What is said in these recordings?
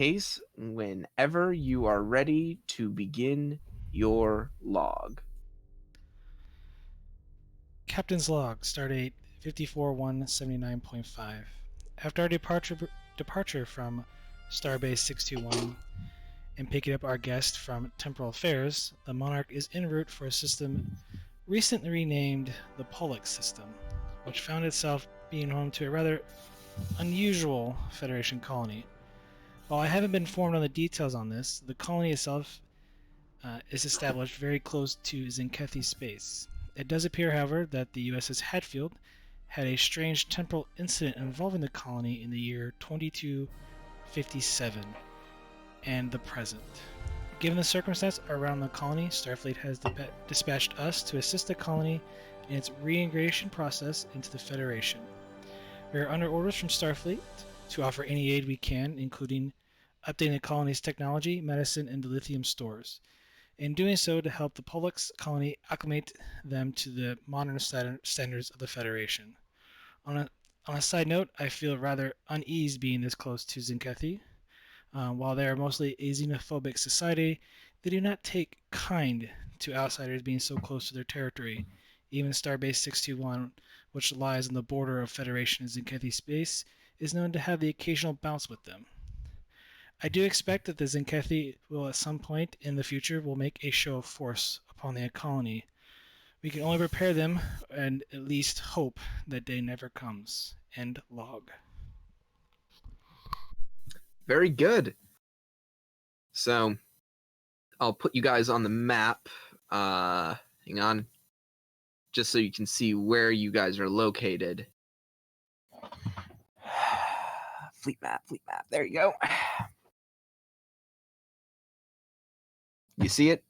Case whenever you are ready to begin your log. Captain's log, stardate 54-179.5. After our departure from Starbase 621 and picking up our guest from Temporal Affairs, the Monarch is en route for a system recently renamed the Pollux System, which found itself being home to a rather unusual Federation colony. While I haven't been informed on the details on this, the colony itself is established very close to Tzenkethi space. It does appear, however, that the USS Hatfield had a strange temporal incident involving the colony in the year 2257 and the present. Given the circumstance around the colony, Starfleet has dispatched us to assist the colony in its reintegration process into the Federation. We are under orders from Starfleet to offer any aid we can, including updating the colony's technology, medicine, and lithium stores. In doing so, to help the Pollux colony acclimate them to the modern standards of the Federation. On a side note, I feel rather uneasy being this close to Tzenkethi. While they are mostly a xenophobic society, they do not take kind to outsiders being so close to their territory. Even Starbase 621, which lies on the border of Federation and Tzenkethi space, is known to have the occasional bounce with them. I do expect that the Tzenkethi will at some point in the future will make a show of force upon the colony. We can only prepare them and at least hope that day never comes. End log. Very good. So, I'll put you guys on the map. Hang on. Just so you can see where you guys are located. Fleet map. There you go. You see it?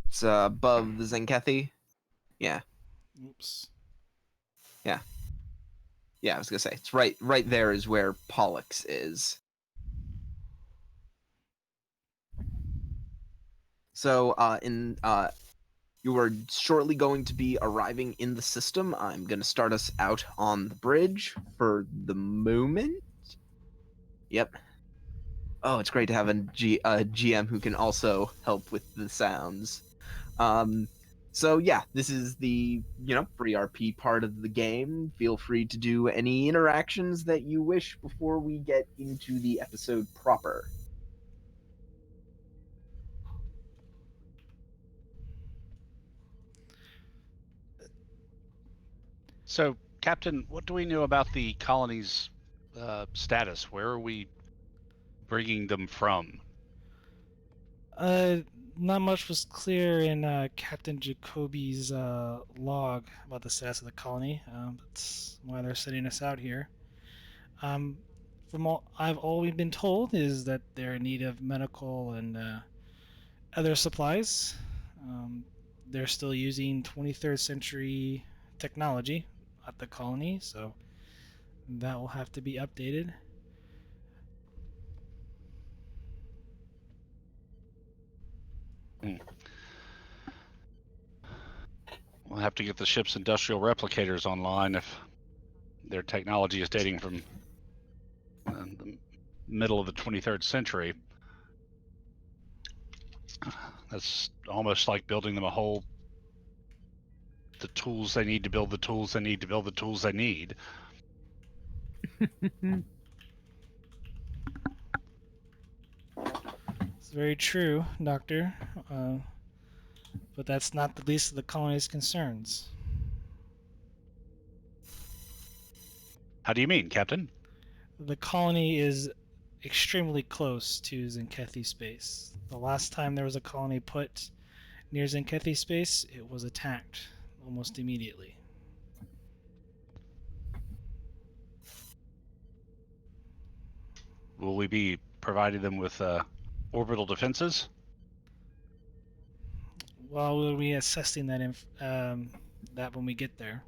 It's above the Tzenkethi. Yeah. Oops. Yeah, I was gonna say it's right there is where Pollux is. So you are shortly going to be arriving in the system. I'm gonna start us out on the bridge for the moment. Yep. Oh, it's great to have a GM who can also help with the sounds. So yeah, this is the free RP part of the game. Feel free to do any interactions that you wish before we get into the episode proper. So, Captain, what do we know about the colony's status? Where are we bringing them from? Not much was clear in Captain Jacoby's log about the status of the colony. That's why they're sending us out here. From all we've been told is that they're in need of medical and other supplies. They're still using 23rd century technology at the colony, so that will have to be updated. We'll have to get the ship's industrial replicators online if their technology is dating from the middle of the 23rd century. That's almost like building them the tools they need to build the tools they need to build the tools they need. It's very true, Doctor. But that's not the least of the colony's concerns. How do you mean, Captain? The colony is extremely close to Tzenkethi space. The last time there was a colony put near Tzenkethi space, it was attacked almost immediately. Will we be providing them with orbital defenses? Well, we'll be assessing that when we get there.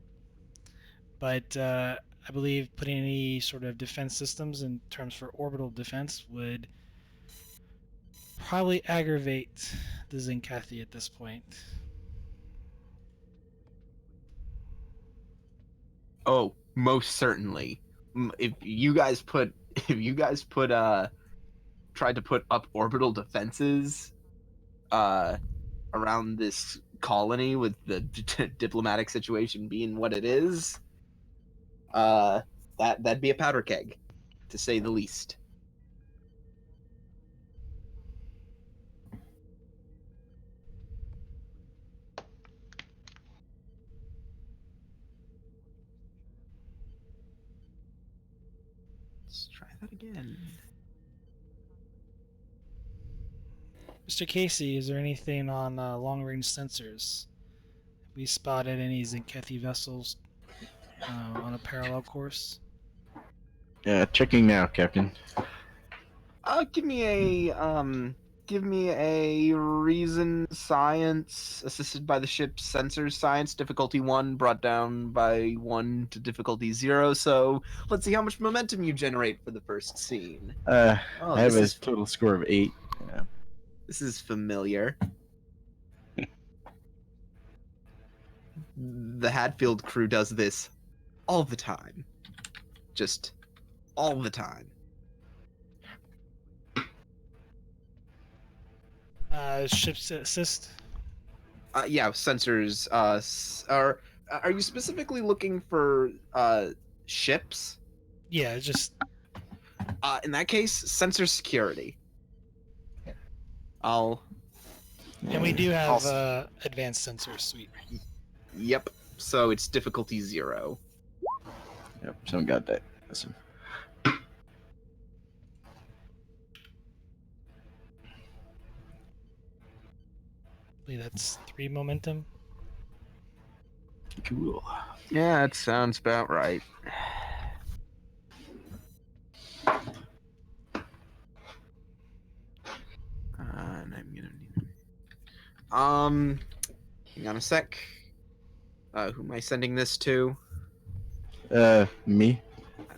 But I believe putting any sort of defense systems in terms for orbital defense would probably aggravate the Tzenkethi at this point. Oh, most certainly. If you guys tried to put up orbital defenses around this colony with the diplomatic situation being what it is, that'd be a powder keg, to say the least. Let's try that again. Mr. Casey, is there anything on long-range sensors? Have we spotted any Tzenkethi vessels on a parallel course? Checking now, Captain. Give me a reason science assisted by the ship's sensors science, difficulty 1, brought down by 1 to difficulty 0. So let's see how much momentum you generate for the first scene. I have this a total score of 8. Yeah. This is familiar. The Hadfield crew does this all the time. Just all the time. Ship's assist? Yeah, sensors. Are you specifically looking for ships? Yeah, just. In that case, sensor security. And we do have advanced sensors, sweet. Yep. So it's difficulty 0. Yep, someone got that. Listen. I believe that's 3 momentum. Cool. Yeah, that sounds about right. And I'm gonna need. Hang on a sec. Who am I sending this to? Me.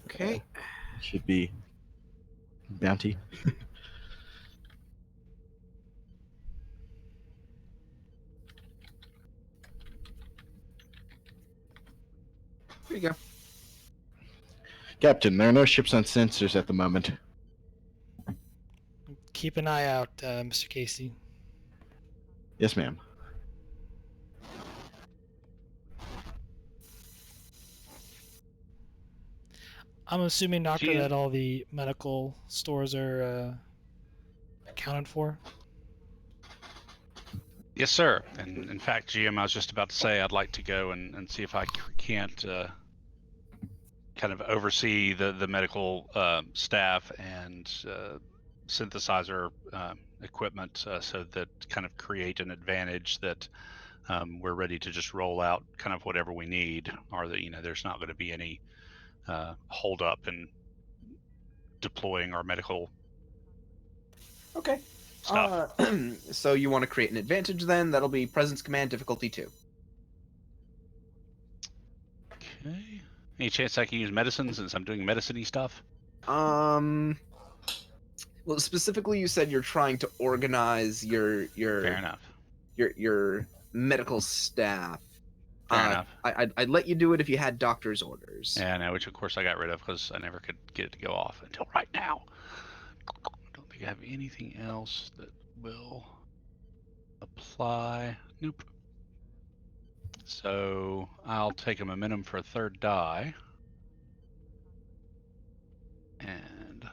Okay. Should be Bounty. Here you go. Captain, there are no ships on sensors at the moment. Keep an eye out, Mr. Casey. Yes, ma'am. I'm assuming, Doctor, GM. that all the medical stores are accounted for. Yes, sir. And in fact, GM, I was just about to say I'd like to go and see if I can't kind of oversee the medical staff and synthesizer equipment so that kind of create an advantage that we're ready to just roll out kind of whatever we need, or that there's not going to be any hold up in deploying our medical Okay. stuff. So you want to create an advantage then? That'll be presence command difficulty 2. Okay. Any chance I can use medicine since I'm doing medicine-y stuff? Well, specifically, you said you're trying to organize your Fair enough. your medical staff. Fair enough. I'd let you do it if you had doctor's orders. Yeah, no, which of course I got rid of because I never could get it to go off until right now. I don't think I have anything else that will apply. Nope. So I'll take a momentum for a third die. And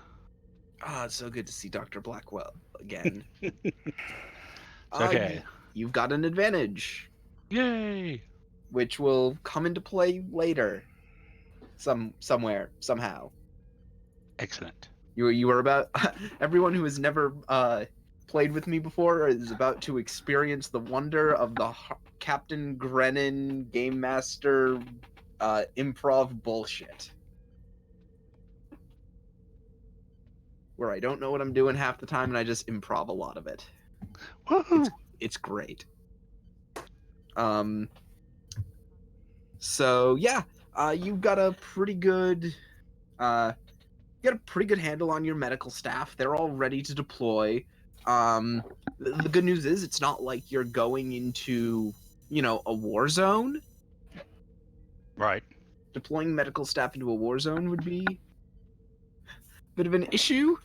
It's so good to see Dr. Blackwell again. okay. You've got an advantage, Yay! which will come into play later, somewhere, somehow. Excellent. You are about everyone who has never played with me before is about to experience the wonder of the Captain Grennan Game Master improv bullshit. Where I don't know what I'm doing half the time and I just improv a lot of it. Woohoo! It's great. So yeah, you've got a pretty good handle on your medical staff. They're all ready to deploy. The good news is it's not like you're going into, a war zone. Right. deploying medical staff into a war zone would be a bit of an issue.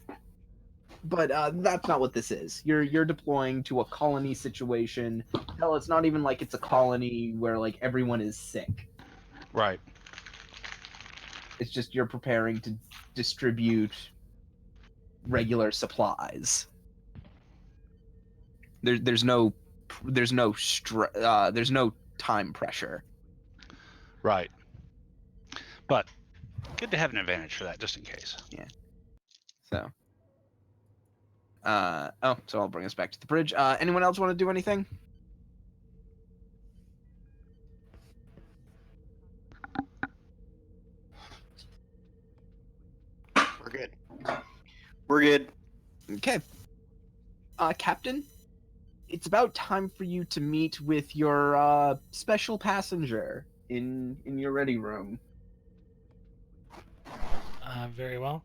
But that's not what this is. You're deploying to a colony situation. Hell, it's not even like it's a colony where like everyone is sick. Right. It's just you're preparing to distribute regular supplies. There's no time pressure. Right. But good to have an advantage for that, just in case. Yeah. So. So I'll bring us back to the bridge. Anyone else want to do anything? We're good. We're good. Okay. Captain, it's about time for you to meet with your special passenger in your ready room. Very well.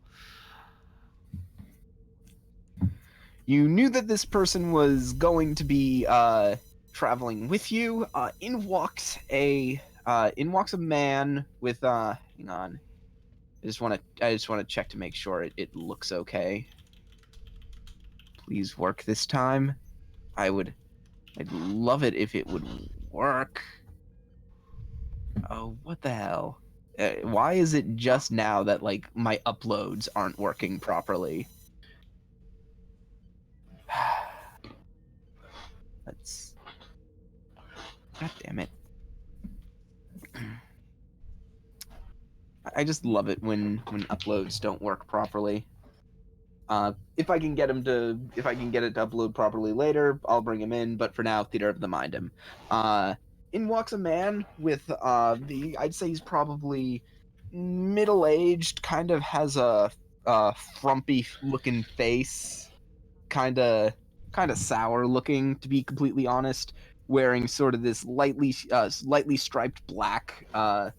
You knew that this person was going to be traveling with you. In walks a man with hang on. I just want to check to make sure it looks okay. Please work this time. I'd love it if it would work. Oh, what the hell? Why is it just now that like my uploads aren't working properly? Let's. God damn it! I just love it when uploads don't work properly. If I can get it to upload properly later, I'll bring him in. But for now, theater of the mind him. In walks a man with I'd say he's probably middle-aged, kind of has a frumpy looking face, kind of sour looking, to be completely honest. Wearing sort of this lightly striped black outfit.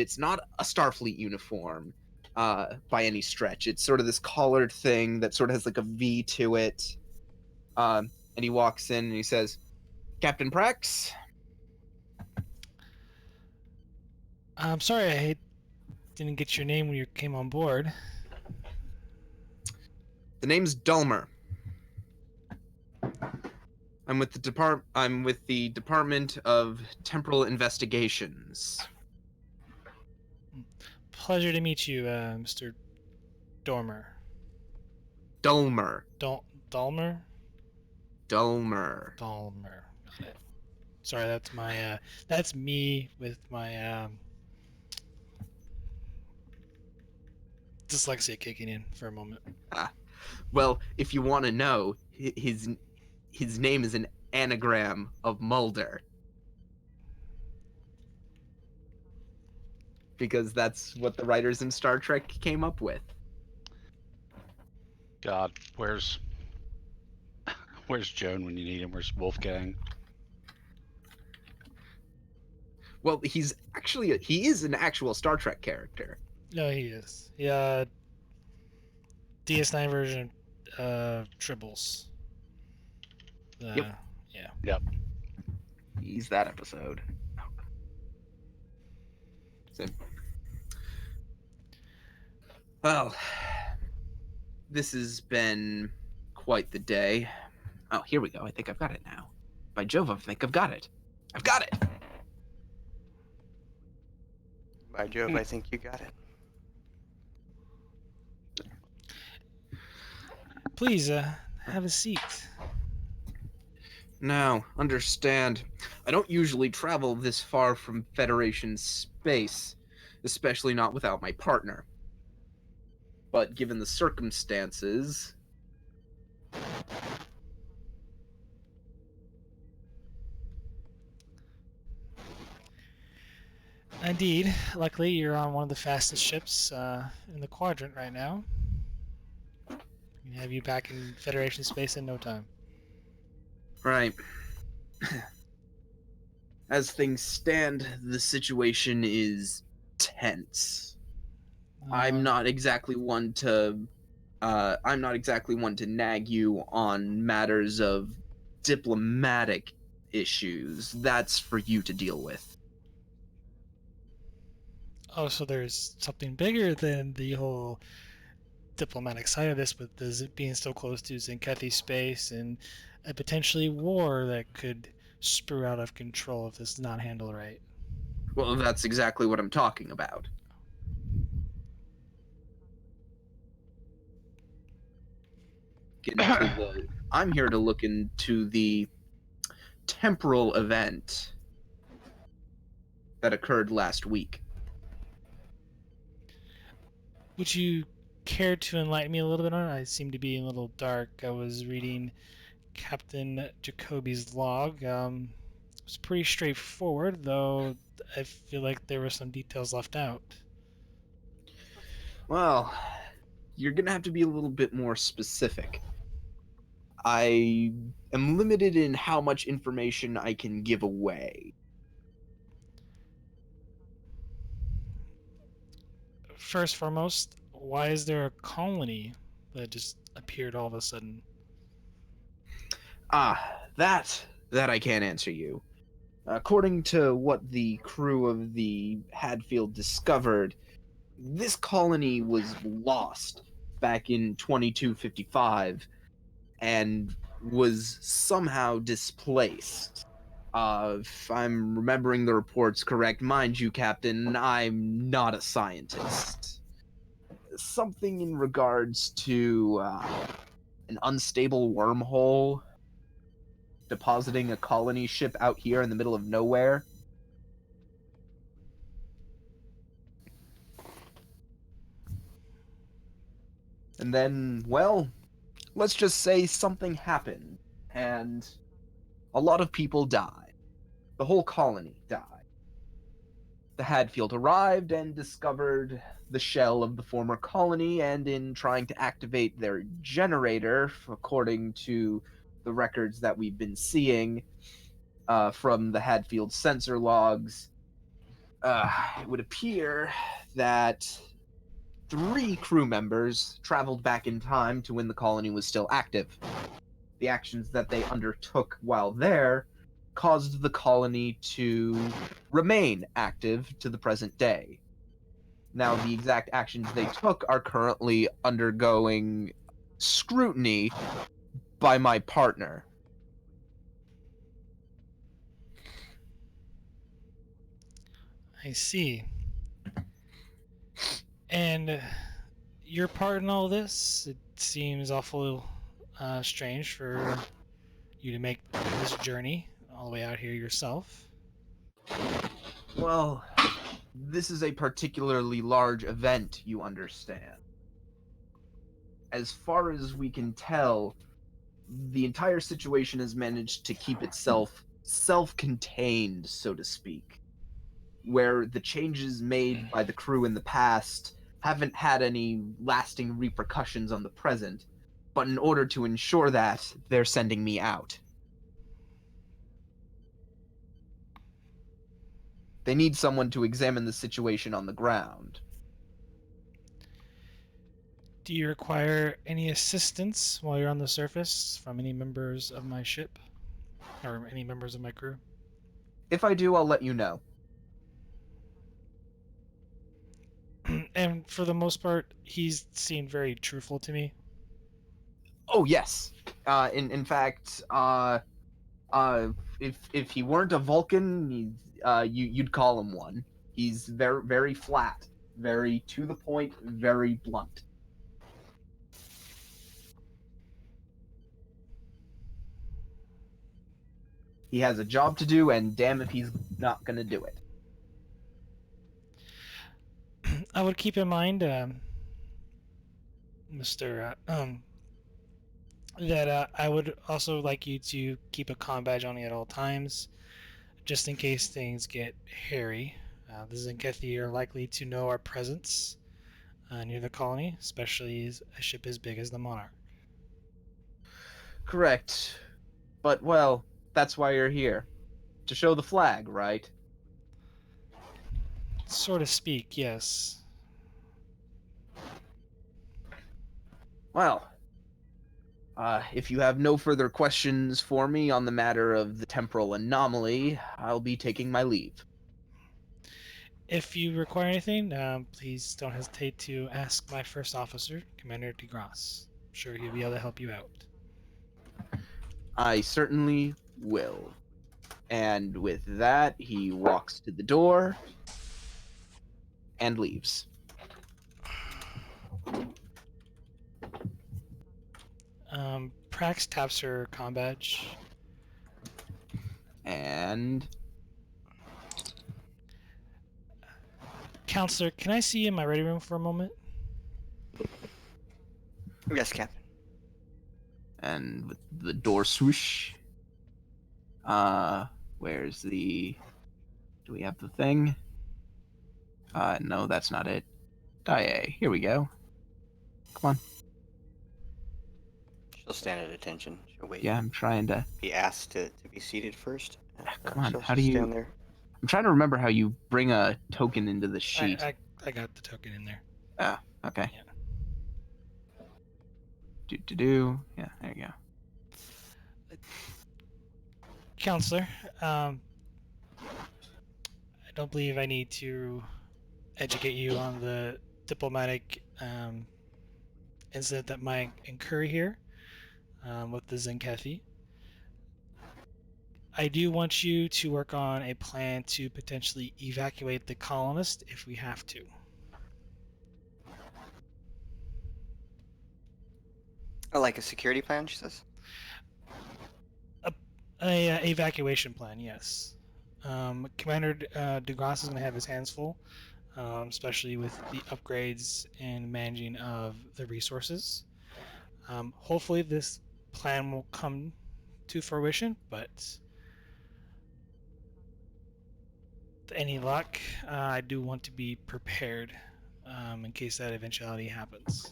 It's not a Starfleet uniform by any stretch. It's sort of this collared thing that sort of has like a V to it. And he walks in and he says, "Captain Prex." I'm sorry I didn't get your name when you came on board. The name's Dulmer. I'm with the Department of Temporal Investigations. Pleasure to meet you, Mr. Dormer. Dulmer. Dulmer? Dulmer. Dulmer. Got it. Sorry, that's my that's me with my dyslexia kicking in for a moment. Well, if you want to know, his name is an anagram of Mulder. Because that's what the writers in Star Trek came up with. God, where's Joan when you need him? Where's Wolfgang? Well, he is an actual Star Trek character. No, he is. Yeah, DS9 version, Tribbles. Yep. Yeah. Yep. He's that episode. So, well, this has been quite the day. Oh, here we go. I think I've got it now. By Jove, I think I've got it. I've got it! By Jove, I think you got it. Please, have a seat. Now, understand, I don't usually travel this far from Federation space, especially not without my partner. But given the circumstances... Indeed. Luckily, you're on one of the fastest ships in the quadrant right now. We can have you back in Federation space in no time. Right. As things stand, the situation is tense. I'm not exactly one to nag you on matters of diplomatic issues. That's for you to deal with. Oh, so there's something bigger than the whole diplomatic side of this, with it being so close to Tzenkethi space and a potentially war that could sprue out of control if this is not handled right. Well, that's exactly what I'm talking about. I'm here to look into the temporal event that occurred last week. Would you care to enlighten me a little bit on it? I seem to be a little dark. I was reading Captain Jacoby's log. It was pretty straightforward, though I feel like there were some details left out. Well, you're gonna have to be a little bit more specific. I am limited in how much information I can give away. First, foremost, why is there a colony that just appeared all of a sudden? That I can't answer you. According to what the crew of the Hadfield discovered, this colony was lost back in 2255 and was somehow displaced. If I'm remembering the reports correct, mind you, Captain, I'm not a scientist. Something in regards to an unstable wormhole depositing a colony ship out here in the middle of nowhere. And then, well, let's just say something happened, and a lot of people died. The whole colony died. The Hadfield arrived and discovered the shell of the former colony, and in trying to activate their generator, according to the records that we've been seeing from the Hadfield sensor logs, it would appear that 3 crew members traveled back in time to when the colony was still active. The actions that they undertook while there caused the colony to remain active to the present day. Now, the exact actions they took are currently undergoing scrutiny by my partner. I see. And your part in all this, it seems awful strange for you to make this journey all the way out here yourself. Well, this is a particularly large event, you understand. As far as we can tell, the entire situation has managed to keep itself self-contained, so to speak, where the changes made by the crew in the past haven't had any lasting repercussions on the present, but in order to ensure that, they're sending me out. They need someone to examine the situation on the ground. Do you require any assistance while you're on the surface from any members of my ship? Or any members of my crew? If I do, I'll let you know. And for the most part, he's seemed very truthful to me. Oh, yes. In fact, if he weren't a Vulcan, you'd call him one. He's very, very flat, very to the point, very blunt. He has a job to do, and damn if he's not gonna do it. I would keep in mind, Mr. That I would also like you to keep a comm badge on you at all times, just in case things get hairy. The Tzenkethi are likely to know our presence near the colony, especially a ship as big as the Monarch. Correct. But, well, that's why you're here. To show the flag, right? So to speak, yes. Well, if you have no further questions for me on the matter of the temporal anomaly, I'll be taking my leave. If you require anything, please don't hesitate to ask my first officer, Commander DeGrasse. I'm sure he'll be able to help you out. I certainly will. And with that, he walks to the door and leaves. Prax taps her comm badge. And Counselor, can I see you in my ready room for a moment? Yes, Captain. with the door swoosh. Where's the? Do we have the thing? No, that's not it. Die. Here we go. Come on. She'll stand at attention. She'll wait. Yeah, I'm trying to. Be asked to be seated first. Come on. She'll How do you? stand there. I'm trying to remember how you bring a token into the sheet. I got the token in there. Oh, okay. Yeah. Do. Yeah, there you go. Counselor, I don't believe I need to educate you on the diplomatic incident that might incur here with the Tzenkethi. I do want you to work on a plan to potentially evacuate the colonists if we have to. Oh, like a security plan, she says. A evacuation plan, yes. Commander DeGrasse is going to have his hands full, especially with the upgrades and managing of the resources. Hopefully this plan will come to fruition, but with any luck, I do want to be prepared in case that eventuality happens.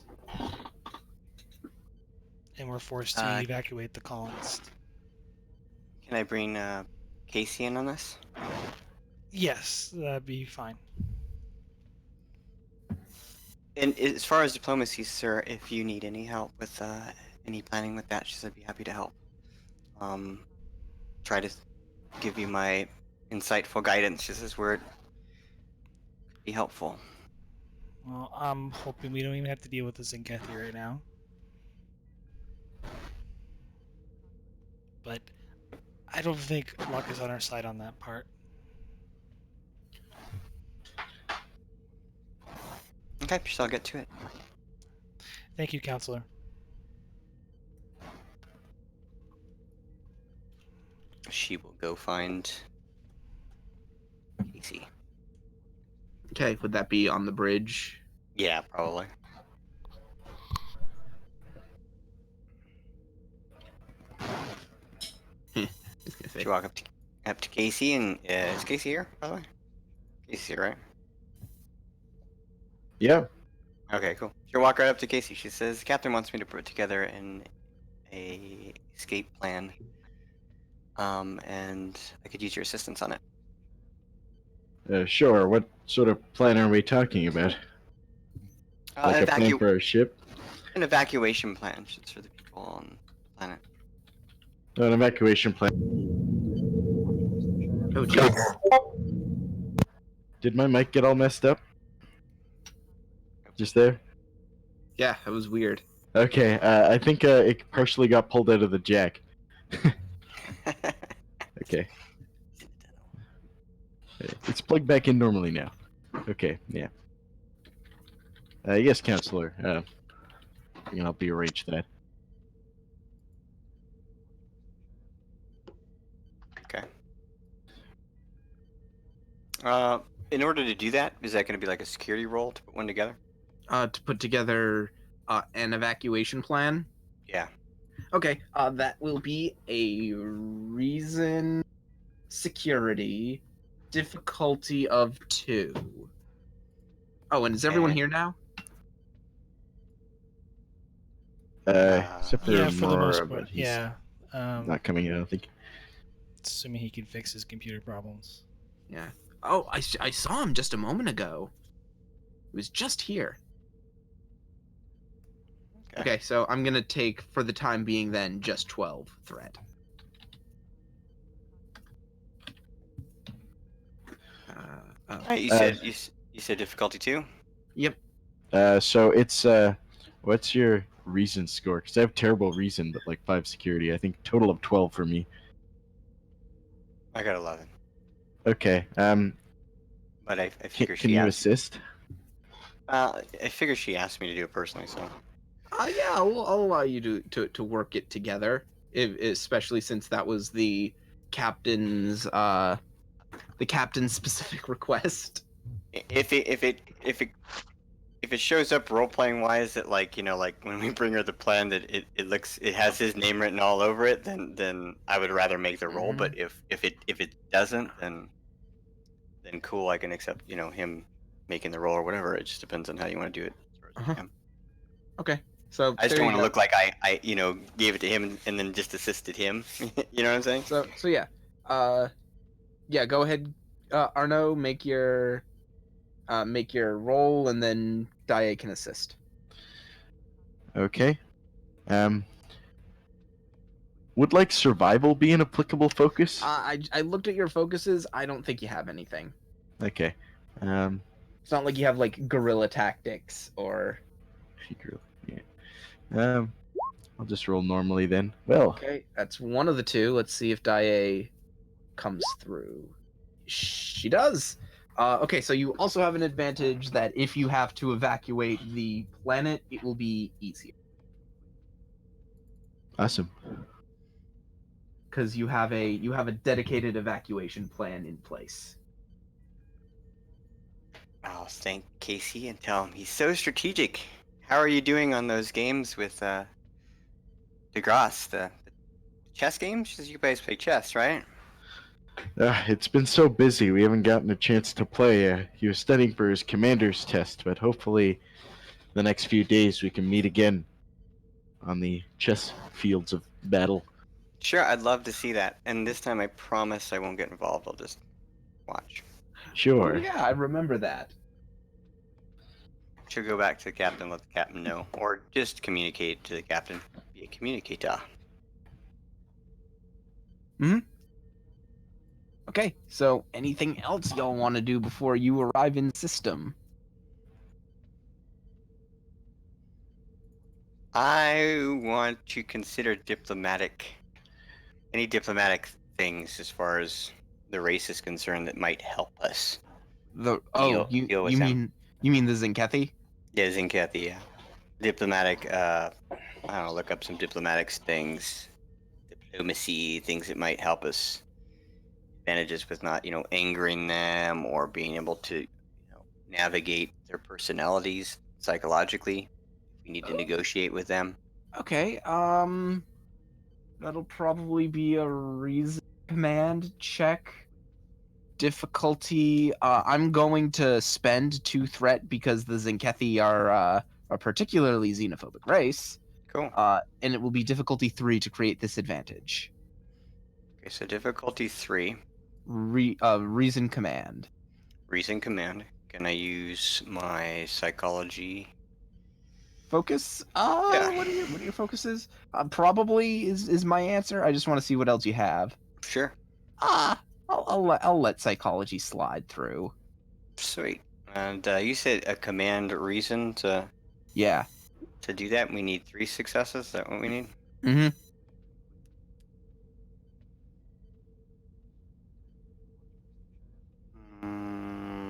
And we're forced to evacuate the colonists. Can I bring Casey in on this? Yes, that'd be fine. And as far as diplomacy, sir, if you need any help with any planning with that, she said, I'd be happy to help. Try to give you my insightful guidance. She says, where it could be helpful. Well, I'm hoping we don't even have to deal with this in Tzenkethi right now. But I don't think luck is on our side on that part. Okay, so I'll get to it. Thank you, Counselor. She will go find Casey. Okay, would that be on the bridge? Yeah, probably. She walk up to Casey, and is Casey here, by the way? Casey's here, right? Yeah. Okay, cool. She'll walk right up to Casey. She says, Captain wants me to put together a escape plan. And I could use your assistance on it. Sure. What sort of plan are we talking about? Like a plan for a ship? An evacuation plan. It's for the people on the planet. An evacuation plan. Oh, jeez. Did my mic get all messed up? Just there? Yeah, that was weird. Okay, I think it partially got pulled out of the jack. Okay. It's plugged back in normally now. Okay, yeah. Yes, Counselor. I can help you arrange that. Okay. In order to do that, is that going to be like a security role to put one together? To put together an evacuation plan. Yeah. Okay, that will be a reason security difficulty of 2. Oh, and is everyone here now? Except for Yeah, for the most Mora, part. but he's Yeah. not coming in, I don't think. Assuming he can fix his computer problems. Yeah. Oh, I saw him just a moment ago. He was just here. Okay, so I'm gonna take, for the time being then, just 12 threat. You said you said difficulty 2. Yep. So it's what's your reason score? Because I have terrible reason, but like 5 security. I think total of 12 for me. I got 11. Okay. But I figure Can she you asked. assist? I figure she asked me to do it personally, so. Yeah, I'll allow you to work it together, especially since that was the captain's specific request. If it shows up role playing wise that like like when we bring her the plan that it has his name written all over it, then I would rather make the roll. But if it doesn't, then cool, I can accept him making the roll or whatever. It just depends on how you want to do it. As far as I am. Okay, so I just there don't you want to go. look like I gave it to him and then just assisted him. You know what I'm saying? So yeah, go ahead, Arno, make your roll, and then Daae can assist. Okay. Would like survival be an applicable focus? I looked at your focuses. I don't think you have anything. Okay. It's not like you have like guerrilla tactics or. Yeah. I'll just roll normally then. Well. Okay, that's one of the two. Let's see if Daae comes through. She does. Okay, so you also have an advantage that if you have to evacuate the planet, it will be easier Awesome. because you have a dedicated evacuation plan in place. I'll thank Casey and tell him he's so strategic. How are you doing on those games with DeGrasse, the chess games? You guys play chess, right? It's been so busy, we haven't gotten a chance to play. He was studying for his commander's test, but hopefully the next few days we can meet again on the chess fields of battle. Sure, I'd love to see that. And this time I promise I won't get involved. I'll just watch. Sure. Oh, yeah, I remember that. Should go back to the captain, let the captain know. Or just communicate to the captain. Be a communicator. Okay, so anything else y'all want to do before you arrive in system? I want to consider any diplomatic things as far as the race is concerned that might help us. You deal with them. mean the Tzenkethi? Yeah, Tzenkethi, yeah. Diplomatic, I don't know, look up some diplomatics things. Diplomacy, things that might help us. Advantages with not, angering them or being able to, navigate their personalities psychologically. If we need to negotiate with them. Okay, that'll probably be a reason command check. Difficulty, I'm going to spend 2 threat because the Tzenkethi are a particularly xenophobic race. Cool. And it will be difficulty 3 to create this advantage. Okay, so difficulty 3. Reason command. Reason command. Can I use my psychology Focus? Yeah. What are your focuses? Probably is my answer. I just want to see what else you have. Sure. I'll let psychology slide through. Sweet. And you said a command reason to Yeah. do that. We need 3 successes. Is that what we need? Mm-hmm.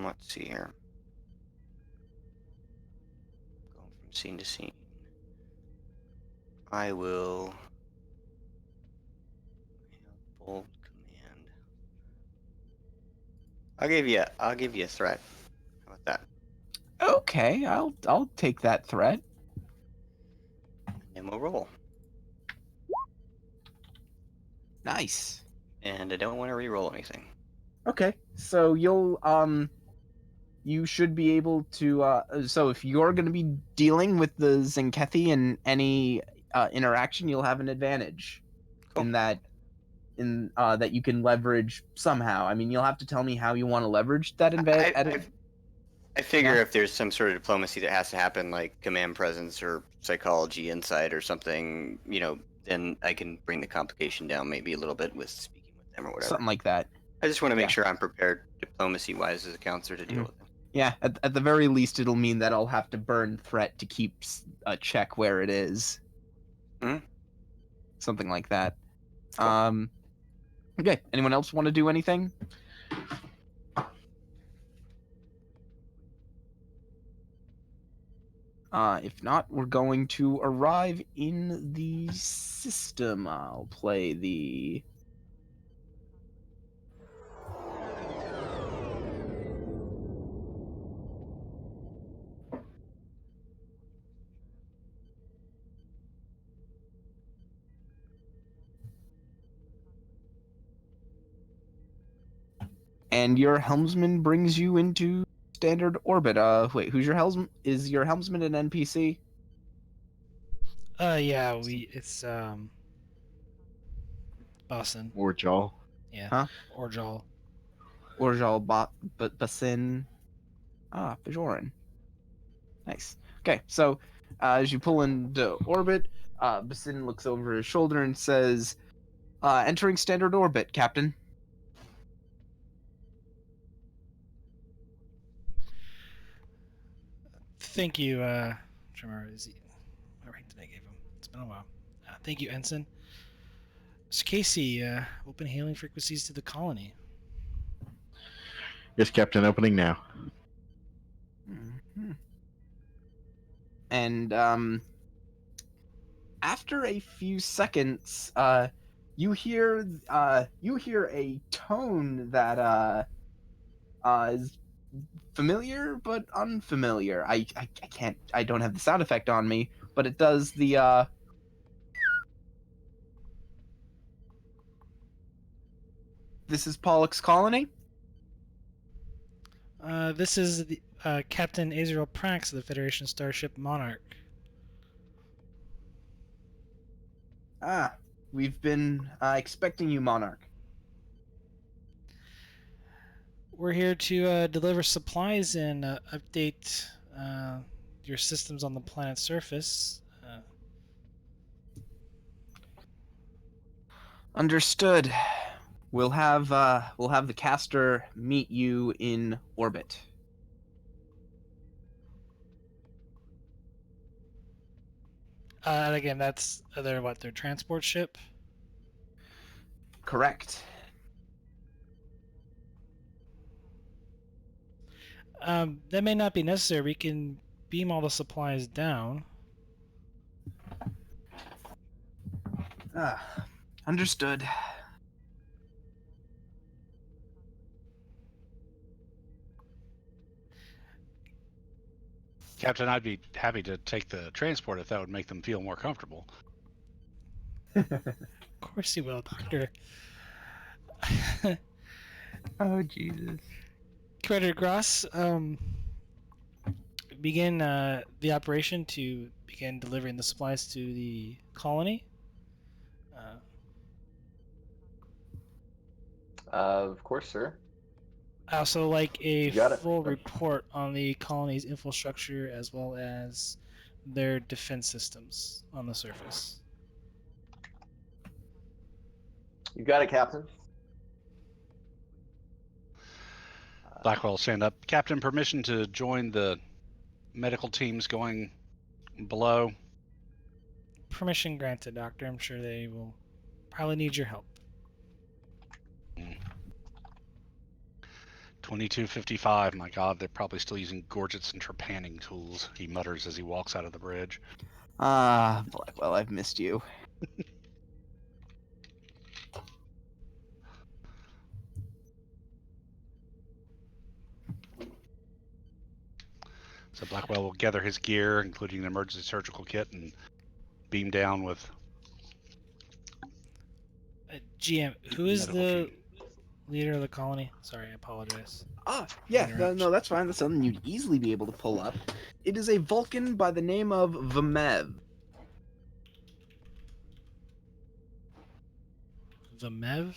Let's see here. Going from scene to scene. I will. Bold command. I'll give you a threat. How about that? Okay, I'll take that threat. And then we'll roll. Nice. And I don't want to re-roll anything. Okay, so you should be able to. So if you're going to be dealing with the Tzenkethi in any interaction, you'll have an advantage. Cool. In that you can leverage somehow. I mean, you'll have to tell me how you want to leverage that advantage. I figure Yeah. if there's some sort of diplomacy that has to happen, like command presence or psychology insight or something, then I can bring the complication down maybe a little bit with speaking with them or whatever. Something like that. I just want to make Yeah. sure I'm prepared diplomacy-wise as a counselor to deal with it. Yeah, at the very least, it'll mean that I'll have to burn threat to keep a check where it is. Mhm. Something like that. Cool. Okay, anyone else want to do anything? If not, we're going to arrive in the system. I'll play the... And your helmsman brings you into standard orbit. Wait, who's your helmsman? Is your helmsman an NPC? Yeah, it's Boston. Or Jaw. Yeah. Huh? Orjal. Orjal Basin. Bajoran. Nice. Okay, so as you pull into orbit, Basin looks over his shoulder and says, entering standard orbit, Captain. Thank you, I'm trying to remember, what rank did I give him? It's been a while. Thank you, Ensign. So Casey, open hailing frequencies to the colony. Yes, Captain, opening now. Mm-hmm. And after a few seconds, you hear a tone that is familiar but unfamiliar. I can't, I don't have the sound effect on me, but it does the this is Pollux Colony. This is the, Captain Azrael Prax of the Federation starship Monarch. We've been expecting you, Monarch. We're here to deliver supplies and update your systems on the planet's surface. Understood. We'll have the caster meet you in orbit. And again, that's their transport ship. Correct. That may not be necessary. We can beam all the supplies down. Understood. Captain, I'd be happy to take the transport if that would make them feel more comfortable. Of course you will, Doctor. Oh, Jesus. Commander Gross, begin the operation to begin delivering the supplies to the colony. Of course, sir. I also like a You got it. full report on the colony's infrastructure as well as their defense systems on the surface. You got it, Captain. Blackwell, stand up. Captain, permission to join the medical teams going below. Permission granted, Doctor. I'm sure they will probably need your help. 2255. My God, they're probably still using gorgets and trepanning tools. He mutters as he walks out of the bridge. Blackwell, I've missed you. So Blackwell will gather his gear, including an emergency surgical kit, and beam down with GM, who is medical the team. leader of the colony? Sorry, I apologize. Yeah, Interrupt. no, that's fine. That's something you'd easily be able to pull up. It is a Vulcan by the name of Vamev. Vamev?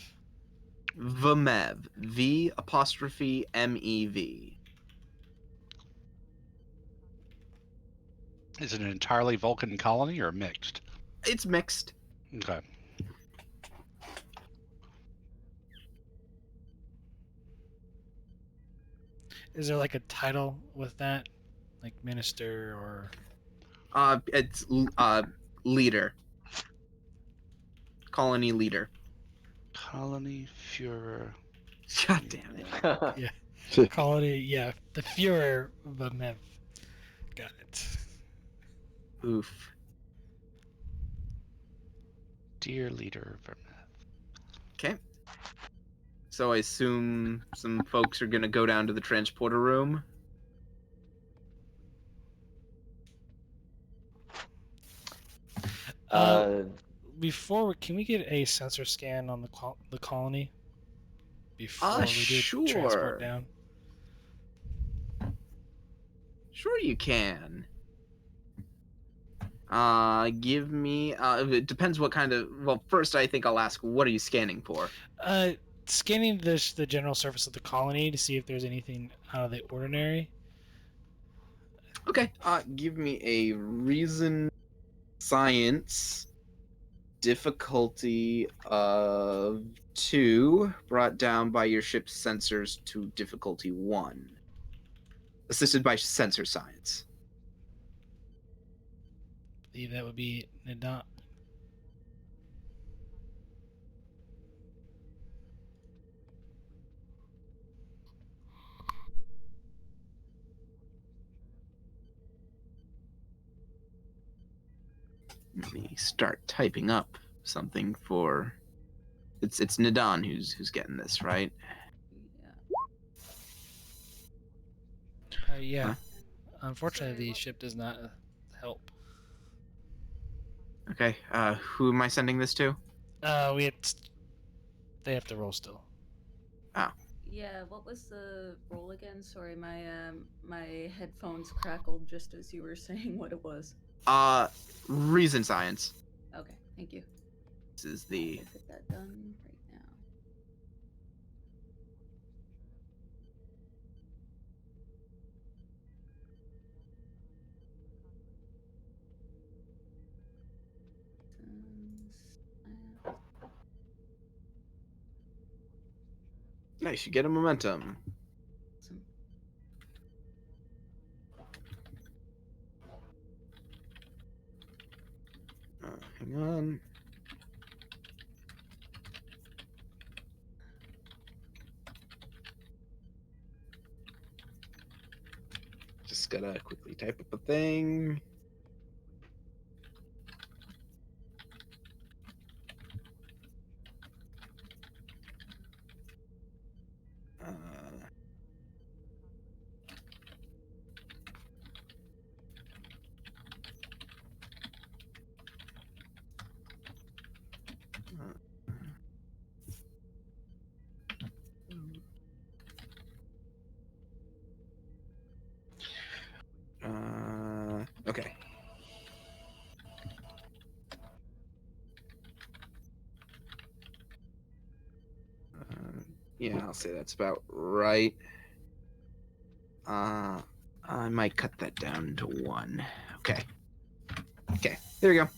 Vamev. V''MEV. Is it an entirely Vulcan colony or mixed? It's mixed. Okay. Is there like a title with that, like minister or? It's leader. Colony leader. Colony Führer. God damn it. Yeah. Colony, yeah, the Führer Vermev. Got it. Oof. Dear leader Vermeth. Okay. So I assume some folks are gonna go down to the transporter room. Can we get a sensor scan on the colony before we do transport Sure. down? Sure you can. Give me. It depends what kind of. Well, first I think I'll ask, what are you scanning for? Scanning the general surface of the colony to see if there's anything out of the ordinary. Okay. Give me a reason science difficulty of 2, brought down by your ship's sensors to difficulty 1, assisted by sensor science. I believe that would be Nadon. Let me start typing up something for. It's Nadan who's getting this, right? Yeah. Huh? Unfortunately, the ship does not help. Okay. Who am I sending this to? They have to roll still. Oh. Yeah, what was the roll again? Sorry, my headphones crackled just as you were saying what it was. Reason science. Okay, thank you. This is the. I'll get that done right now. Nice, you get a momentum. Awesome. Hang on. Just gotta quickly type up a thing. Okay. Yeah, I'll say that's about right. I might cut that down to 1. Okay. Okay, there we go.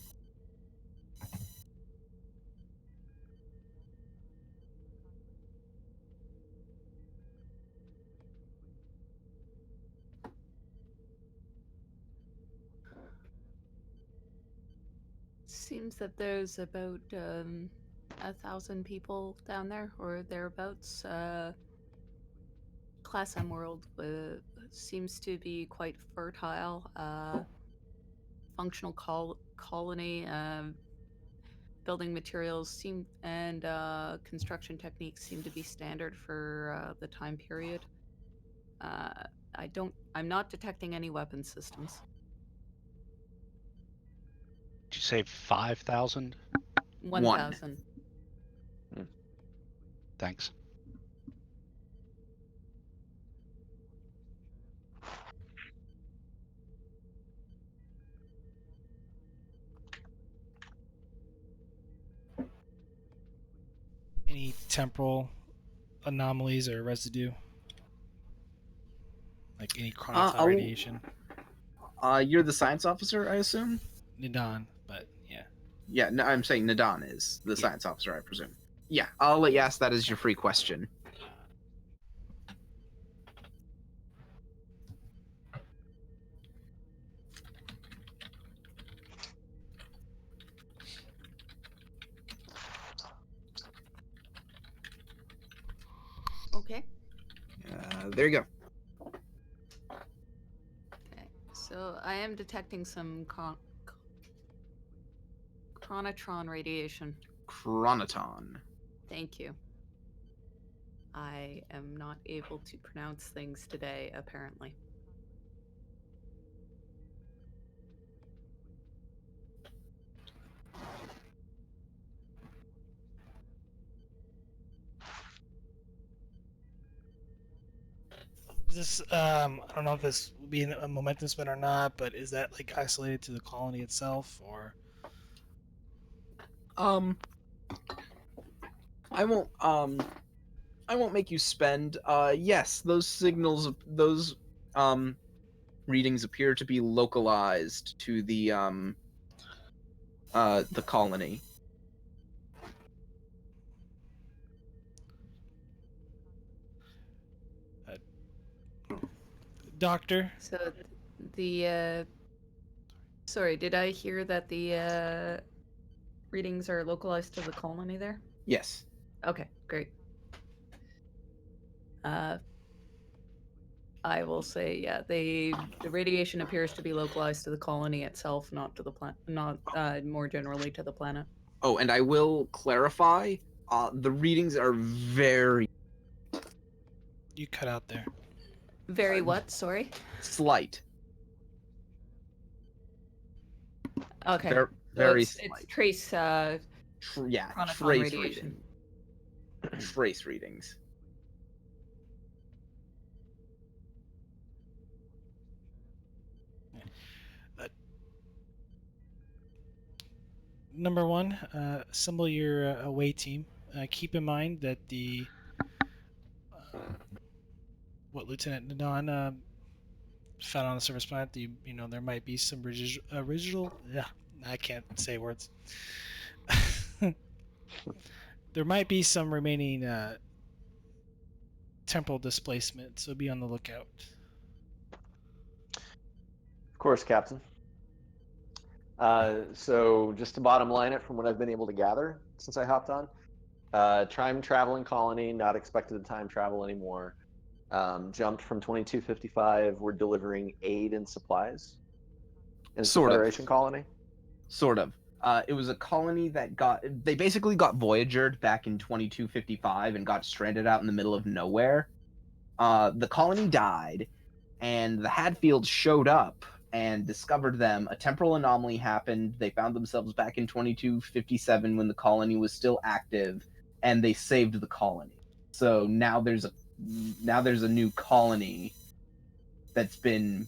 Seems that there's about 1,000 people down there or thereabouts. Class M world seems to be quite fertile. Functional colony. Building materials seem and construction techniques seem to be standard for the time period. I'm not detecting any weapon systems. Did you say 5,000? 1,000. Thanks. Any temporal anomalies or residue? Like any chronic radiation? You're the science officer, I assume? Nidan, but yeah. Yeah, no, I'm saying Nadan is the science officer, I presume. Yeah, I'll let you ask that as your free question. Okay. There you go. Okay. So I am detecting some chronotron radiation. Chronoton. Thank you. I am not able to pronounce things today, apparently. Is this I don't know if this will be a momentum spin or not, but is that like isolated to the colony itself, or I won't make you spend. Yes, those signals, those readings appear to be localized to the colony. Doctor? So the sorry, did I hear that the readings are localized to the colony there? Yes. Okay, great. I will say, yeah, the radiation appears to be localized to the colony itself, not to the not more generally to the planet. Oh, and I will clarify. The readings are very You cut out there. Very what? Sorry. slight. Okay. Very, So very it's slight. trace Yeah, chronoton trace radiation. trace readings. Number one, assemble your away team. Keep in mind that the what Lieutenant Nadon found on the surface planet, there might be some residual. Yeah, I can't say words. There might be some remaining temporal displacement, so be on the lookout. Of course, Captain. So just to bottom line it from what I've been able to gather since I hopped on, time traveling colony, not expected to time travel anymore. Jumped from 2255. We're delivering aid and supplies. And it's a Sort of. Federation colony. Sort of. It was a colony that they basically got Voyagered back in 2255 and got stranded out in the middle of nowhere. The colony died, and the Hadfields showed up and discovered them. A temporal anomaly happened. They found themselves back in 2257 when the colony was still active, and they saved the colony. So now there's a new colony that's been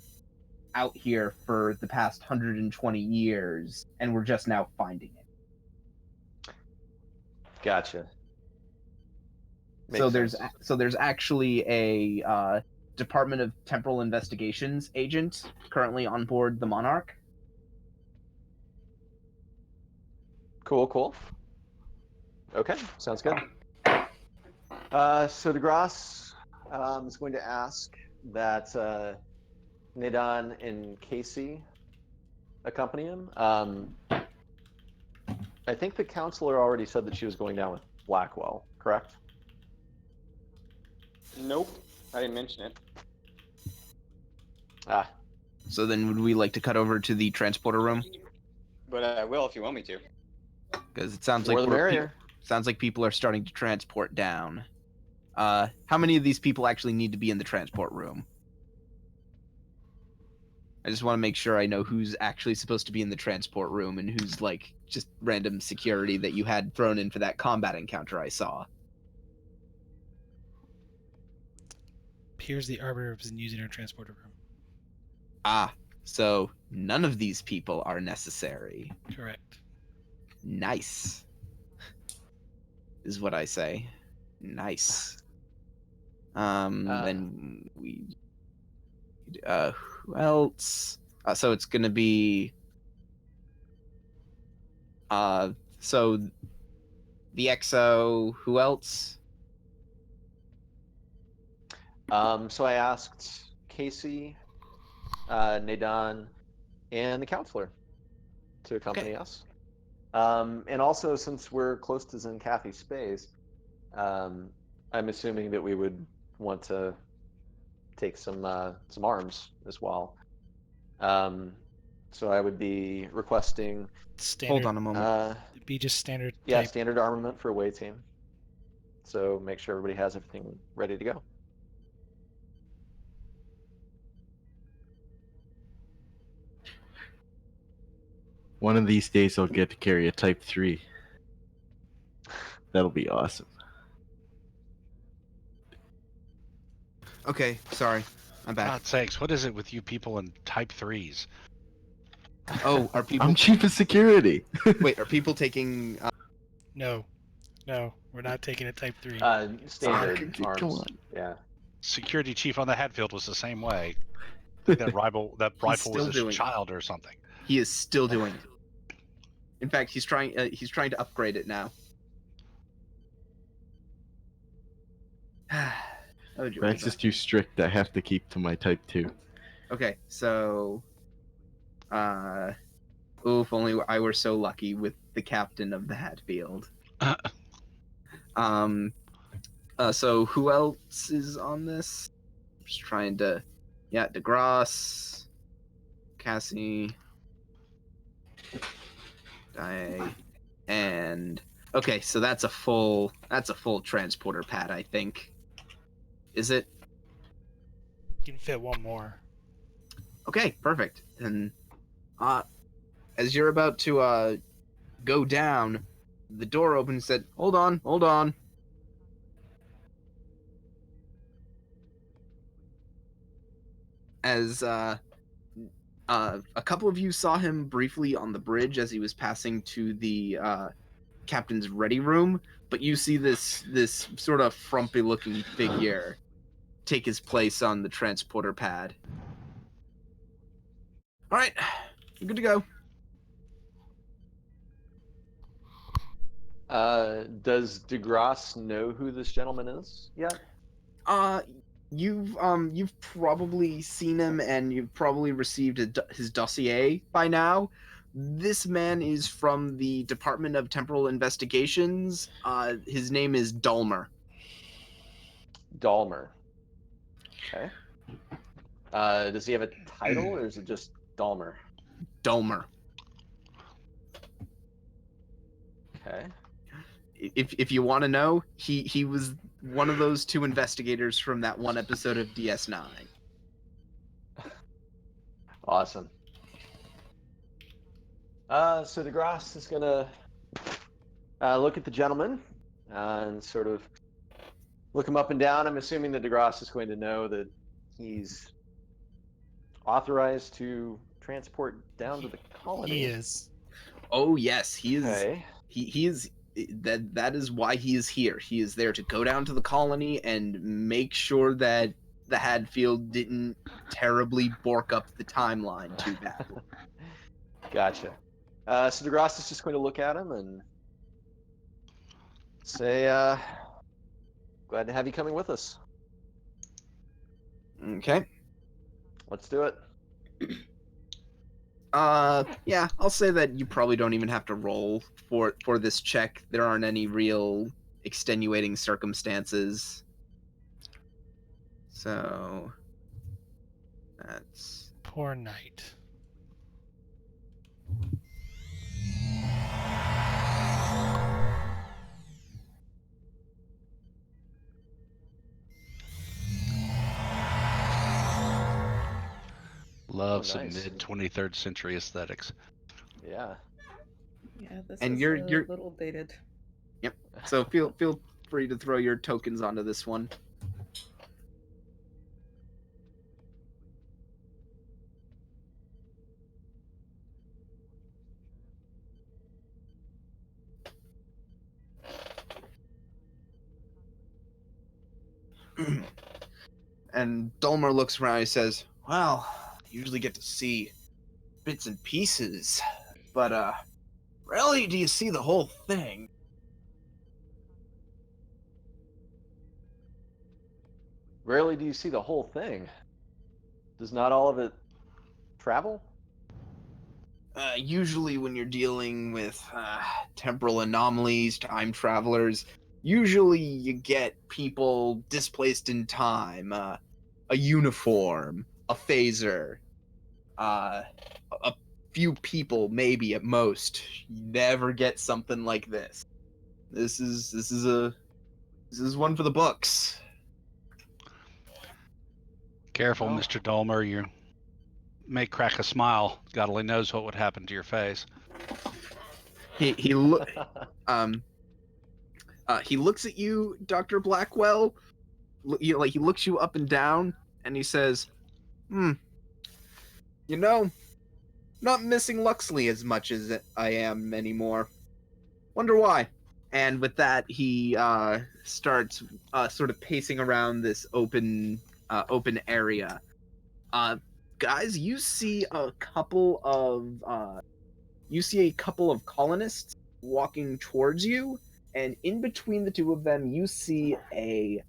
out here for the past 120 years, and we're just now finding it. Gotcha. So Makes sense. there's actually a Department of Temporal Investigations agent currently on board the Monarch. Cool. Okay, sounds good. So DeGrasse is going to ask that Nadon and Casey accompany him. I think the counselor already said that she was going down with Blackwell, correct? Nope, I didn't mention it. Ah, So then would we like to cut over to the transporter room? But I will if you want me to. Because it sounds more like the merrier. sounds like people are starting to transport down. How many of these people actually need to be in the transport room? I just want to make sure I know who's actually supposed to be in the transport room and who's like just random security that you had thrown in for that combat encounter I saw. Here's the Arbiter is using her transporter room. Ah, so none of these people are necessary. Correct. Nice. Is what I say. Nice. Then we who else? So it's gonna be so the XO, who else? So I asked Casey, Nadon, and the counselor to accompany us. And also, since we're close to Tzenkethi space, I'm assuming that we would want to take some arms as well. So I would be requesting Standard. Hold on a moment. It'd be just standard yeah, type. standard armament for away team. So make sure everybody has everything ready to go. One of these days I'll get to carry a Type 3. That'll be awesome. Okay, sorry. I'm back. God's sakes, what is it with you people in Type 3s? Oh, are people... I'm chief of security. Wait, are people taking... No, we're not taking a Type 3. Standard Come arms. on. Yeah. Security chief on the Hatfield was the same way. I think that rifle was still his doing it. child or something. He is still doing it. In fact, he's trying to upgrade it now. Oh, Max is too strict. I have to keep to my Type 2. Okay, so... if only I were so lucky with the captain of the Hatfield. So who else is on this? Just trying to... Yeah, DeGrasse, Cassie, and... Okay, so that's a full transporter pad, I think. Is it? You can fit one more. Okay, perfect. And as you're about to go down, the door opens and said, Hold on. As a couple of you saw him briefly on the bridge as he was passing to the captain's ready room, but you see this sort of frumpy looking figure take his place on the transporter pad. All right, you're good to go. Does DeGrasse know who this gentleman is yet? You've probably seen him and you've probably received his dossier by now. This man is from the Department of Temporal Investigations. His name is Dulmer. Dulmer. Okay. Does he have a title or is it just Dulmer? Dulmer. Okay. If you want to know, he was one of those two investigators from that one episode of DS9. Awesome. So DeGrasse is gonna look at the gentleman and sort of look him up and down. I'm assuming that DeGrasse is going to know that he's authorized to transport down to the colony. He is. Oh yes, he is. Okay. He is. That is why he is here. He is there to go down to the colony and make sure that the Hadfield didn't terribly bork up the timeline too badly. Gotcha. So DeGrasse is just going to look at him and say, glad to have you coming with us. Okay. Let's do it. Yeah, I'll say that you probably don't even have to roll for this check. There aren't any real extenuating circumstances. So that's Poor knight. Love Oh, some nice. mid 23rd century aesthetics. Yeah. Yeah, this And is you're- a little dated. so feel free to throw your tokens onto this one. And Dulmer looks around and he says, Well, I usually get to see bits and pieces, but rarely do you see the whole thing. Rarely do you see the whole thing. Does not all of it travel? Usually when you're dealing with temporal anomalies, time travelers, Usually you get people displaced in time, a uniform, a phaser, a few people maybe at most. You never get something like this. This is one for the books. Careful, Well. Mr. Dolmer. You may crack a smile. God only knows what would happen to your face. He looks at you, Dr. Blackwell. He looks you up and down, and he says, "You know, not missing Luxley as much as I am anymore. Wonder why." And with that, he starts sort of pacing around this open area. Guys, you see a couple of colonists walking towards you, and in between the two of them, you see a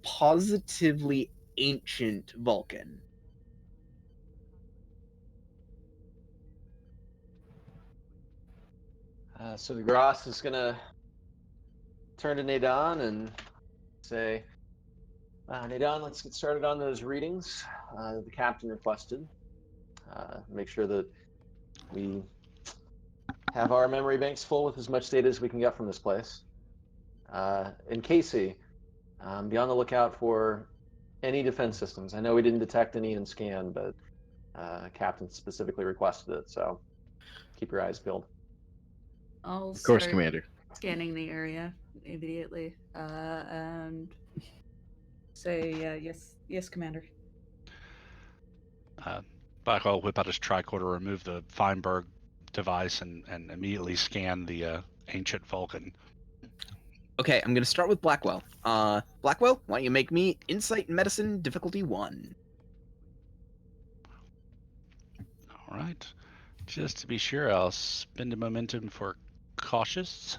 positively ancient Vulcan. So the Gross is gonna turn to Nadon and say, Nadon, let's get started on those readings the captain requested. Make sure that we have our memory banks full with as much data as we can get from this place. And Casey, be on the lookout for any defense systems. I know we didn't detect any in scan, but captain specifically requested it, so keep your eyes peeled. I'll Of course, start Commander. scanning the area immediately, and say yes, Commander. Blackwell will whip out his tricorder, remove the Feinberg device, and immediately scan the ancient Vulcan. Okay, I'm gonna start with Blackwell. Blackwell, why don't you make me Insight Medicine difficulty 1? All right. Just to be sure, I'll spend a momentum for cautious.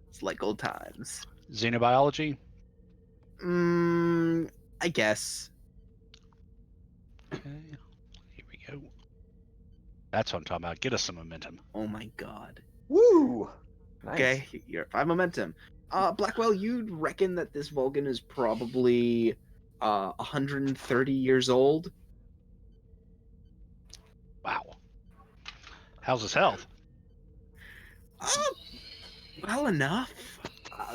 It's like old times. Xenobiology. I guess. Okay. Here we go. That's what I'm talking about. Get us some momentum. Oh my god. Woo! Nice. Okay, you're at 5 momentum. Blackwell, you'd reckon that this Vulcan is probably 130 years old? Wow. How's his health? Well enough.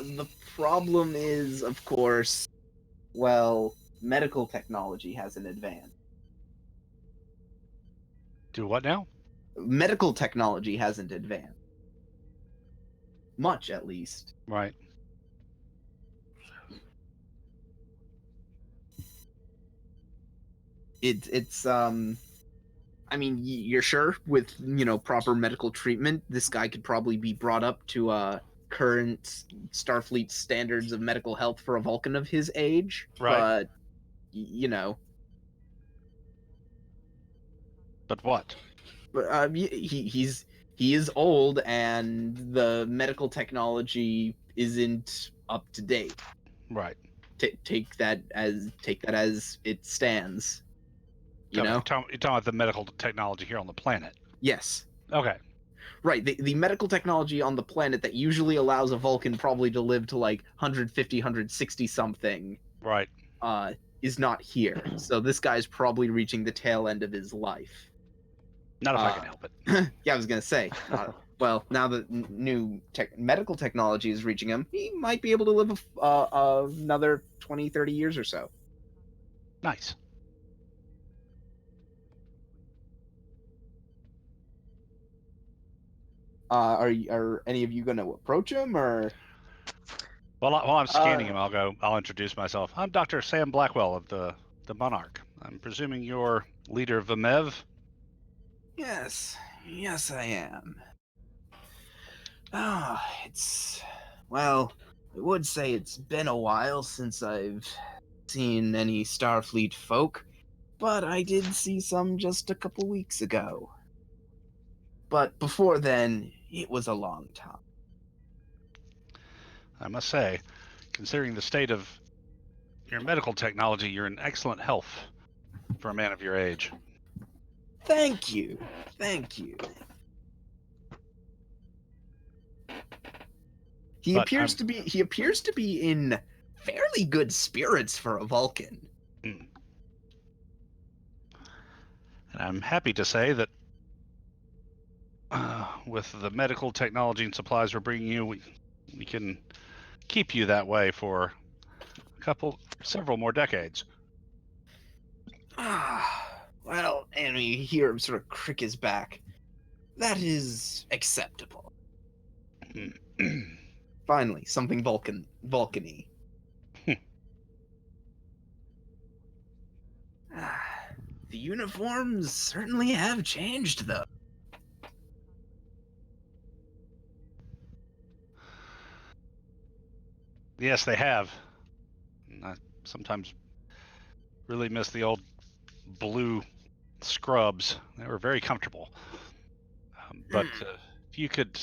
The problem is, of course, well, medical technology hasn't advanced. Do what now? Medical technology hasn't advanced. Much, at least. Right. It's I mean, you're sure with, proper medical treatment, this guy could probably be brought up to current Starfleet standards of medical health for a Vulcan of his age. Right. But, But what? he is old, and the medical technology isn't up to date. Right. Take that as it stands. You're talking about the medical technology here on the planet. Yes. Okay. Right, the medical technology on the planet that usually allows a Vulcan probably to live to like 150, 160 something. Right. Is not here. So this guy's probably reaching the tail end of his life. Not if I can help it. Yeah, I was gonna say. Well, now that new medical technology is reaching him, he might be able to live another 20, 30 years or so. Nice. Are any of you going to approach him, or? Well, while I'm scanning him, I'll introduce myself. I'm Dr. Sam Blackwell of the Monarch. I'm presuming you're leader of Vamev? Yes, I am. I would say it's been a while since I've seen any Starfleet folk, but I did see some just a couple weeks ago. But before then, it was a long time. I must say, considering the state of your medical technology, you're in excellent health for a man of your age. Thank you. He But appears to be in fairly good spirits for a Vulcan. and I'm happy to say that with the medical technology and supplies we're bringing you, we can keep you that way for several more decades. Well, and we hear him sort of crick his back. That is acceptable. Finally, something Vulcan-y. The uniforms certainly have changed, though. Yes, they have. And I sometimes really miss the old blue scrubs. They were very comfortable. But if you could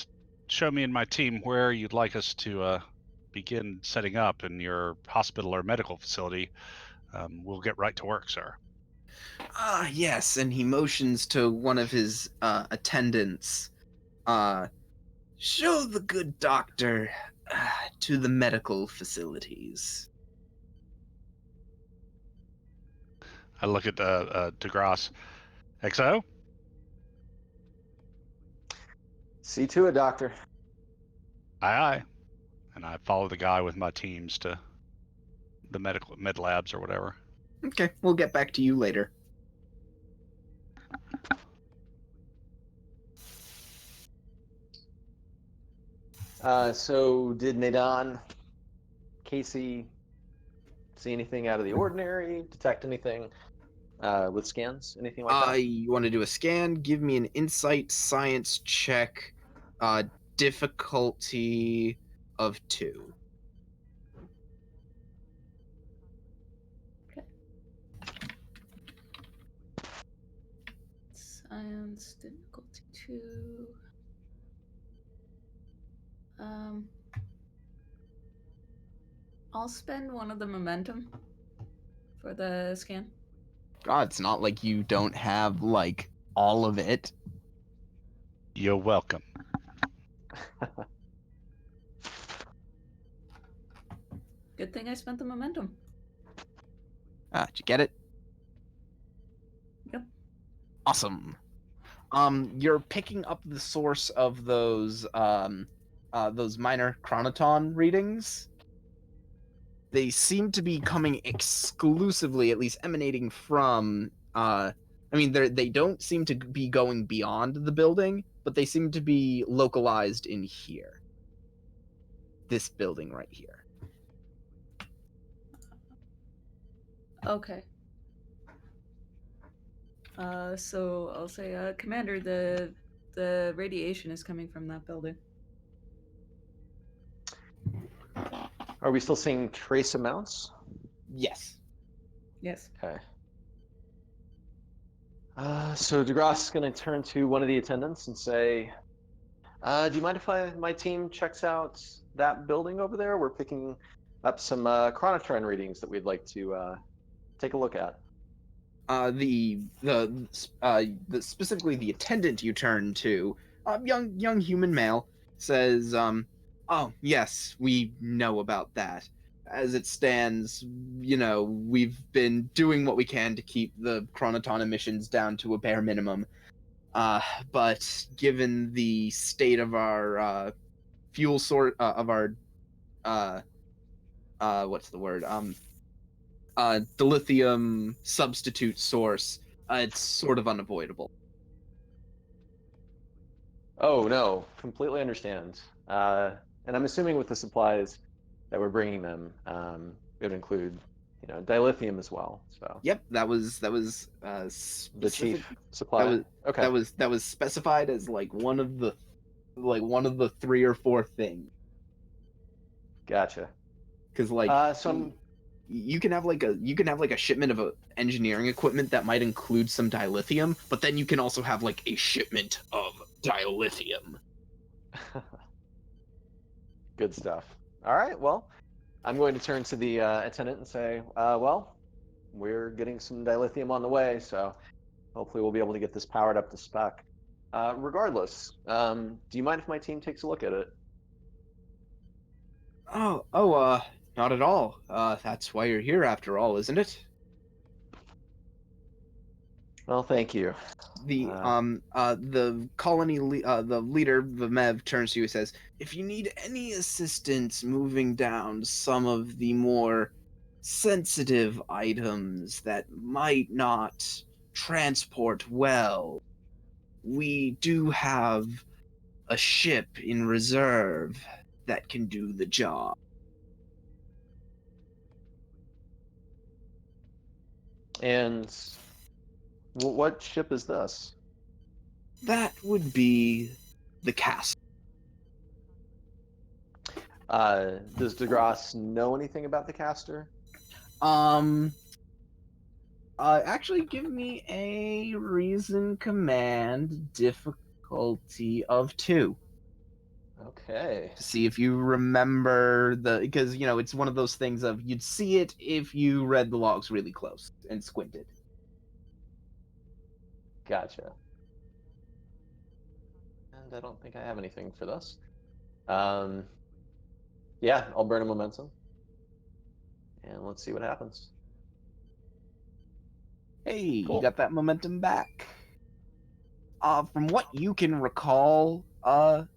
show me and my team where you'd like us to begin setting up in your hospital or medical facility, we'll get right to work, sir. Yes, and he motions to one of his attendants. Show the good doctor to the medical facilities. I look at DeGrasse. XO? See to it, Doctor. Aye, aye. And I follow the guy with my teams to the med labs or whatever. Okay, we'll get back to you later. So did Nadon, Casey, see anything out of the ordinary? Detect anything with scans? Anything like that? You want to do a scan? Give me an insight science check. Difficulty of 2. Science difficulty 2. I'll spend one of the momentum for the scan. God, it's not like you don't have, like, all of it. You're welcome. Good thing I spent the momentum. Did you get it? Yep. Awesome. You're picking up the source of those minor chronoton readings. They seem to be coming exclusively, at least emanating from, they don't seem to be going beyond the building, but they seem to be localized in here. This building right here. Okay. So I'll say, Commander, the radiation is coming from that building. Are we still seeing trace amounts? Yes. Yes. Okay. So DeGrasse is going to turn to one of the attendants and say, do you mind if my team checks out that building over there? We're picking up some chronotron readings that we'd like to take a look at. Specifically the attendant you turn to, young human male, says, oh yes, we know about that. As it stands, we've been doing what we can to keep the chronoton emissions down to a bare minimum. But given the state of our fuel source, of our what's the word? The lithium substitute source, it's sort of unavoidable. Oh, no, completely understand. And I'm assuming with the supplies that we're bringing them, it would include, dilithium as well. So Yep, that was the chief that supply. Okay, that was specified as like one of the 3 or 4 things. gotcha. Because you can have like a shipment of engineering equipment that might include some dilithium, but then you can also have like a shipment of dilithium. Good stuff. All right, well, I'm going to turn to the attendant and say, well, we're getting some dilithium on the way, so hopefully we'll be able to get this powered up to spec. Regardless, do you mind if my team takes a look at it? Not at all. That's why you're here after all, isn't it? Well, thank you. The colony the leader Vamev turns to you and says, if you need any assistance moving down some of the more sensitive items that might not transport well, we do have a ship in reserve that can do the job. And what ship is this? That would be the castle. Does DeGrasse know anything about the caster? Actually, give me a reason command difficulty of 2 Okay. to see if you remember because it's one of those things of you'd see it if you read the logs really close and squinted. Gotcha. And I don't think I have anything for this. Yeah, I'll burn a momentum. And let's see what happens. Hey, Cool. you got that momentum back. From what you can recall, from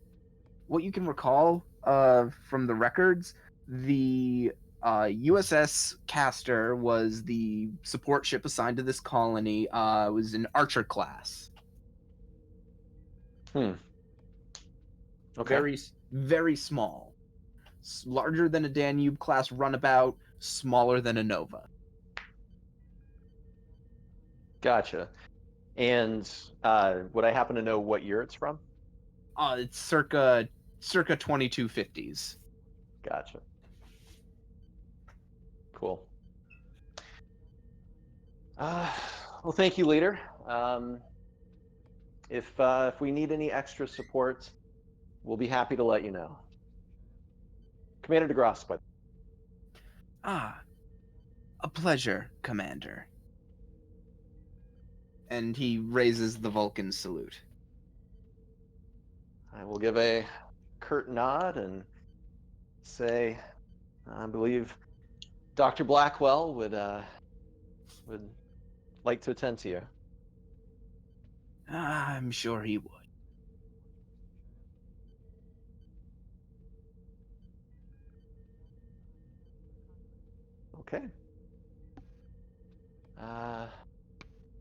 the records, the USS Castor was the support ship assigned to this colony. It was an Archer class. Okay. Very, very small. Larger than a Danube class runabout, smaller than a Nova. Gotcha. And would I happen to know what year it's from? It's circa 2250s. Gotcha. Cool. Well, thank you, leader. If we need any extra support, we'll be happy to let you know. Commander DeGrasse, but A pleasure, Commander. And he raises the Vulcan salute. I will give a curt nod and say, I believe Dr. Blackwell would like to attend to you. I'm sure he would. Okay.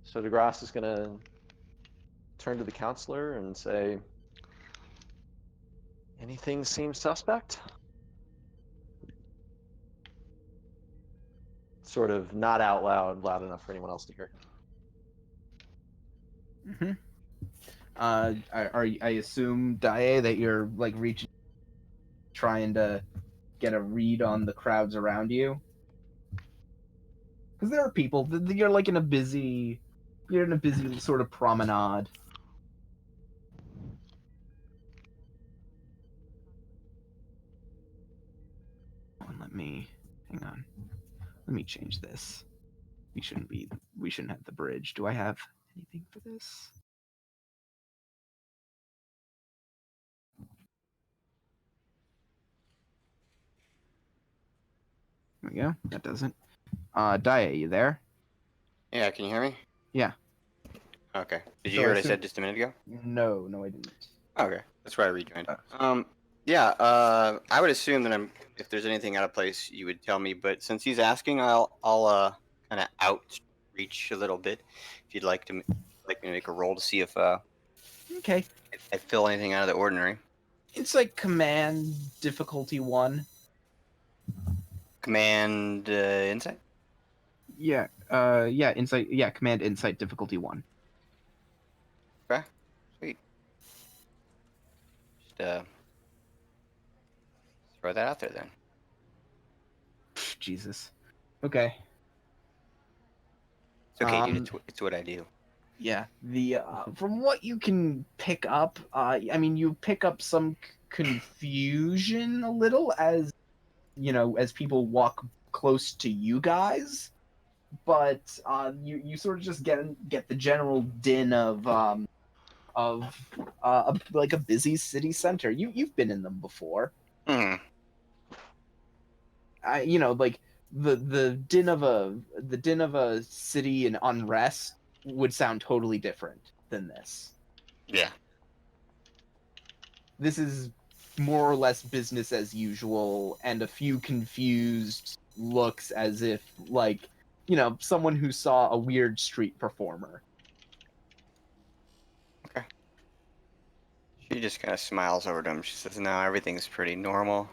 So DeGrasse is going to turn to the counselor and say, anything seems suspect? Sort of not out loud enough for anyone else to hear. Mm-hmm. I assume, Dae, that you're like reaching, trying to get a read on the crowds around you, because there are people. You're like in a busy sort of promenade. Hang on. Let me change this. We shouldn't have the bridge. Do I have anything for this? There we go. That doesn't. Dae, you there? Yeah, can you hear me? Yeah. Okay. Did you So hear I what I assume- said just a minute ago? No, I didn't. Okay, that's why I rejoined. Oh. Yeah. I would assume that if there's anything out of place, you would tell me. But since he's asking, I'll kind of outreach a little bit. If you'd like me to make a roll to see if Okay. I feel anything out of the ordinary. It's like command difficulty 1. Command insight. Yeah. Insight. Yeah, command insight difficulty 1. Okay. Sweet. Just throw that out there then. Pff, Jesus. Okay. It's okay, dude. It's what I do. Yeah. The from what you can pick up, I mean, you pick up some confusion a little as as people walk close to you guys, but you sort of just get the general din of like a busy city center. You've been in them before. Hmm. like the din of a city in unrest would sound totally different than this. Yeah. This is more or less business as usual, and a few confused looks as if, like, someone who saw a weird street performer. Okay. She just kind of smiles over to him. She says, "No, everything's pretty normal."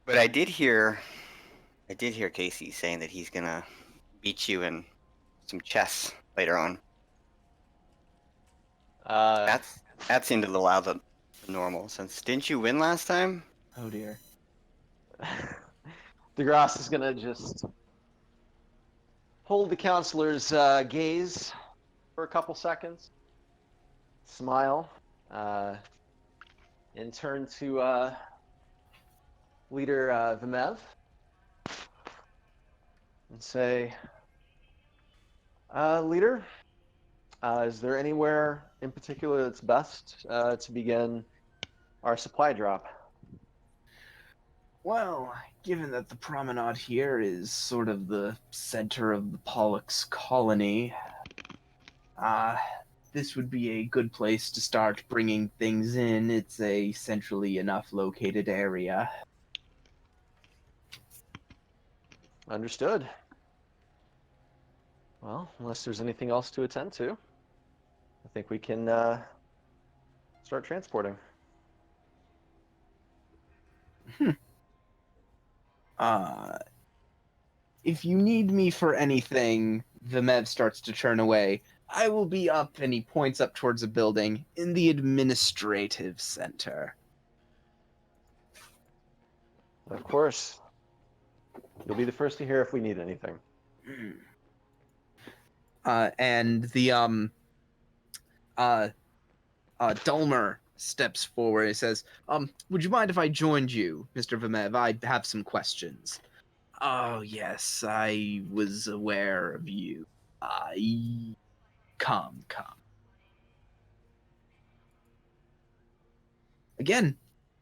But I did hear Casey saying that he's gonna beat you in some chess later on. Uh, That seemed a little out of the normal. Since didn't you win last time? Oh dear. DeGrasse is gonna just hold the counselor's gaze for a couple seconds, smile, and turn to leader Vimev and say, "Leader, is there anywhere in particular that's best to begin our supply drop?" Well, given that the promenade here is sort of the center of the Pollux colony, this would be a good place to start bringing things in. It's a centrally enough located area. Understood. Well, unless there's anything else to attend to, I think we can start transporting. If you need me for anything, the Mev starts to turn away. I will be up, and he points up towards a building in the administrative center. Of course. You'll be the first to hear if we need anything. And the Dulmer steps forward and says, would you mind if I joined you, Mr. Vimev? I have some questions. Oh, yes, I was aware of you. Come. Again,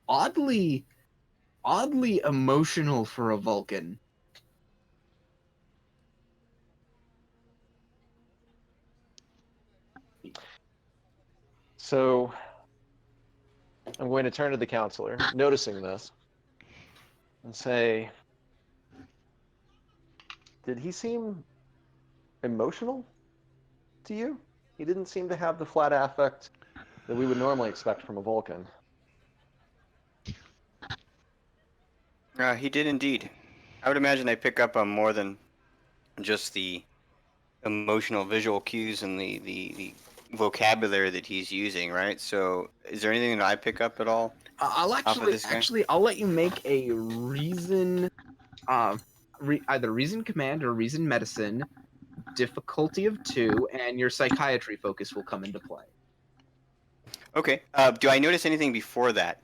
oddly emotional for a Vulcan. So I'm going to turn to the counselor, noticing this, and say, did he seem emotional to you? He didn't seem to have the flat affect that we would normally expect from a Vulcan. He did indeed. I would imagine they pick up on more than just the emotional visual cues and the vocabulary that he's using, right? So, is there anything that I pick up at all? I'll I'll let you make a reason, either reason command or reason medicine, difficulty of 2, and your psychiatry focus will come into play. Okay. Do I notice anything before that?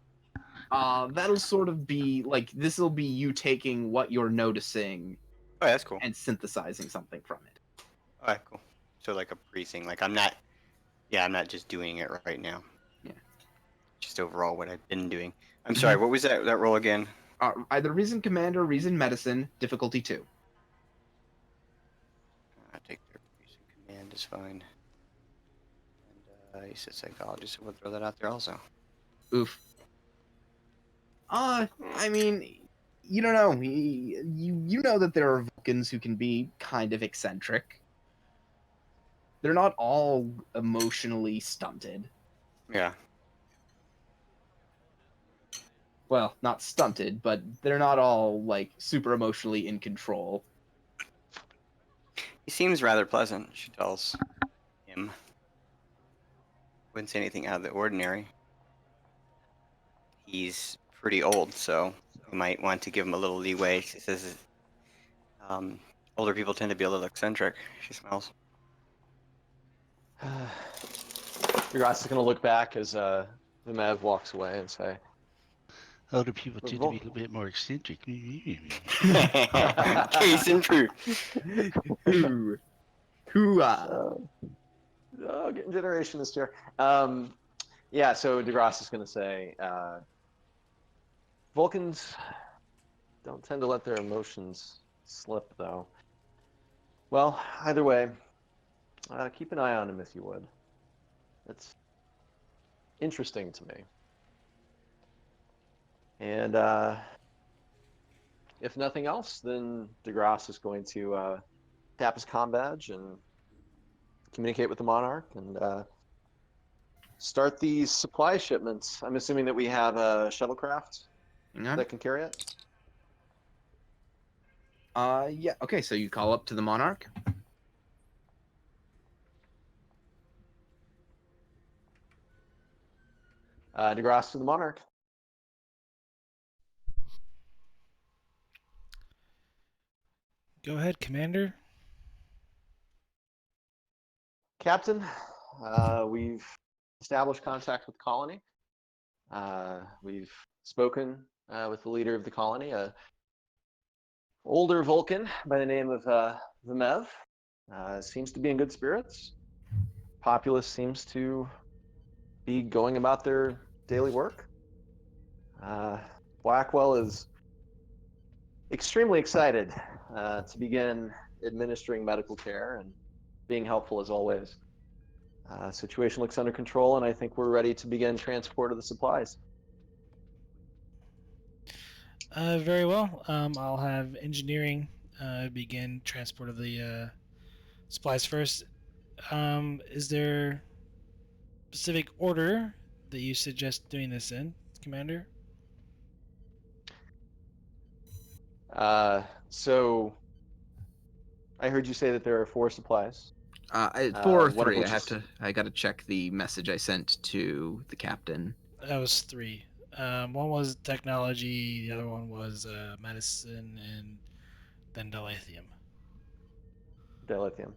That'll sort of be like, this will be you taking what you're noticing Oh, that's cool. and synthesizing something from it. All right, cool. So like a pre-thing. Like I'm not just doing it right now. Yeah. Just overall what I've been doing. I'm sorry, what was that roll again? Either reason command or reason medicine, difficulty 2. I take their reason command is fine. And he said psychologist, so we'll throw that out there also. Oof. I mean, you don't know. You know that there are Vulcans who can be kind of eccentric. They're not all emotionally stunted. Yeah. Well, not stunted, but they're not all, like, super emotionally in control. He seems rather pleasant, she tells him. Wouldn't say anything out of the ordinary. He's pretty old, so you might want to give him a little leeway. She says older people tend to be a little eccentric. She smiles. DeGrasse is going to look back as Vimev walks away and say, Older people tend to be a little bit more eccentric. Case in proof. Getting generation this year. Yeah, so DeGrasse is going to say, Vulcans don't tend to let their emotions slip, though. Well, either way, keep an eye on him if you would. It's interesting to me. And if nothing else, then DeGrasse is going to tap his comm badge and communicate with the Monarch and start these supply shipments. I'm assuming that we have a shuttlecraft Hang on. that can carry it. Yeah. Okay, so you call up to the Monarch. DeGrasse to the Monarch. Go ahead, Commander. Captain, we've established contact with the colony. We've spoken with the leader of the colony, a older Vulcan by the name of Vimev. Seems to be in good spirits. Populace seems to be going about their daily work. Blackwell is extremely excited to begin administering medical care and being helpful as always. Situation looks under control, and I think we're ready to begin transport of the supplies. Very well. I'll have engineering begin transport of the supplies first. Is there specific order that you suggest doing this in, Commander? So I heard you say that there are 4 supplies. 4 or one of 3. which is I gotta check the message I sent to the captain. That was 3. One was technology, the other one was medicine, and then dilithium. dilithium.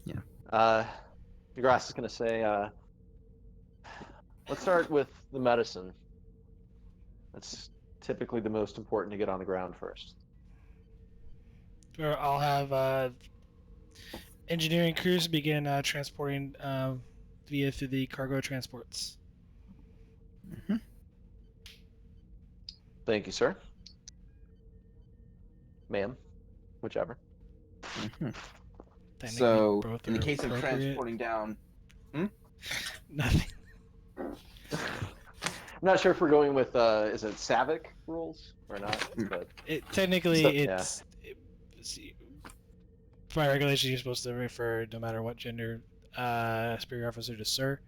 Yeah. DeGrasse is going to say, let's start with the medicine. That's typically the most important to get on the ground first. Or I'll have engineering crews begin transporting through the cargo transports. Mm-hmm. Thank you, sir. Ma'am, whichever. Mm-hmm. Technically, So, both in the are case of appropriate. transporting down, Nothing. I'm not sure if we're going with is it Savic rules or not, but Technically, So- it's by regulation you're supposed to refer no matter what gender superior officer to sir.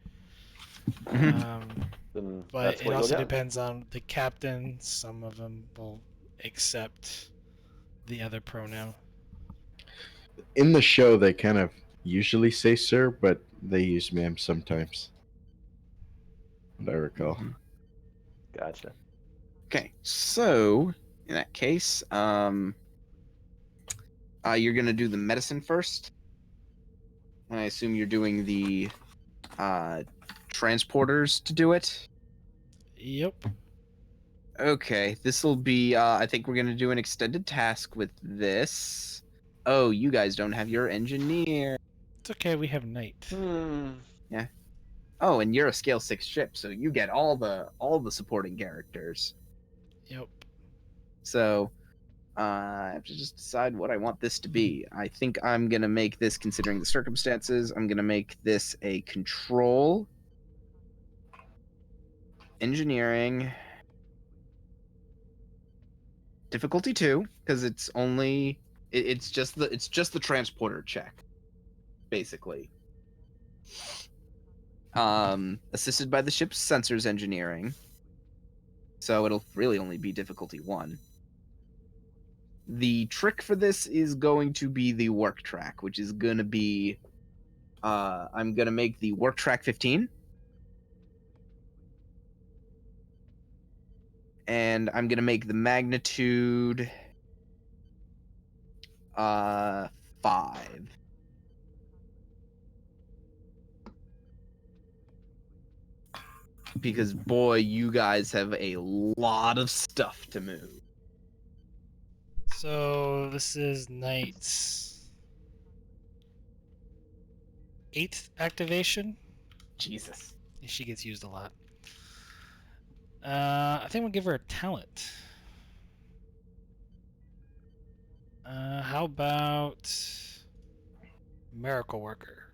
then But that's it what you'll also get. depends on the captain. Some of them will accept the other pronoun. In the show, they kind of usually say sir, but they use ma'am sometimes. What I recall. Mhm. Gotcha. Okay, so in that case, you're gonna do the medicine first, and I assume you're doing the transporters to do it. Yep. Okay, this will be. I think we're gonna do an extended task with this. Oh, you guys don't have your engineer. It's okay. We have night. Yeah. Oh, and you're a scale 6 ship, so you get all the supporting characters. Yep. So I have to just decide what I want this to be. I think I'm gonna make this, considering the circumstances, I'm gonna make this a control engineering difficulty 2, because it's just the transporter check, basically. Assisted by the ship's sensors engineering. So it'll really only be difficulty 1. The trick for this is going to be the work track, which is going to be I'm going to make the work track 15. And I'm going to make the magnitude 5. Because boy, you guys have a lot of stuff to move. So this is night's 8th activation. Jesus. She gets used a lot. I think we'll give her a talent. How about Miracle Worker?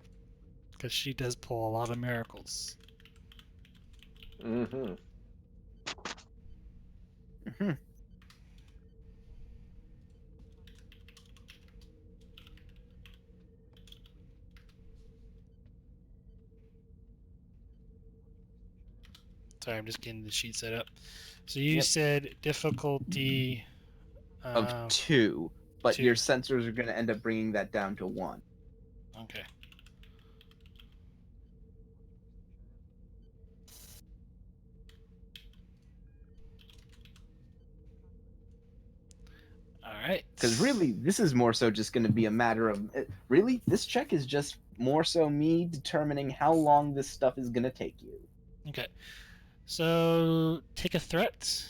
Because she does pull a lot of miracles. Mm-hmm. Hmm. Sorry, I'm just getting the sheet set up. So you Yep. said difficulty Of 2, but 2. your sensors are going to end up bringing that down to 1. Okay. All right. Because really, this is more so just going to be a matter of really, this check is just more so me determining how long this stuff is going to take you. Okay. So take a threat.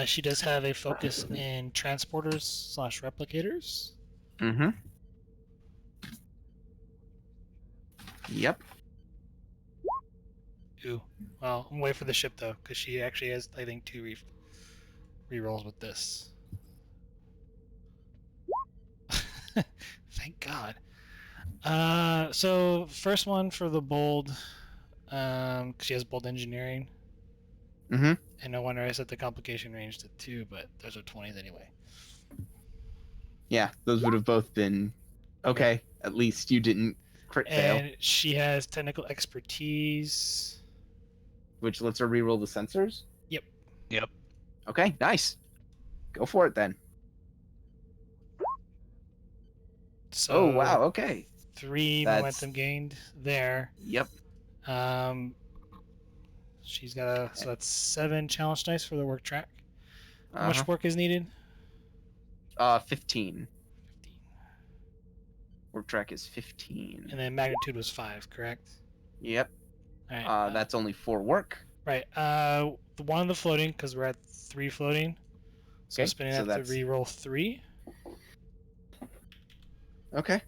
She does have a focus in transporters / replicators. Mm-hmm. Yep. Ooh. Well, I'm waiting for the ship though, because she actually has, I think, 2 rerolls with this. Thank God. So first one for the bold, 'cause she has bold engineering, Mm-hmm. and no wonder I set the complication range to 2, but those are 20s anyway. Yeah, those would have both been okay. At least you didn't crit fail, And she has technical expertise. which lets her reroll the sensors. Yep. Okay, nice. Go for it then. So Oh wow. Okay. 3 That's momentum gained there. yep. She's got so that's 7 challenge dice for the work track. How Uh-huh. much work is needed? 15. 15. Work track is 15. And then magnitude was 5, correct? Yep. All right. That's only 4 work. Right. The one of the floating, because we're at 3 floating. So Okay, spinning so that to that's reroll 3. okay.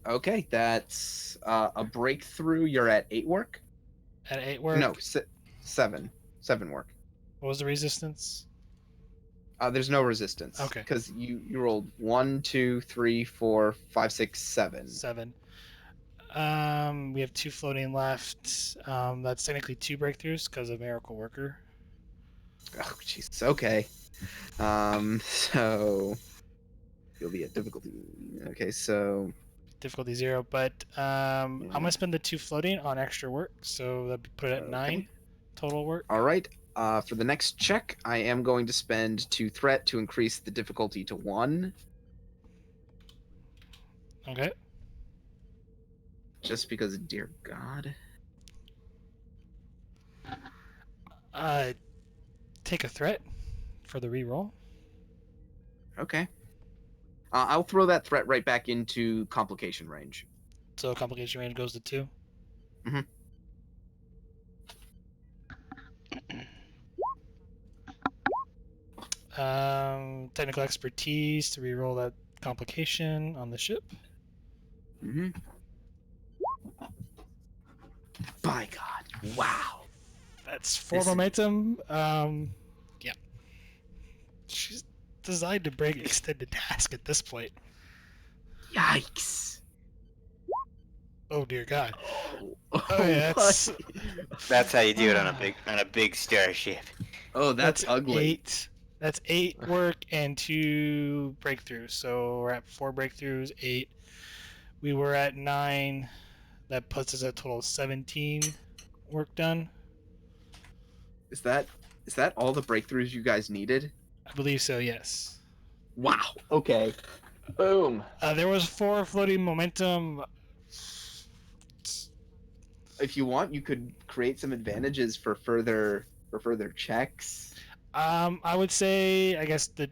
Okay, that's a breakthrough. You're at 8 work. At 8 work. No, 7. 7 work. What was the resistance? There's no resistance. Okay. Because you rolled 1, 2, 3, 4, 5, 6, 7. 7. We have 2 floating left. That's technically 2 breakthroughs because of Miracle Worker. Oh, jeez. Okay. So you'll be at difficulty. Okay, so Difficulty 0, but I'm gonna spend the 2 floating on extra work, so that put it at 9 total work. All right. For the next check, I am going to spend 2 threat to increase the difficulty to 1. Okay. Just because, dear God. Take a threat for the reroll. Okay. I'll throw that threat right back into complication range. So complication range goes to 2. Mm-hmm. Technical expertise to reroll that complication on the ship. Mm-hmm. By God. Wow. That's 4 This- momentum. Yeah. She's designed to break extended task at this point. Yikes. Oh dear God. Oh, yeah, that's That's how you do it on a big starship. Oh, that's ugly. 8. That's 8 work and 2 breakthroughs. So we're at 4 breakthroughs, 8. We were at 9. That puts us at a total of 17 work done. Is that all the breakthroughs you guys needed? I believe so, yes. Wow. Okay. Boom. There was 4 floating momentum. If you want, you could create some advantages for further checks. I would say, I guess the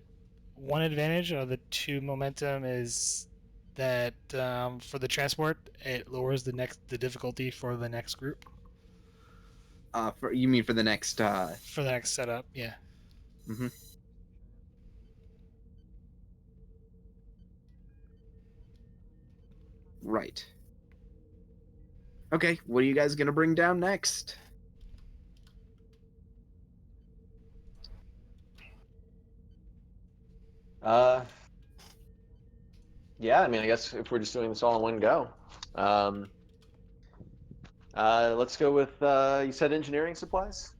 one advantage of the 2 momentum is that for the transport, it lowers the difficulty for the next group. You mean for the next For the next setup, yeah. Mm-hmm. Right. Okay, what are you guys gonna bring down next? Yeah, I mean, I guess if we're just doing this all in one go, let's go with you said engineering supplies.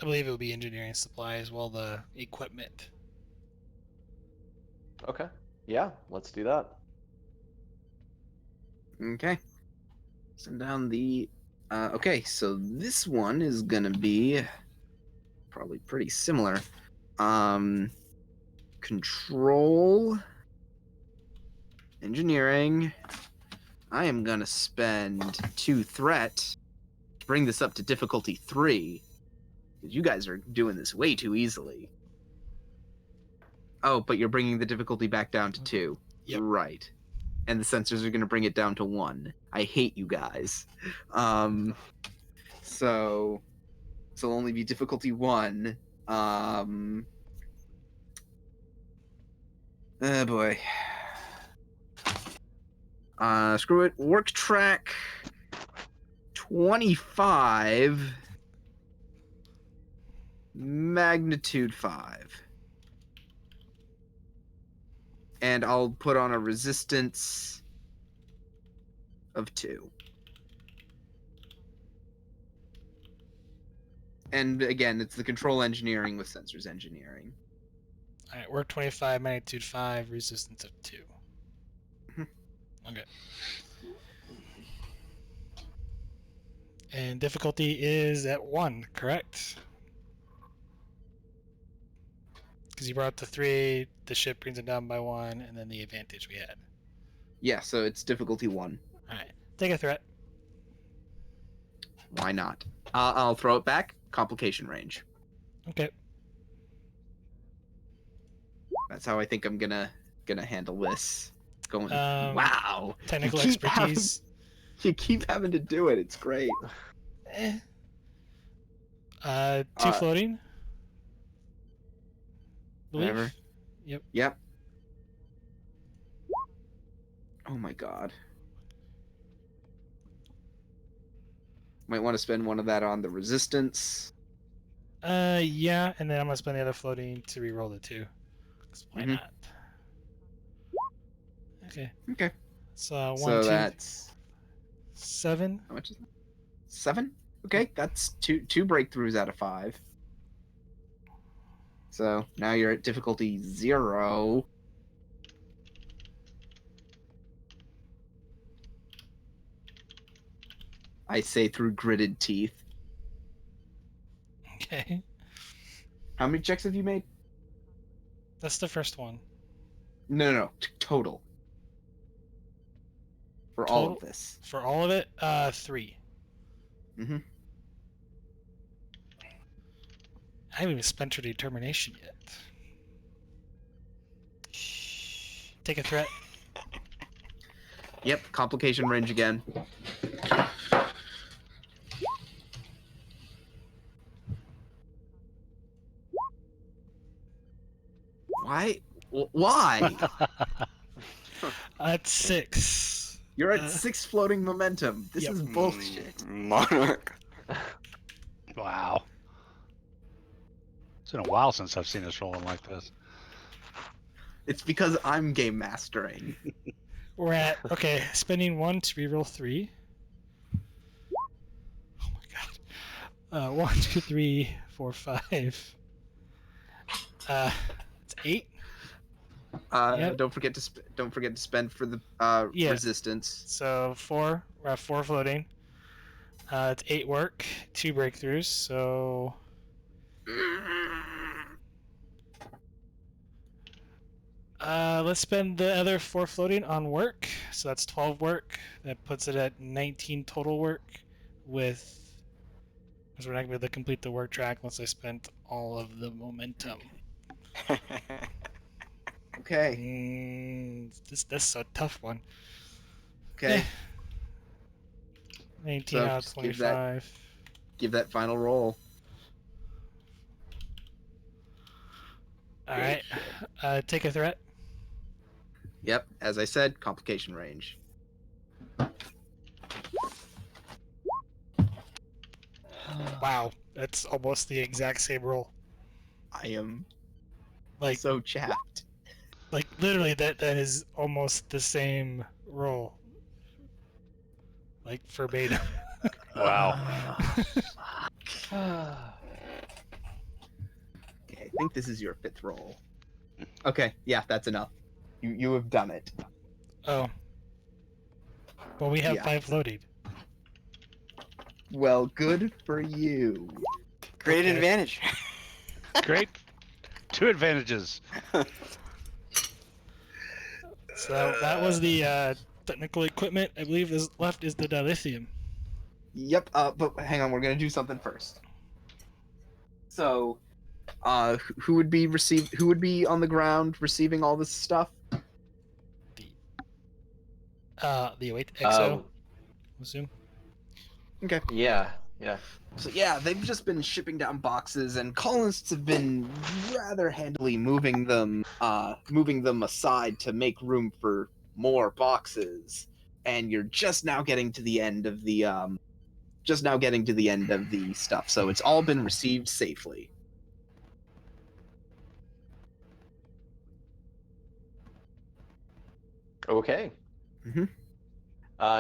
I believe it would be engineering supply as well, the equipment. Okay. Yeah, let's do that. Okay. Send down the. Okay, so this one is gonna be probably pretty similar. Control, engineering. I am gonna spend 2 threat to bring this up to difficulty 3, because you guys are doing this way too easily. Oh, but you're bringing the difficulty back down to 2. Yep. Right. And the sensors are gonna bring it down to 1. I hate you guys. So it'll only be difficulty 1. Oh boy. Screw it. Work track 25. Magnitude 5. And I'll put on a resistance of 2. And again, it's the control engineering with sensors engineering. All right, work 25, magnitude 5, resistance of 2. Mhm. Okay. And difficulty is at 1, correct? Because you brought the 3, the ship brings it down by 1, and then the advantage we had. Yeah, so it's difficulty 1. All right, take a threat. Why not? I'll throw it back. Complication range. Okay. That's how I think I'm gonna handle this. Going. Wow. Technical You keep expertise. You keep having to do it. It's great. 2 floating. Believe? Whatever. Yep. Yep. Oh my god. Might want to spend one of that on the resistance. Yeah, and then I'm gonna spend the other floating to reroll the 2. 'Cause why Mhm. not? Okay. Okay. So 1, So 2, that's 7. how much is that? 7? Okay, that's two breakthroughs out of 5. So now you're at difficulty 0. I say through gritted teeth. Okay. How many checks have you made? That's the first one. No. Total. For all of this. For all of it, 3. Mm-hmm. I haven't even spent your determination yet. Take a threat. Yep, complication range again. Why? Why? That's 6. You're at 6 floating momentum. This Yep. is bullshit. Monarch. Wow. It's been a while since I've seen us rolling like this. It's because I'm game mastering. We're at, okay, spending 1 to reroll 3. Oh my god. 1, 2, 3, 4, 5. It's 8. Yep. Don't forget to spend for the Yeah. resistance. So 4. We're at 4 floating. It's 8 work, 2 breakthroughs. So let's spend the other 4 floating on work. So that's 12 work. That puts it at 19 total work. Because we're not going to be able to complete the work track unless I spent all of the momentum. Okay. This is a tough one. Okay. 19 So out of just give that- 25. Give that final roll. All right. Take a threat. Yep, as I said, complication range. Wow, that's almost the exact same roll. I am Like, so chapped. like literally, that is almost the same roll. Like verbatim. Wow. Okay, I think this is your 5th roll. Okay, yeah, that's enough. You have done it. Oh. Well, we have Yeah. 5 loaded. Well, good for you. Great Okay. advantage. Great. 2 advantages. So that was the technical equipment. I believe is left is the dilithium. Yep. But hang on, we're gonna do something first. So, who would be Who would be on the ground receiving all this stuff? The await exo. Um, Assume. Okay. yeah. So yeah, they've just been shipping down boxes, and colonists have been rather handily moving them aside to make room for more boxes. And you're just now getting to the end of the stuff. So it's all been received safely. Okay. Mhm.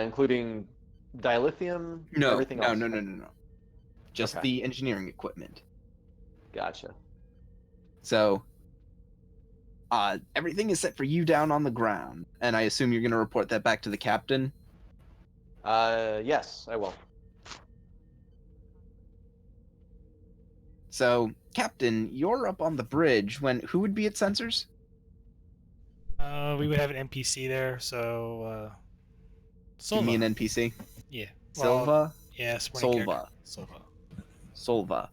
Including dilithium, No, everything no, else. no, no, no, no. Just Okay. the engineering equipment. Gotcha. So, everything is set for you down on the ground, and I assume you're going to report that back to the captain. Yes, I will. So, Captain, you're up on the bridge. Who would be at sensors? We would have an NPC there, so Give me Silva. an NPC. Yeah. Well, Silva, yeah, supporting character. Solva,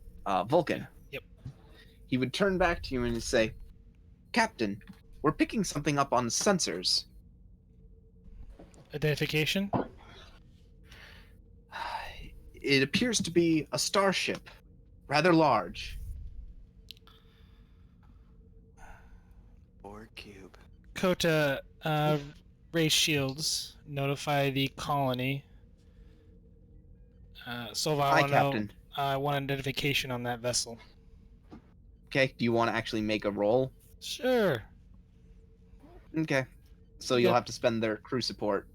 Vulcan. Yep. He would turn back to you and say, "Captain, we're picking something up on sensors." Identification. It appears to be a starship, rather large. Or cube. Kota, raise shields. Notify the colony. Silva, Hi, Captain. I want identification on that vessel. Okay, do you want to actually make a roll? Sure. Okay. So you'll have to spend their crew support.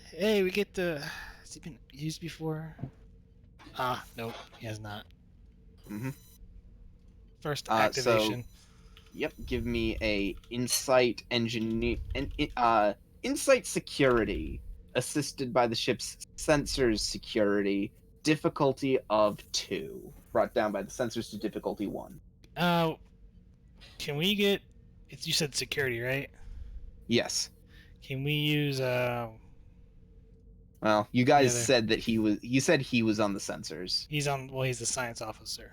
Hey, we get the. Has he been used before? Nope, he has not. Mhm. First So, activation. Yep, give me a insight insight security, assisted by the ship's sensors security, difficulty of 2, brought down by the sensors to difficulty 1. Can we get? You said security, right? Yes. Can we use Well, you guys other- said that you said he was on the sensors. He's on. Well, he's the science officer.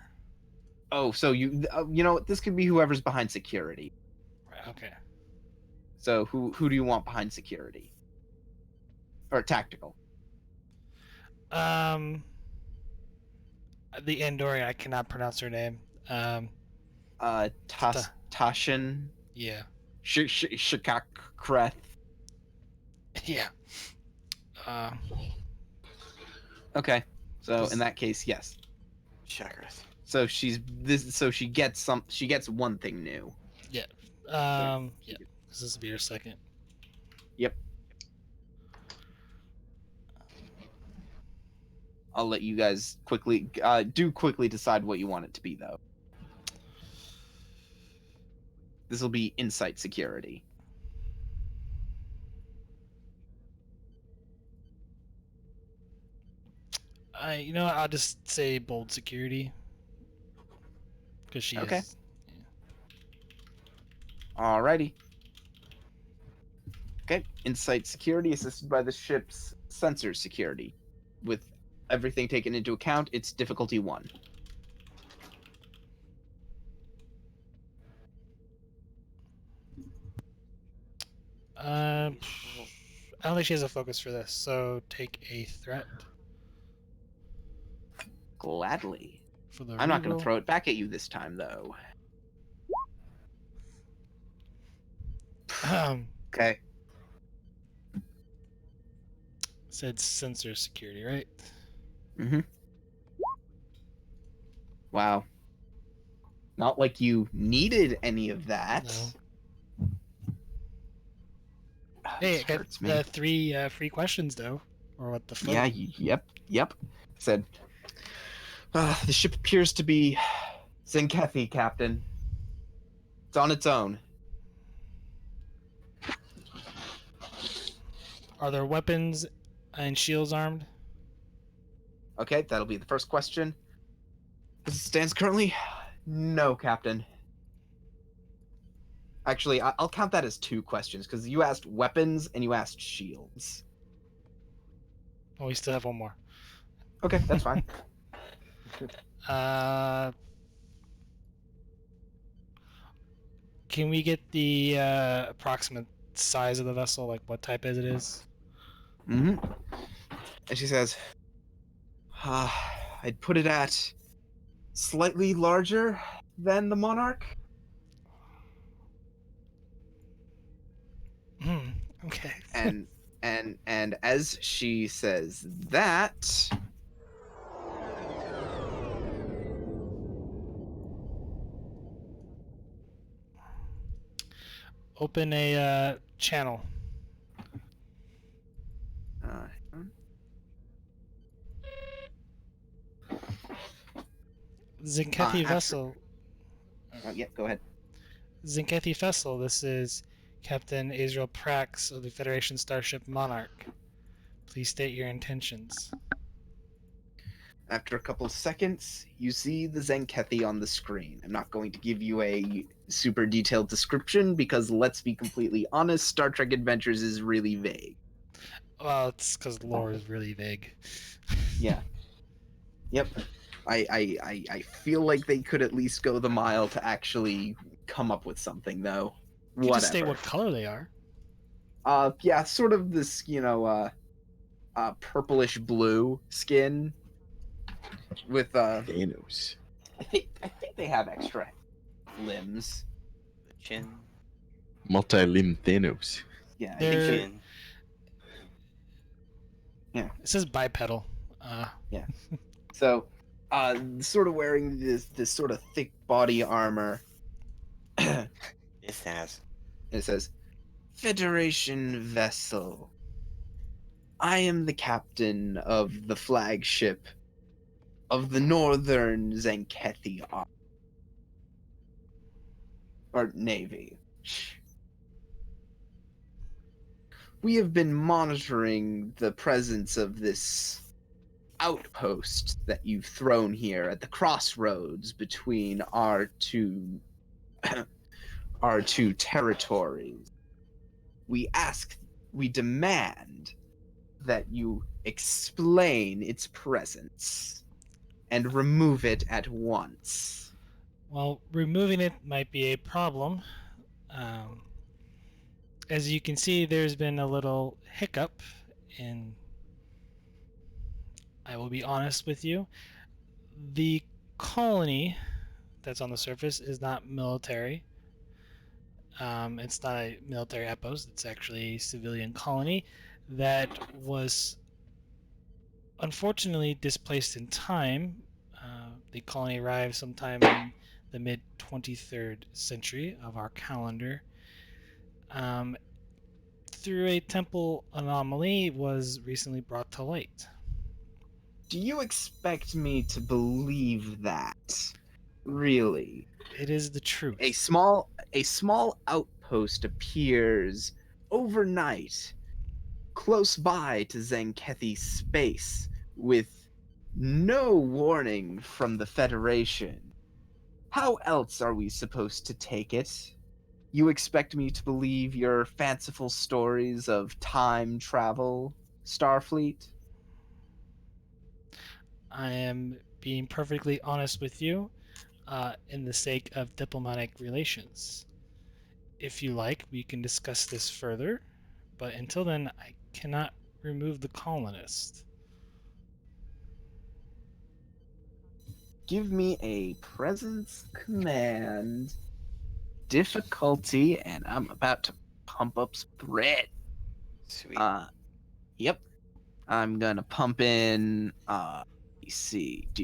Oh, so you know what, this could be whoever's behind security. Right. Okay. So who do you want behind security? Or tactical? The Andorian. I cannot pronounce her name. Tashin Yeah. Shikakreth. Yeah. Okay. So in that case, yes. Chakras. So she gets one thing new. Yeah. Yeah. This will be her second. Yep. I'll let you guys quickly decide what you want it to be, though. This will be insight security. I'll just say bold security. Because she Okay. is. Alrighty. Okay. Insight security assisted by the ship's sensor security. With everything taken into account, it's difficulty 1. I don't think she has a focus for this, so take a threat Gladly. for the I'm not going reroll. to throw it back at you this time, though. Okay. Said sensor security, right? Mm-hmm. Wow. Not like you needed any of that. No. Hey, This I got hurts me. the 3 free questions though, or what the fuck? Yeah, yep. Said, the ship appears to be Tzenkethi, Captain. It's on its own. Are there weapons and shields armed? Okay, that'll be the first question. As it stands currently, no, Captain. Actually, I'll count that as 2 questions, because you asked weapons and you asked shields. Oh, we still have one more. Okay, that's fine. Can we get the approximate size of the vessel, like what type it is? Mm-hmm. And she says, I'd put it at slightly larger than the Monarch. Okay. And as she says that, Open a channel. Tzenkethi vessel. Yeah, go ahead. Tzenkethi vessel. This is Captain Israel Prax of the Federation starship Monarch. Please state your intentions. After a couple of seconds, you see the Tzenkethi on the screen. I'm not going to give you a super detailed description because, let's be completely honest, Star Trek Adventures is really vague. Well, it's because lore is really vague. Yeah. Yep. I feel like they could at least go the mile to actually come up with something, though. You can just state Whatever. what color they are. Yeah, sort of this, purplish blue skin with Thanos. I think they have extra limbs. The chin. Multi-limb Thanos. Yeah, I The think They're- chin. It says bipedal. so. Sort of wearing this sort of thick body armor. It has. It says, Federation vessel. I am the captain of the flagship of the Northern Tzenkethi or Navy. We have been monitoring the presence of this outpost that you've thrown here at the crossroads between our two territories. We demand that you explain its presence and remove it at once. Well, removing it might be a problem. As you can see, there's been a little hiccup in. I will be honest with you. The colony that's on the surface is not military. It's not a military outpost. It's actually a civilian colony that was unfortunately displaced in time. The colony arrived sometime in the mid 23rd century of our calendar. Through a temple anomaly, was recently brought to light. Do you expect me to believe that? Really? It is the truth. A small outpost appears overnight close by to Tzenkethi space with no warning from the Federation. How else are we supposed to take it? You expect me to believe your fanciful stories of time travel, Starfleet? I am being perfectly honest with you, in the sake of diplomatic relations. If you like, we can discuss this further, but until then, I cannot remove the colonist. Give me a presence command difficulty, and I'm about to pump up spread. Sweet. Yep. I'm gonna pump in let's see, do.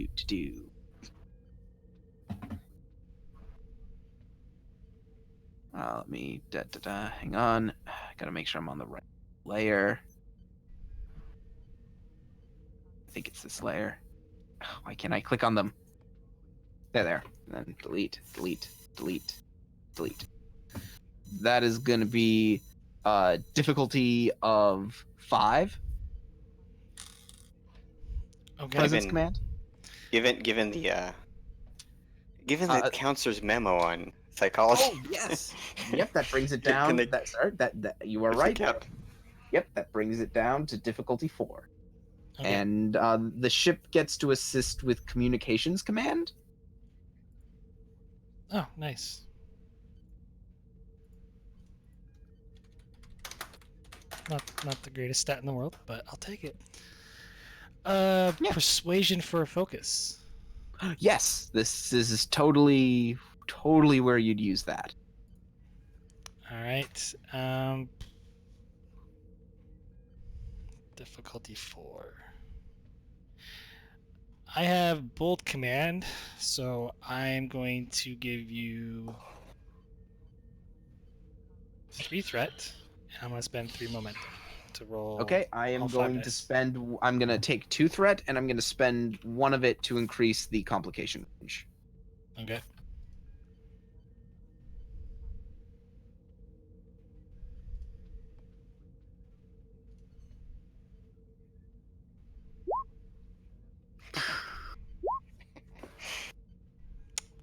Let me hang on. Gotta make sure I'm on the right layer. I think it's this layer. Why can't I click on them? There. And then delete, delete, delete, delete. That is gonna be difficulty of 5. Okay. Presence Given command. given the Uh, counselor's memo on psychology. Oh yes. Yep, that brings it Can down. they- That you are Where's the right. cap? Yep, that brings it down to difficulty 4. Okay. And the ship gets to assist with communications command. Oh, nice. Not the greatest stat in the world, but I'll take it. Yeah. Persuasion for a focus. Yes, this is totally where you'd use that. All right. Difficulty 4. I have bold command, so I'm going to give you 3 threat, and I'm going to spend 3 momentum to roll. Okay, I am all 5 going to dice. spend. I'm going to take 2 threat, and I'm going to spend 1 of it to increase the complication range. Okay.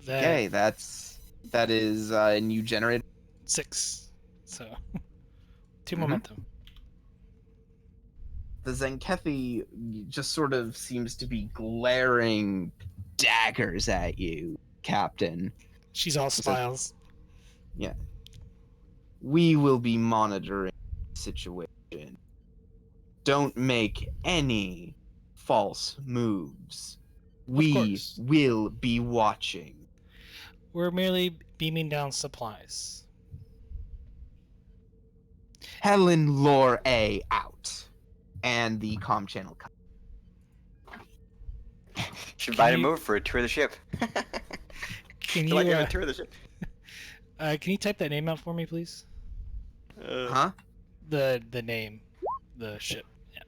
Okay, that is, and you generate 6. So 2 Mhm. momentum. the Tzenkethi just sort of seems to be glaring daggers at you, Captain. She's all So- smiles. Yeah. We will be monitoring the situation. Don't make any false moves. We course. will be watching. We're merely beaming down supplies. Helen Lore A out. And the comm channel cut. Should Can invite him you- over for a tour of the ship. Can Like, you have a tour of the ship. can you type that name out for me, please? Huh? The name, the ship. Yeah.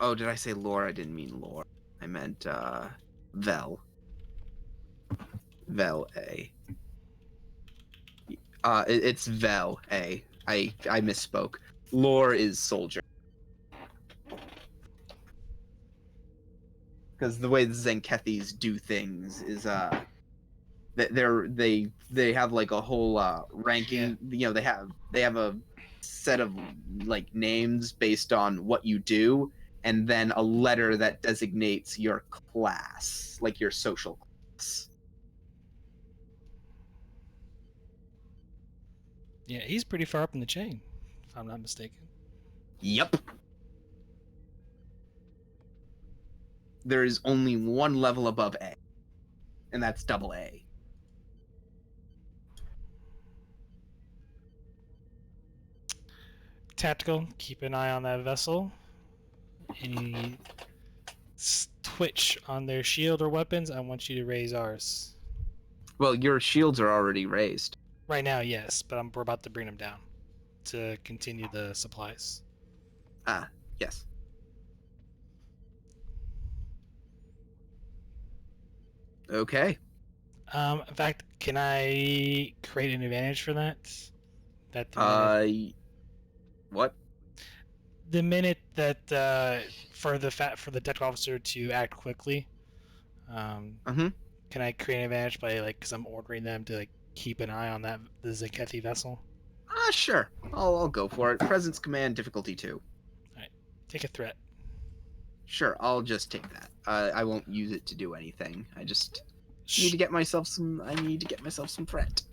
Oh, did I say lore? I didn't mean lore. I meant Vel. Vel A. It's Vel A. I misspoke. Lore is soldier. Because the way the Zenkethis do things is they have like a whole ranking. You know, they have a set of like names based on what you do, and then a letter that designates your class, like your social class. Yeah, he's pretty far up in the chain, if I'm not mistaken. Yep. There is only one level above A, and that's double A. Tactical, keep an eye on that vessel. Any twitch on their shield or weapons, I want you to raise ours. Well, your shields are already raised. Right now, yes, but we're about to bring them down to continue the supplies. Ah, yes. Okay. In fact, can I create an advantage for that? That the minute, What? the minute that for the deck officer to act quickly, Mhm. can I create an advantage by because I'm ordering them to keep an eye on the Tzenkethi vessel? Sure. I'll go for it. Presence command difficulty 2. Take a threat. Sure, I'll just take that. I won't use it to do anything. I just need to get myself some. I need to get myself some threat.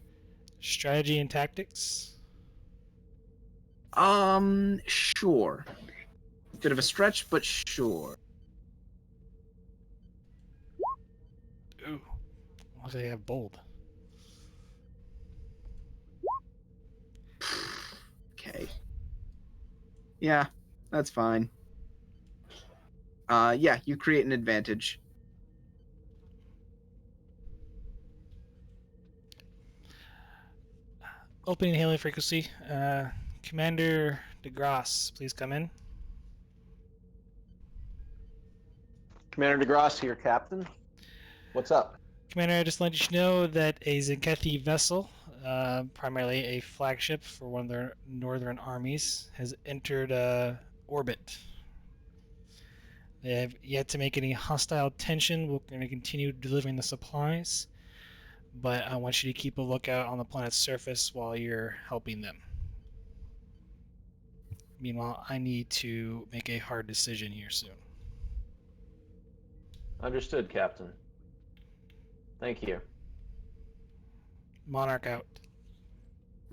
Strategy and tactics. Sure. Bit of a stretch, but sure. Ooh, what do they have bold? Okay. Yeah, that's fine. Yeah, you create an advantage. Opening hailing frequency. Commander DeGrasse, please come in. Commander DeGrasse here, Captain. What's up? Commander, I just let you know that a Tzenkethi vessel, primarily a flagship for one of their northern armies, has entered orbit. They have yet to make any hostile tension. We're going to continue delivering the supplies, but I want you to keep a lookout on the planet's surface while you're helping them. Meanwhile, I need to make a hard decision here soon. Understood, Captain. Thank you. Monarch out.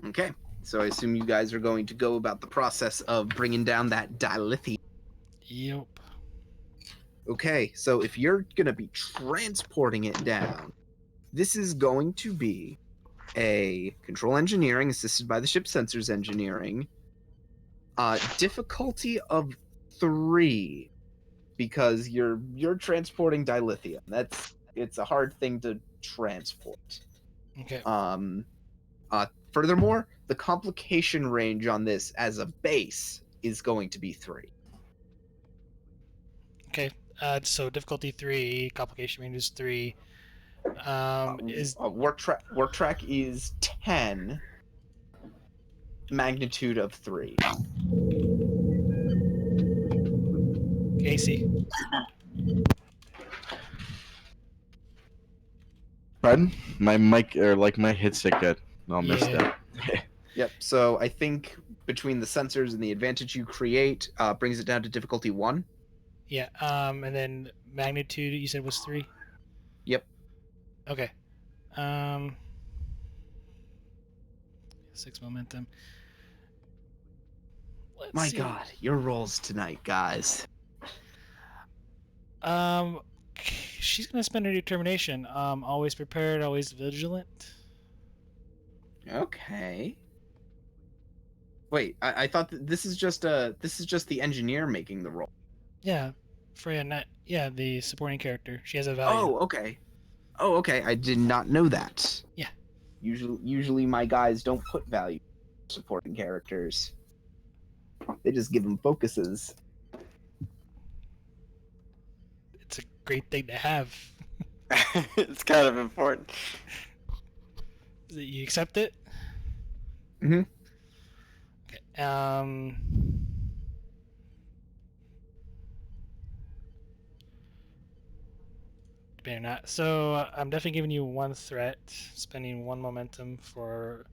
Okay, so I assume you guys are going to go about the process of bringing down that dilithium. Yep. Okay, so if you're going to be transporting it down, this is going to be a control engineering assisted by the ship sensors engineering. Difficulty of 3 because you're transporting dilithium. It's a hard thing to transport. Okay. Furthermore, the complication range on this as a base is going to be 3. Okay. So difficulty 3, complication range is 3. Work track is 10. Magnitude of 3. Casey? Pardon? My mic or like my headset got all messed Yeah. up. Yep. So I think between the sensors and the advantage you create, brings it down to difficulty 1. Yeah. And then magnitude you said was 3. Yep. Okay. 6 momentum. Let's My see. God, your rolls tonight, guys. She's gonna spend her determination. Always prepared, always vigilant. Okay. Wait, I thought this is just the engineer making the roll. Yeah, Freya. Yeah, the supporting character. She has a value. Oh, okay. Oh, okay. I did not know that. Yeah. Usually my guys don't put value in supporting characters. They just give them focuses. It's a great thing to have. It's kind of important. You accept it? Mm-hmm. Okay. Maybe not. So I'm definitely giving you 1 threat, spending 1 momentum for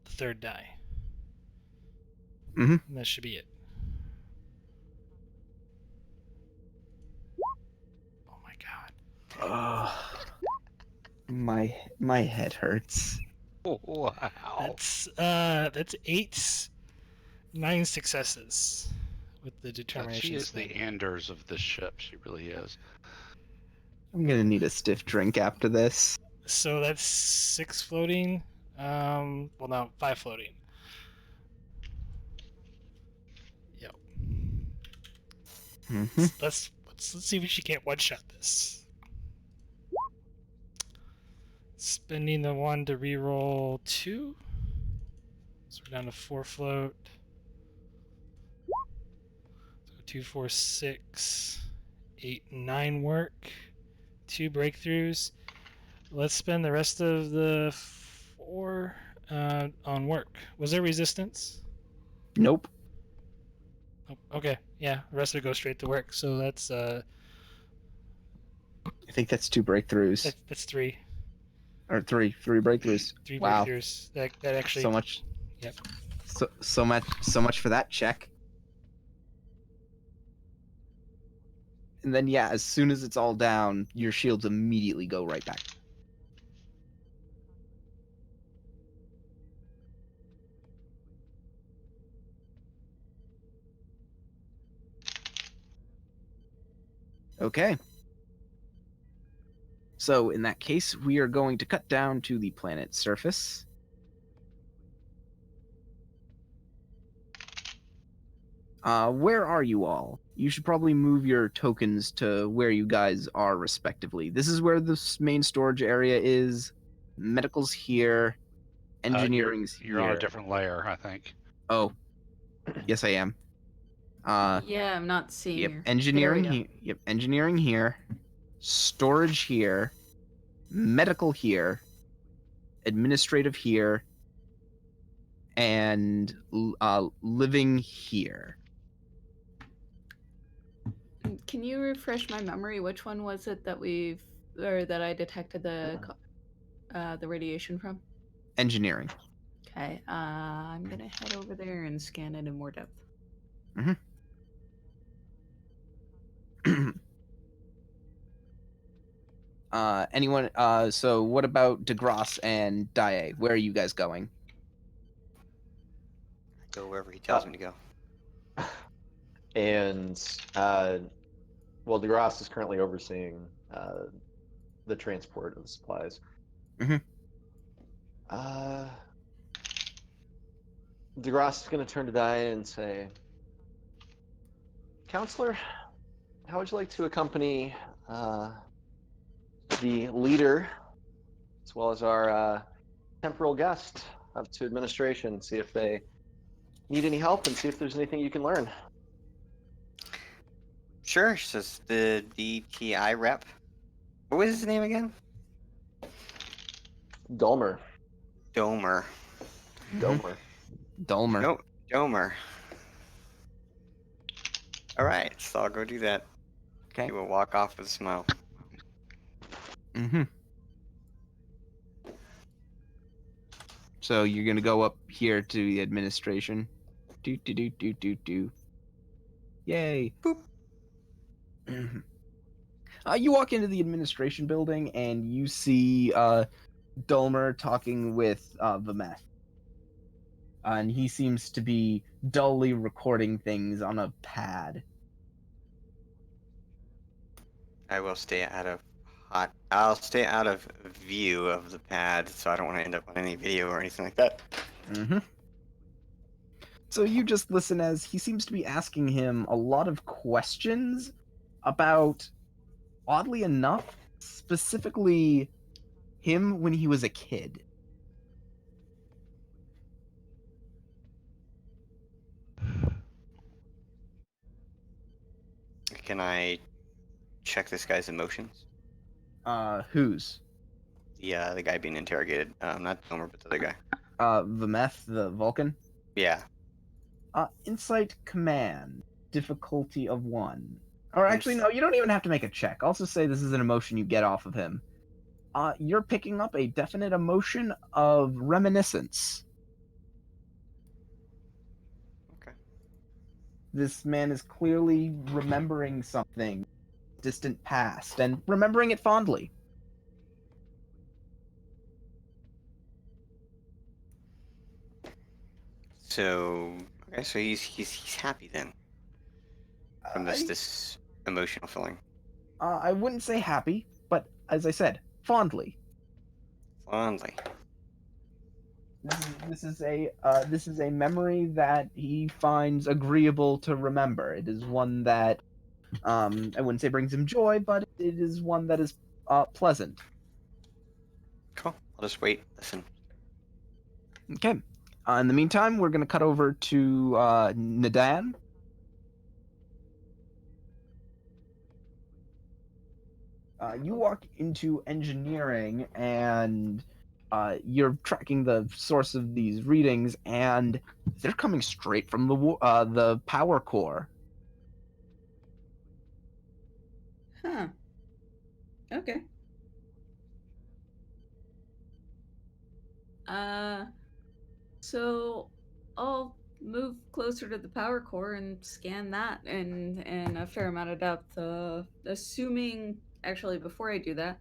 the 3rd die. Mm-hmm. And that should be it. Oh my god. My head hurts. Oh, wow. That's 8, 9 successes with the God, determination. she is spend. the Anders of this ship. She really is. I'm gonna need a stiff drink after this. So that's 6 floating. Well, no, 5 floating. Yep. Mm-hmm. Let's see if she can't one shot this. Spending the 1 to reroll 2. So we're down to 4 float. So 2, 4, 6, 8, 9 work. 2 breakthroughs. Let's spend the rest of the 4 on work. Was there resistance? Nope. Oh, okay, yeah, the rest of it goes straight to work. So that's I think that's 2 breakthroughs. that's 3. Or 3 breakthroughs. 3 Wow. breakthroughs. That actually. So much. Yep. So much for that check. And then yeah, as soon as it's all down, your shields immediately go right back. Okay. So in that case, we are going to cut down to the planet's surface. Where are you all? You should probably move your tokens to where you guys are respectively. This is where the main storage area is. medical's here, engineering's You're on a here. different layer, I think. Oh, yes, I am. Yeah, I'm not seeing Yep, your. engineering There we here. Yep, engineering here. Storage here. Medical here. Administrative here. And living here. go. Can you refresh my memory? Which one was it that that I detected the radiation from? Engineering. Okay, I'm gonna head over there and scan it in more depth. Anyone? So what about DeGrasse and Dae? Where are you guys going? Go wherever he tells me to go. And well, DeGrasse is currently overseeing the transport of the supplies. Mhm. DeGrasse is going to turn to Dia and say, "Counselor, how would you like to accompany the leader, as well as our temporal guest, up to administration, see if they need any help and see if there's anything you can learn?" Sure, says the DTI rep. What was his name again? Dulmer. Domer. Domer. Dulmer. Nope, Domer. All right, so I'll go do that. Okay. He will walk off with a smile. Mm-hmm. So you're gonna go up here to the administration. Do. Yay. Boop. You walk into the administration building and you see Dulmer talking with Vameth. And he seems to be dully recording things on a pad. I will stay out of I'll stay out of view of the pad, so I don't want to end up on any video or anything like that. Mm-hmm. So you just listen as he seems to be asking him a lot of questions about, oddly enough, specifically him when he was a kid. Can I check this guy's emotions? Whose? The guy being interrogated. Not Domer, but the other guy. Vameth, the Vulcan? Yeah. Insight command. Difficulty of 1. Or actually, no, you don't even have to make a check. I'll just say this is an emotion you get off of him. You're picking up a definite emotion of reminiscence. Okay. This man is clearly remembering something distant past and remembering it fondly. So okay, so he's happy then from this emotional feeling. I wouldn't say happy, but as I said, fondly. Fondly. This is a memory that he finds agreeable to remember. It is one that I wouldn't say brings him joy, but it is one that is pleasant. Cool. I'll just wait. Listen. Okay. In the meantime, we're going to cut over to Nadan. You walk into engineering and you're tracking the source of these readings, and they're coming straight from the power core. Huh. Okay. So I'll move closer to the power core and scan that in a fair amount of depth. Assuming, actually, before I do that,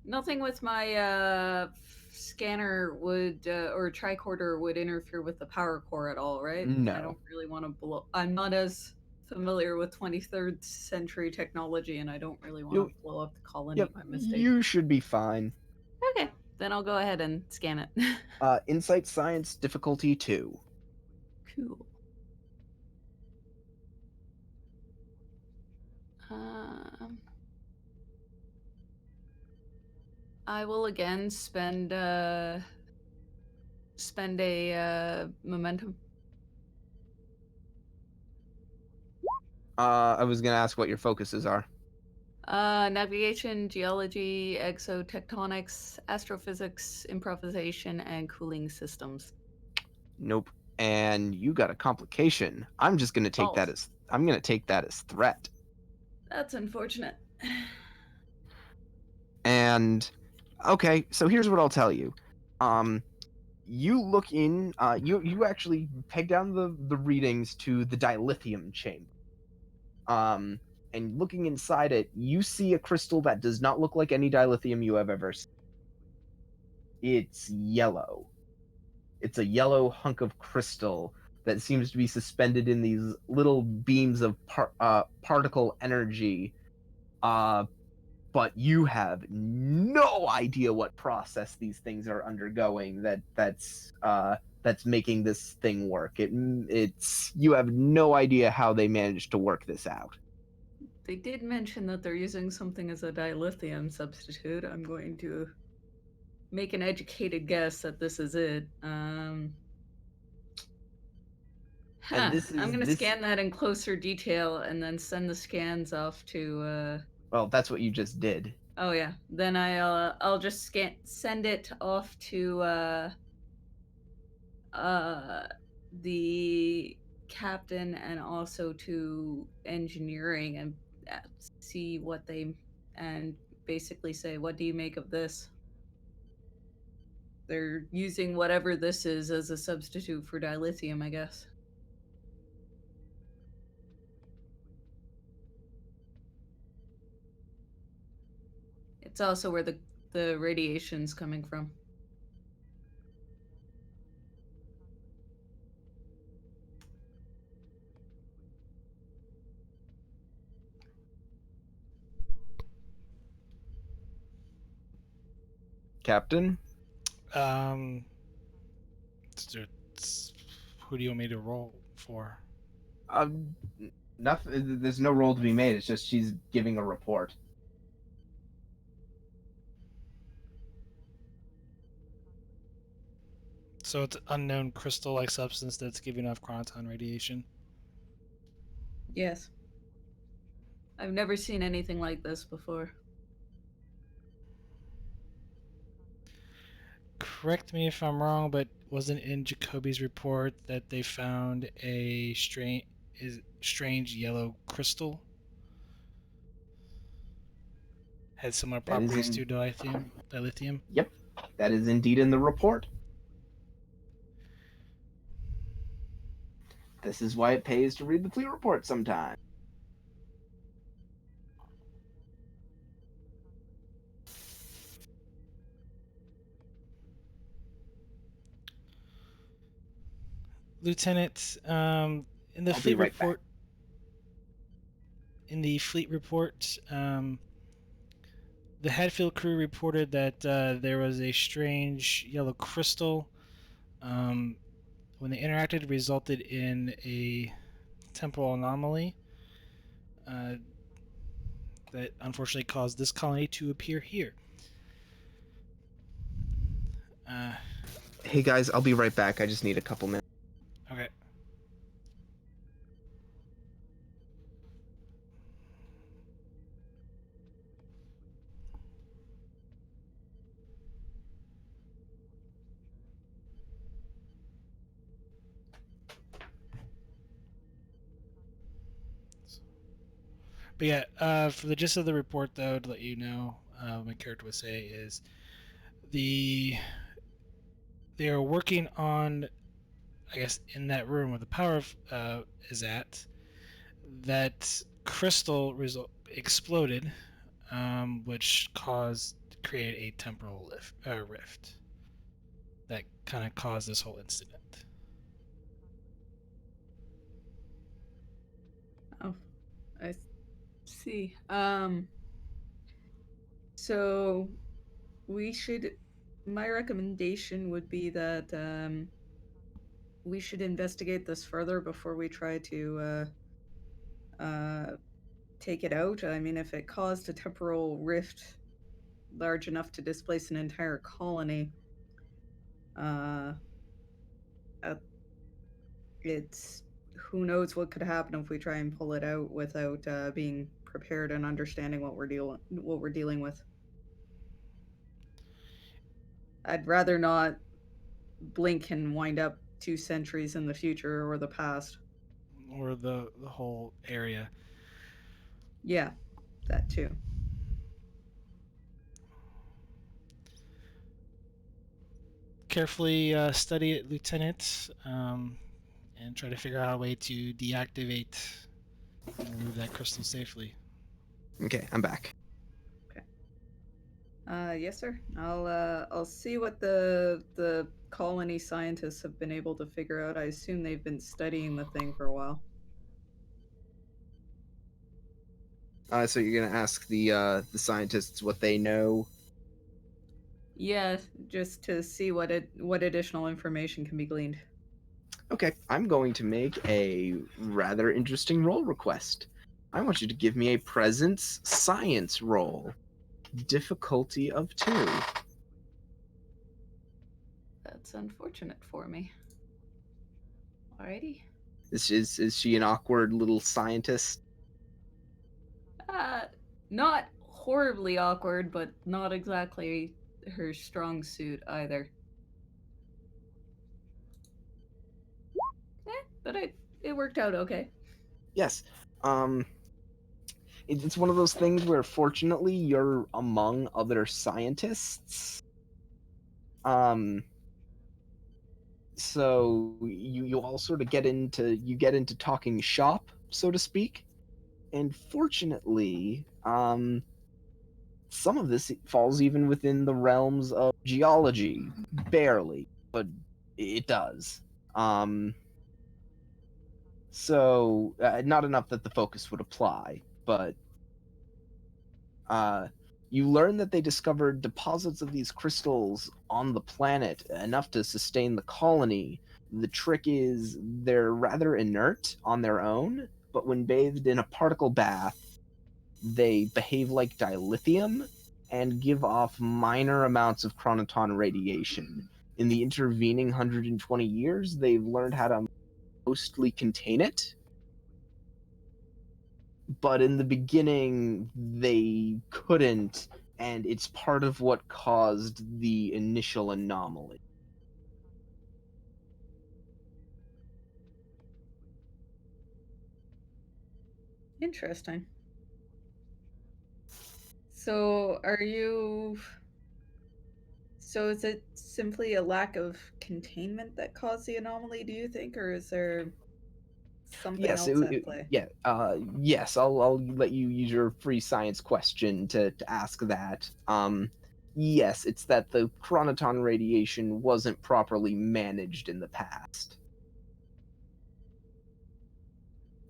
nothing with my scanner would or tricorder would interfere with the power core at all, right? No. I don't really want to blow. I'm not as familiar with 23rd century technology, and I don't really want to blow up the colony Yep, by mistake. you should be fine. Okay, then I'll go ahead and scan it. Insight Science difficulty 2. Cool. Um, I will again spend a momentum. I was gonna ask what your focuses are. Navigation, geology, exotectonics, astrophysics, improvisation, and cooling systems. Nope. And you got a complication. I'm just gonna take that Balls. as threat. That's unfortunate. And okay, so here's what I'll tell you. You look in. You actually peg down the readings to the dilithium chamber. And looking inside it, you see a crystal that does not look like any dilithium you have ever seen. It's yellow. It's a yellow hunk of crystal that seems to be suspended in these little beams of particle energy. But you have no idea what process these things are undergoing. That's making this thing work. It's you have no idea how they managed to work this out. They did mention that they're using something as a dilithium substitute. I'm going to make an educated guess that this is it. And this I'm is going to this. scan that in closer detail and then send the scans off to. Well, that's what you just did. Oh yeah. Then I'll just send it off to the captain and also to engineering and see what they and basically say, what do you make of this? They're using whatever this is as a substitute for dilithium, I guess. It's also where the radiation's coming from. Captain? Who do you want me to roll for? Nothing. There's no roll to be made. It's just she's giving a report. So it's unknown crystal-like substance that's giving off chronoton radiation. Yes. I've never seen anything like this before. Correct me if I'm wrong, but wasn't in Jacoby's report that they found a strange yellow crystal? Had similar properties to dilithium? Yep, that is indeed in the report. This is why it pays to read the fleet report sometime. Lieutenant, in the I'll fleet be right report, the Hadfield crew reported that there was a strange yellow crystal. When they interacted, resulted in a temporal anomaly that unfortunately caused this colony to appear here. Hey guys, I'll be right back. I just need a couple minutes. Okay. But yeah, for the gist of the report, though, to let you know, what my character would say is they are working on, I guess, in that room where the power is at, that crystal exploded, which created a temporal rift that kind of caused this whole incident. Oh, I see. So my recommendation would be that we should investigate this further before we try to take it out. I mean, if it caused a temporal rift large enough to displace an entire colony. Uh, uh, it's who knows what could happen if we try and pull it out without being prepared and understanding what we're dealing with. I'd rather not blink and wind up 2 centuries in the future or the past. Or the whole area. Yeah, that too. Carefully study it, Lieutenant, and try to figure out a way to deactivate and remove that crystal safely. Okay, I'm back. Yes, sir. I'll see what the colony scientists have been able to figure out. I assume they've been studying the thing for a while. So you're gonna ask the scientists what they know. Yeah, just to see what additional information can be gleaned. Okay, I'm going to make a rather interesting roll request. I want you to give me a presence science roll. Difficulty of 2. That's unfortunate for me. Alrighty. Is she an awkward little scientist? Not horribly awkward, but not exactly her strong suit either. But it worked out okay. Yes. It's one of those things where fortunately you're among other scientists. So you all sort of get into talking shop, so to speak. And fortunately, some of this falls even within the realms of geology, barely, but it does. So not enough that the focus would apply, but you learn that they discovered deposits of these crystals on the planet, enough to sustain the colony. The trick is they're rather inert on their own, but when bathed in a particle bath, they behave like dilithium and give off minor amounts of chronoton radiation. In the intervening 120 years, they've learned how to mostly contain it, but in the beginning they couldn't, and it's part of what caused the initial anomaly. Interesting. So is it simply a lack of containment that caused the anomaly, do you think, or is there something Yes, else at play? yes, I'll let you use your free science question to ask that. Yes, it's that the chronoton radiation wasn't properly managed in the past.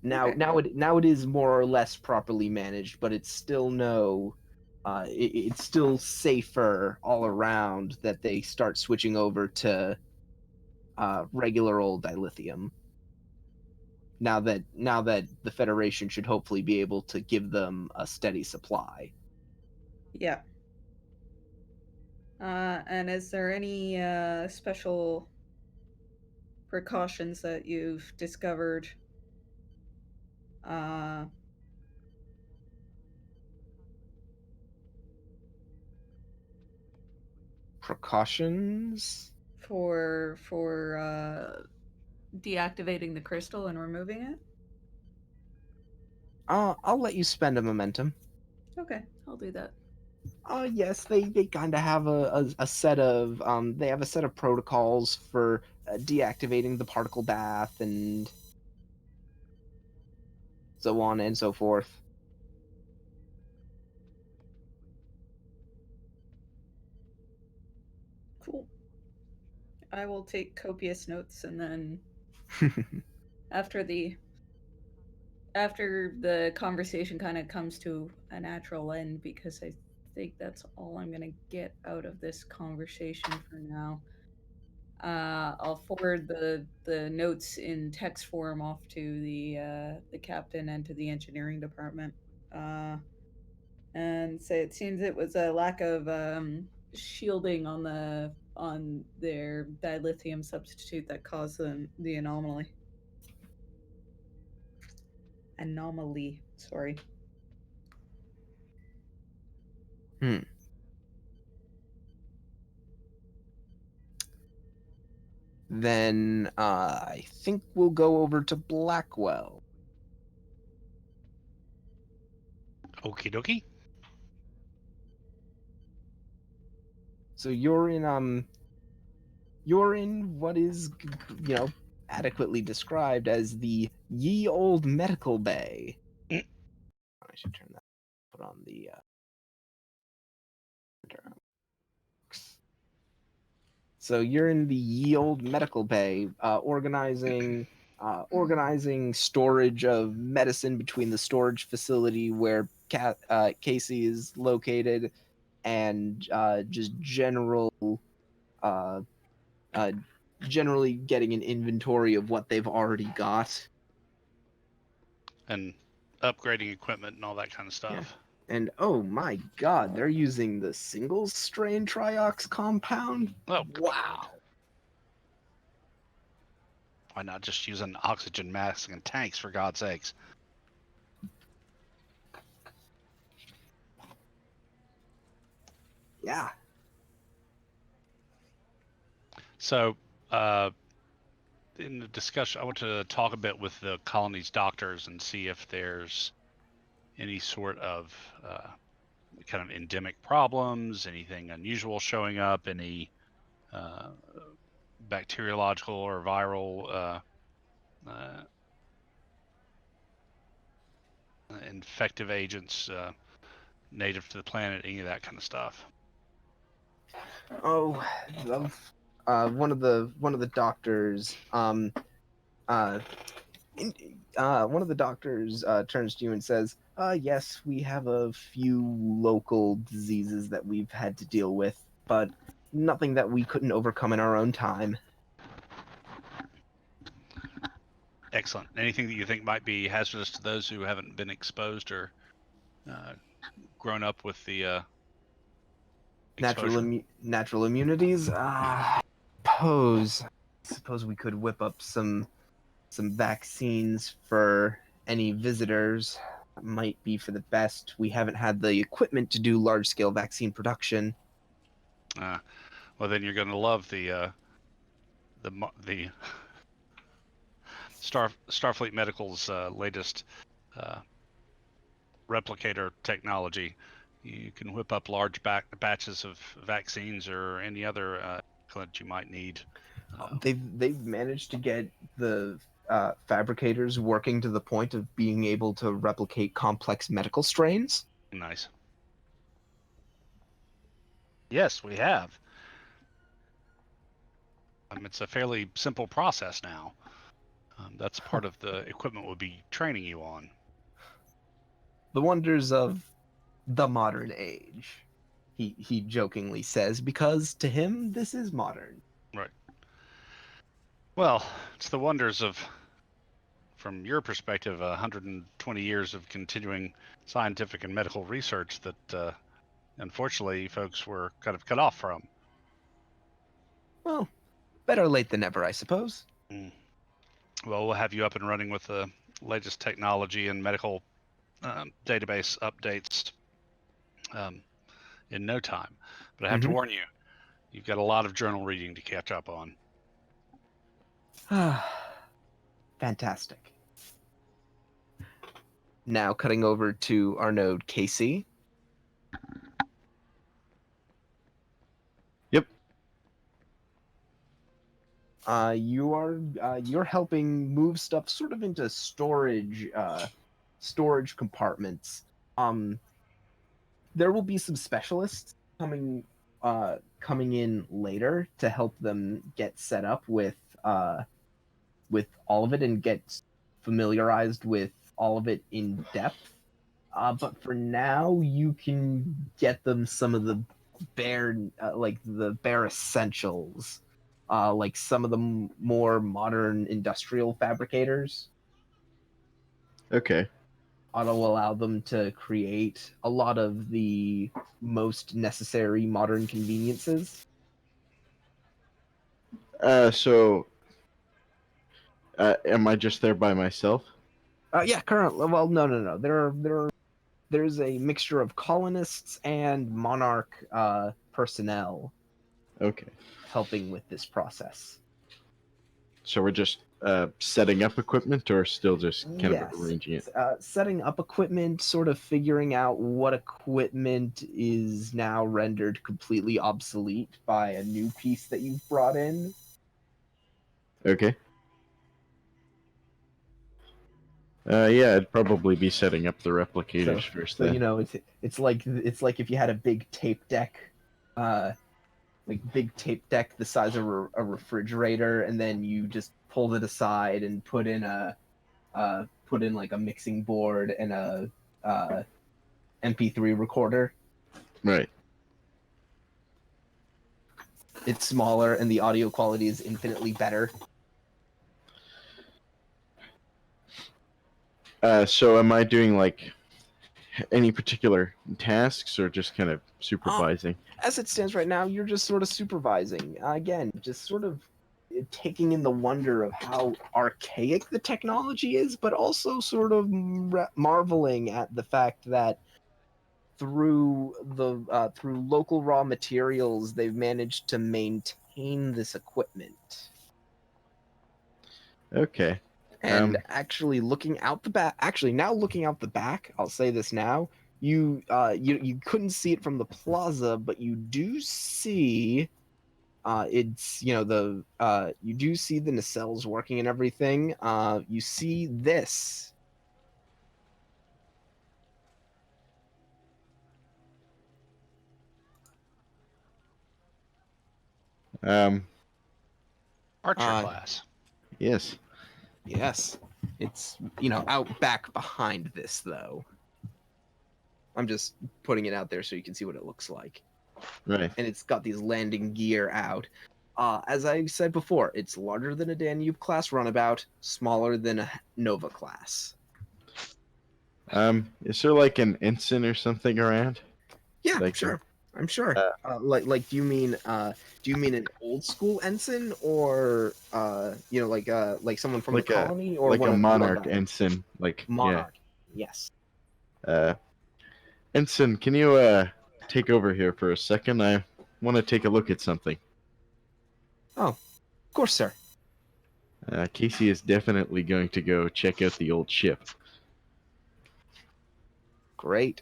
Okay. Now it is more or less properly managed, but it's still it's still safer all around that they start switching over to regular old dilithium. Now that the Federation should hopefully be able to give them a steady supply. Yeah. And is there any special precautions that you've discovered uh, Precautions? for deactivating the crystal and removing it? I'll let you spend a momentum. Okay, I'll do that. Yes, they kind of have a set of they have a set of protocols for deactivating the particle bath and so on and so forth. Cool. I will take copious notes, and then after the conversation kind of comes to a natural end, because I think that's all I'm gonna get out of this conversation for now. I'll forward the notes in text form off to the captain and to the engineering department. and say it seems it was a lack of shielding on their dilithium substitute that caused the anomaly. Sorry. Then I think we'll go over to Blackwell. Okie dokie. So you're in what is, adequately described as the ye old medical bay. Mm. I should turn that. Put on the. So you're in the ye old medical bay, organizing storage of medicine between the storage facility where Casey is located, and just uh, generally getting an inventory of what they've already got. And upgrading equipment and all that kind of stuff. Yeah. And oh my god, they're using the single strain triox compound? Oh, wow. Why not just using oxygen masks and tanks, for God's sakes? Yeah. So, in the discussion, I want to talk a bit with the colony's doctors and see if there's any sort of kind of endemic problems, anything unusual showing up, any bacteriological or viral infective agents native to the planet, any of that kind of stuff. Oh, one of the doctors one of the doctors turns to you and says, yes, we have a few local diseases that we've had to deal with, but nothing that we couldn't overcome in our own time. Excellent. Anything that you think might be hazardous to those who haven't been exposed or grown up with the exposure? Natural immunities? Suppose we could whip up some vaccines for any visitors. That might be for the best. We haven't had the equipment to do large-scale vaccine production. Well, then you're going to love the Starfleet Medical's latest replicator technology. You can whip up large batches of vaccines or any other that you might need. They've managed to get the fabricators working to the point of being able to replicate complex medical strains. Nice. Yes, we have. It's a fairly simple process now. That's part of the equipment we'll be training you on. The wonders of the modern age, he jokingly says, because to him this is modern. Right. Well, it's the wonders of, from your perspective, 120 years of continuing scientific and medical research that unfortunately folks were kind of cut off from. Well, better late than never, I suppose. Well, we'll have you up and running with the latest technology and medical database updates in no time. But I have to warn you, you've got a lot of journal reading to catch up on. Fantastic. Now cutting over to our node Casey. Yep. You're helping move stuff sort of into storage compartments. There will be some specialists coming in later to help them get set up with all of it and get familiarized with all of it in depth. But for now, you can get them some of the bare essentials, like some of the more modern industrial fabricators. Okay. auto allow them to create a lot of the most necessary modern conveniences. So, am I just there by myself? Yeah, currently. Well, no. There's a mixture of colonists and Monarch personnel Okay. helping with this process. So we're just setting up equipment, or still just kind of Yes. arranging it? Setting up equipment, sort of figuring out what equipment is now rendered completely obsolete by a new piece that you've brought in. Okay. Yeah, I'd probably be setting up the replicators first So then. you know, it's like if you had a big tape deck, big tape deck the size of a refrigerator, and then you just pulled it aside and put in like a mixing board and a MP3 recorder. Right. It's smaller and the audio quality is infinitely better. So am I doing like any particular tasks, or just kind of supervising? As it stands right now, you're just sort of supervising. Again, just sort of taking in the wonder of how archaic the technology is, but also sort of marveling at the fact that through local raw materials, they've managed to maintain this equipment. Okay. And actually looking out the back, now looking out the back, I'll say this now, you couldn't see it from the plaza, but you do see it's you do see the nacelles working and everything. You see this. Um. Archer class. Yes. Yes. It's out back behind this though. I'm just putting it out there so you can see what it looks like. Right. And it's got these landing gear out. As I said before, it's larger than a Danube class runabout, smaller than a Nova class. Is there like an ensign or something around? Yeah, Like sure. I'm sure. Do you mean an old school ensign, or like someone from like the a colony, or like one a of your monarch guys? ensign? Like Monarch. Yes. yeah. Ensign, can you take over here for a second? I want to take a look at something. Oh, of course, sir. Casey is definitely going to go check out the old ship. Great.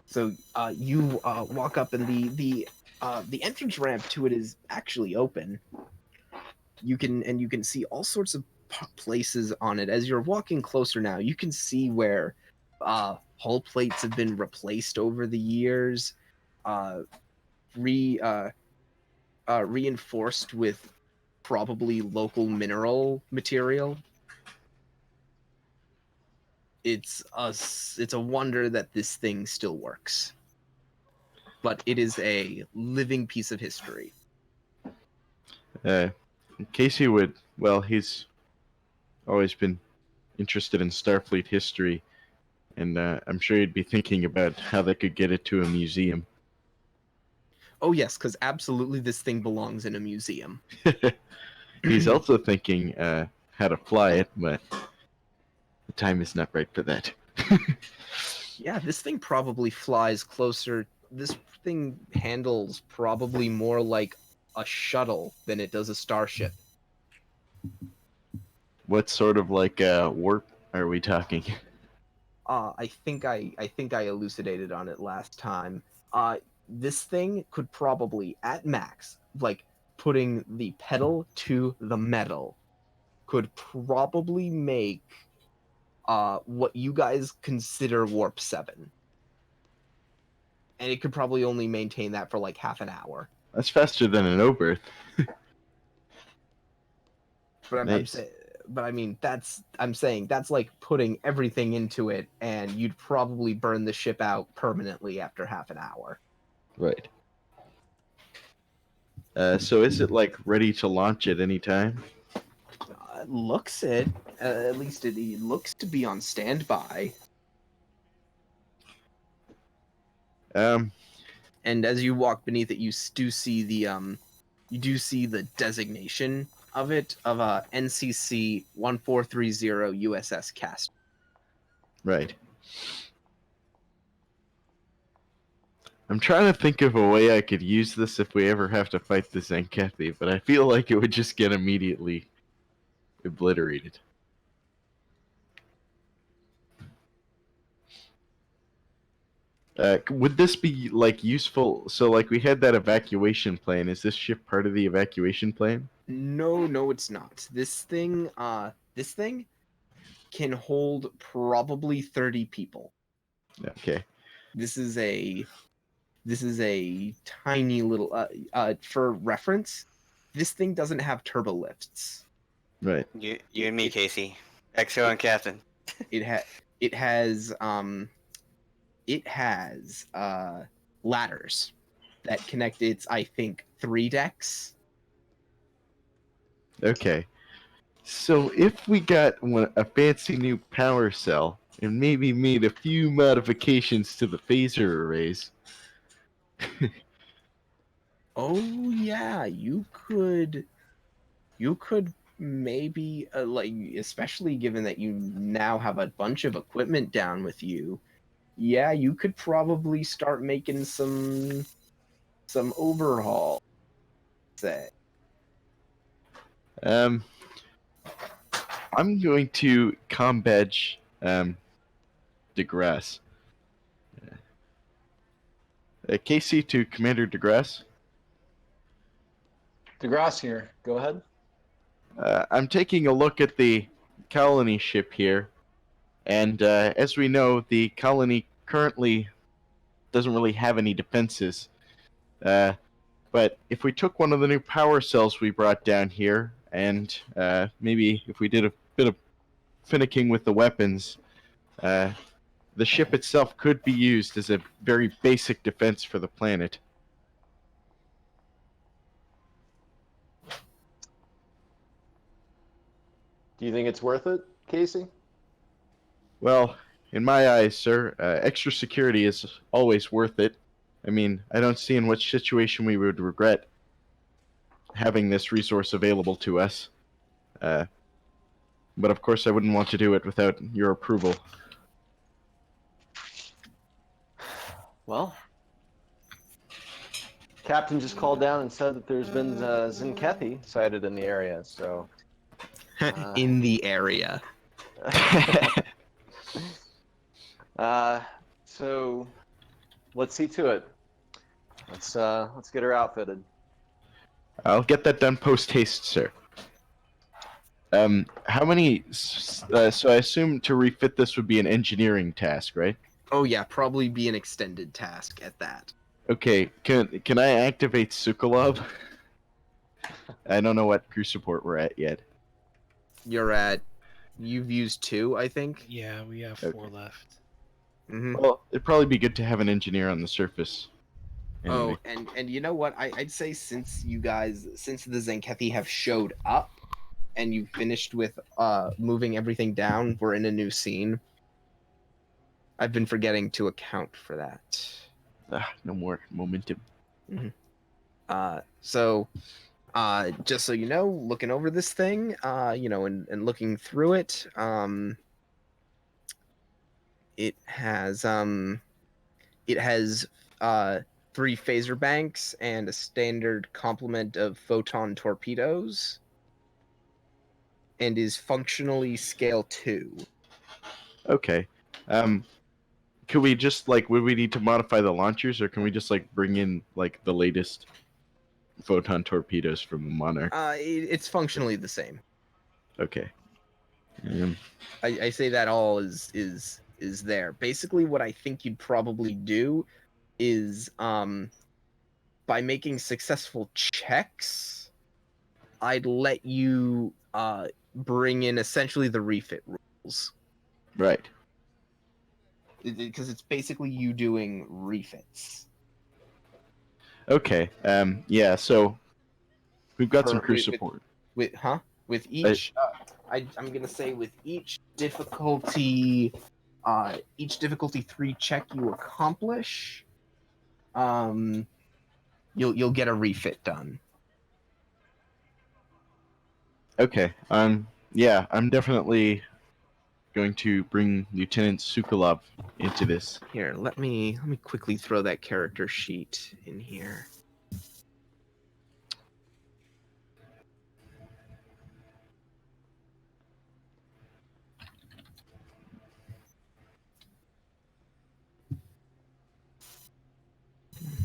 So you walk up, and the entrance ramp to it is actually open. You can see all sorts of places on it. As you're walking closer now, you can see where hull plates have been replaced over the years, uh, reinforced with probably local mineral material. It's a wonder that this thing still works, but it is a living piece of history. Casey would, well, he's always been interested in Starfleet history, and I'm sure he'd be thinking about how they could get it to a museum. Oh yes, because absolutely this thing belongs in a museum. He's also thinking how to fly it, but the time is not right for that. Yeah, this thing probably flies closer. This thing handles probably more like a shuttle than it does a starship. What sort of like warp are we talking? I think I elucidated on it last time. This thing could probably, at max, like putting the pedal to the metal, could probably make what you guys consider warp 7. And it could probably only maintain that for like half an hour. That's faster than an O-berth. But Nice. I'm saying that's like putting everything into it, and you'd probably burn the ship out permanently after half an hour. Right. So is it like ready to launch at any time? Looks it. At least it looks to be on standby. And as you walk beneath it, you do see the designation of it of NCC 1430 USS Cast. Right. I'm trying to think of a way I could use this if we ever have to fight the Tzenkethi, but I feel like it would just get immediately obliterated. Would this be like useful? So, like, we had that evacuation plan. Is this ship part of the evacuation plan? No, it's not. This thing can hold probably 30 people. Okay. This is a tiny little for reference, this thing doesn't have turbo lifts. Right. You and me, Casey. XO and Captain. It has ladders that connect its, I think, 3 decks. Okay. So if we got a fancy new power cell and maybe made a few modifications to the phaser arrays. Oh yeah, you could maybe like, especially given that you now have a bunch of equipment down with you. Yeah, you could probably start making some overhaul. Say. I'm going to combadge DeGrasse. Casey to Commander DeGrasse. DeGrasse here. Go ahead. I'm taking a look at the colony ship here, and as we know, the colony currently doesn't really have any defenses. But if we took one of the new power cells we brought down here, and maybe if we did a bit of finicking with the weapons, the ship itself could be used as a very basic defense for the planet. Do you think it's worth it, Casey? Well, in my eyes, sir, extra security is always worth it. I mean, I don't see in what situation we would regret having this resource available to us. But of course, I wouldn't want to do it without your approval. Well, Captain just called down and said that there's been Tzenkethi sighted in the area, so... In the area. So let's see to it. Let's get her outfitted. I'll get that done post haste, sir. How many? So I assume to refit this would be an engineering task, right? Oh yeah, probably be an extended task at that. Okay. Can I activate Sokolov? I don't know what crew support we're at yet. You've used 2, I think. Yeah, we have Okay. 4 left. Mm-hmm. Well, it'd probably be good to have an engineer on the surface. Anyway. Oh, and you know what? I'd say since the Tzenkethi have showed up, and you finished with moving everything down, we're in a new scene. I've been forgetting to account for that. No more momentum. So just so you know, looking over this thing, and looking through it, it has 3 phaser banks and a standard complement of photon torpedoes, and is functionally scale 2. Okay. Could we just would we need to modify the launchers, or can we just bring in the latest photon torpedoes from the Monarch? It's functionally the same. Okay. I say that all is there. Basically, what I think you'd probably do is by making successful checks, I'd let you bring in essentially the refit rules. Right. Because it's basically you doing refits. Okay. Yeah. So we've got some crew support. With each I'm gonna say with each difficulty 3 check you accomplish, you'll get a refit done. Okay. Yeah, I'm definitely going to bring Lieutenant Sukolov into this. Here, let me quickly throw that character sheet in here.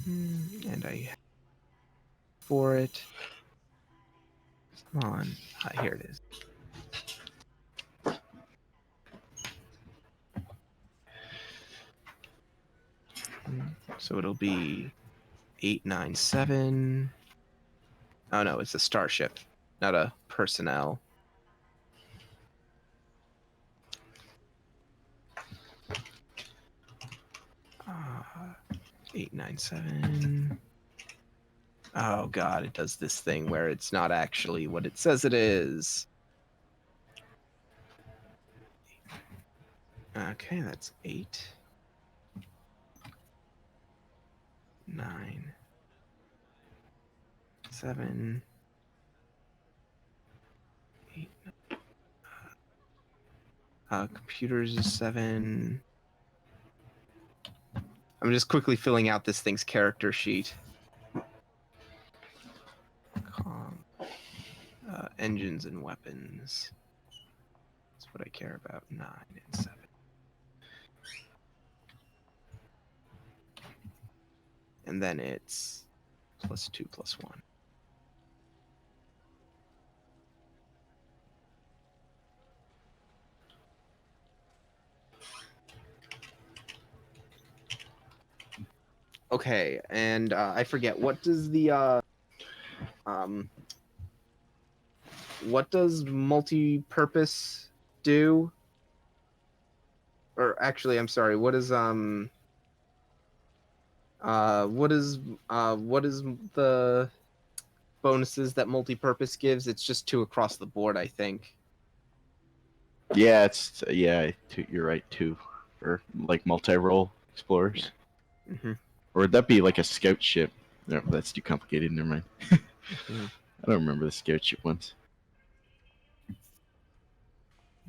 And I for it. Come on. Here it is. So it'll be 897. Oh no, it's a starship, not a personnel. Uh, 897. Oh god, it does this thing where it's not actually what it says it is. Okay, that's 8. 9. 7. 8. Computers is 7. I'm just quickly filling out this thing's character sheet. Engines and weapons. That's what I care about. 9 and 7. And then it's +2 +1. Okay, and I forget, what does the what does multi-purpose do? Or actually, I'm sorry, what is what is the bonuses that multi-purpose gives? It's just 2 across the board, I think. Yeah, you're right, 2 for like multi-role explorers. Yeah. Mm-hmm. Or would that be like a scout ship? No, that's too complicated. Never mind. Mm-hmm. I don't remember the scout ship ones.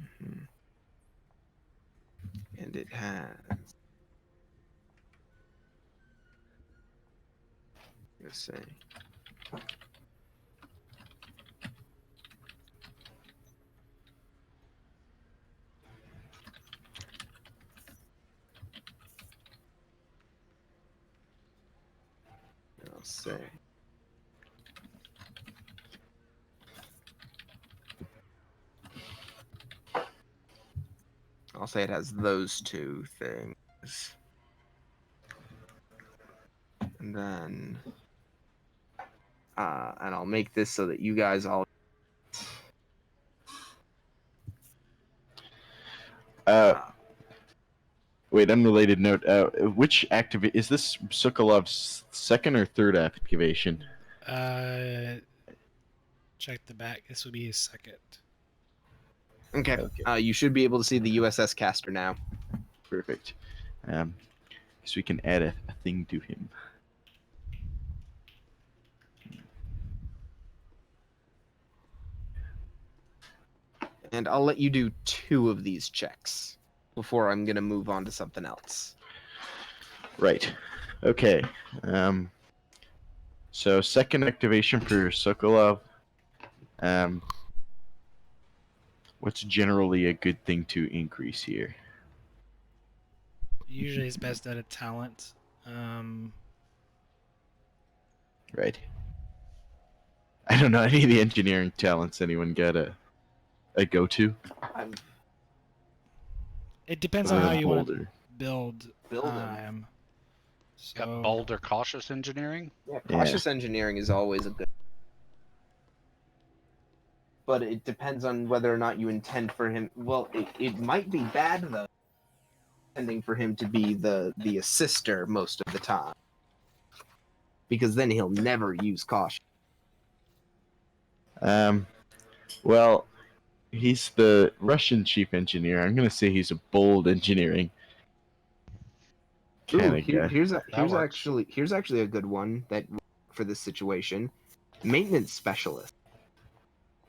Mm-hmm. And it has. Let's see. I'll say. I'll say it has those 2 things. And then and I'll make this so that you guys all Wait, unrelated note. Which is this Sokolov's second or third activation? Check the back. This will be his second. Okay. You should be able to see the USS Caster now. Perfect. Guess we can add a thing to him. And I'll let you do 2 of these checks before I'm going to move on to something else. Right. Okay. So second activation for Sokolov. What's generally a good thing to increase here? Usually it's best at a talent. Right. I don't know any of the engineering talents anyone got a go-to. It depends on how you want to build him. So... Got bold or cautious engineering? Yeah, cautious engineering is always a good. But it depends on whether or not you intend for him. Well, it might be bad though, intending for him to be the assister most of the time, because then he'll never use caution. Well, He's the Russian chief engineer. I'm gonna say he's a bold engineering Ooh, kind of guy. works. here's actually a good one that for this situation. Maintenance specialist.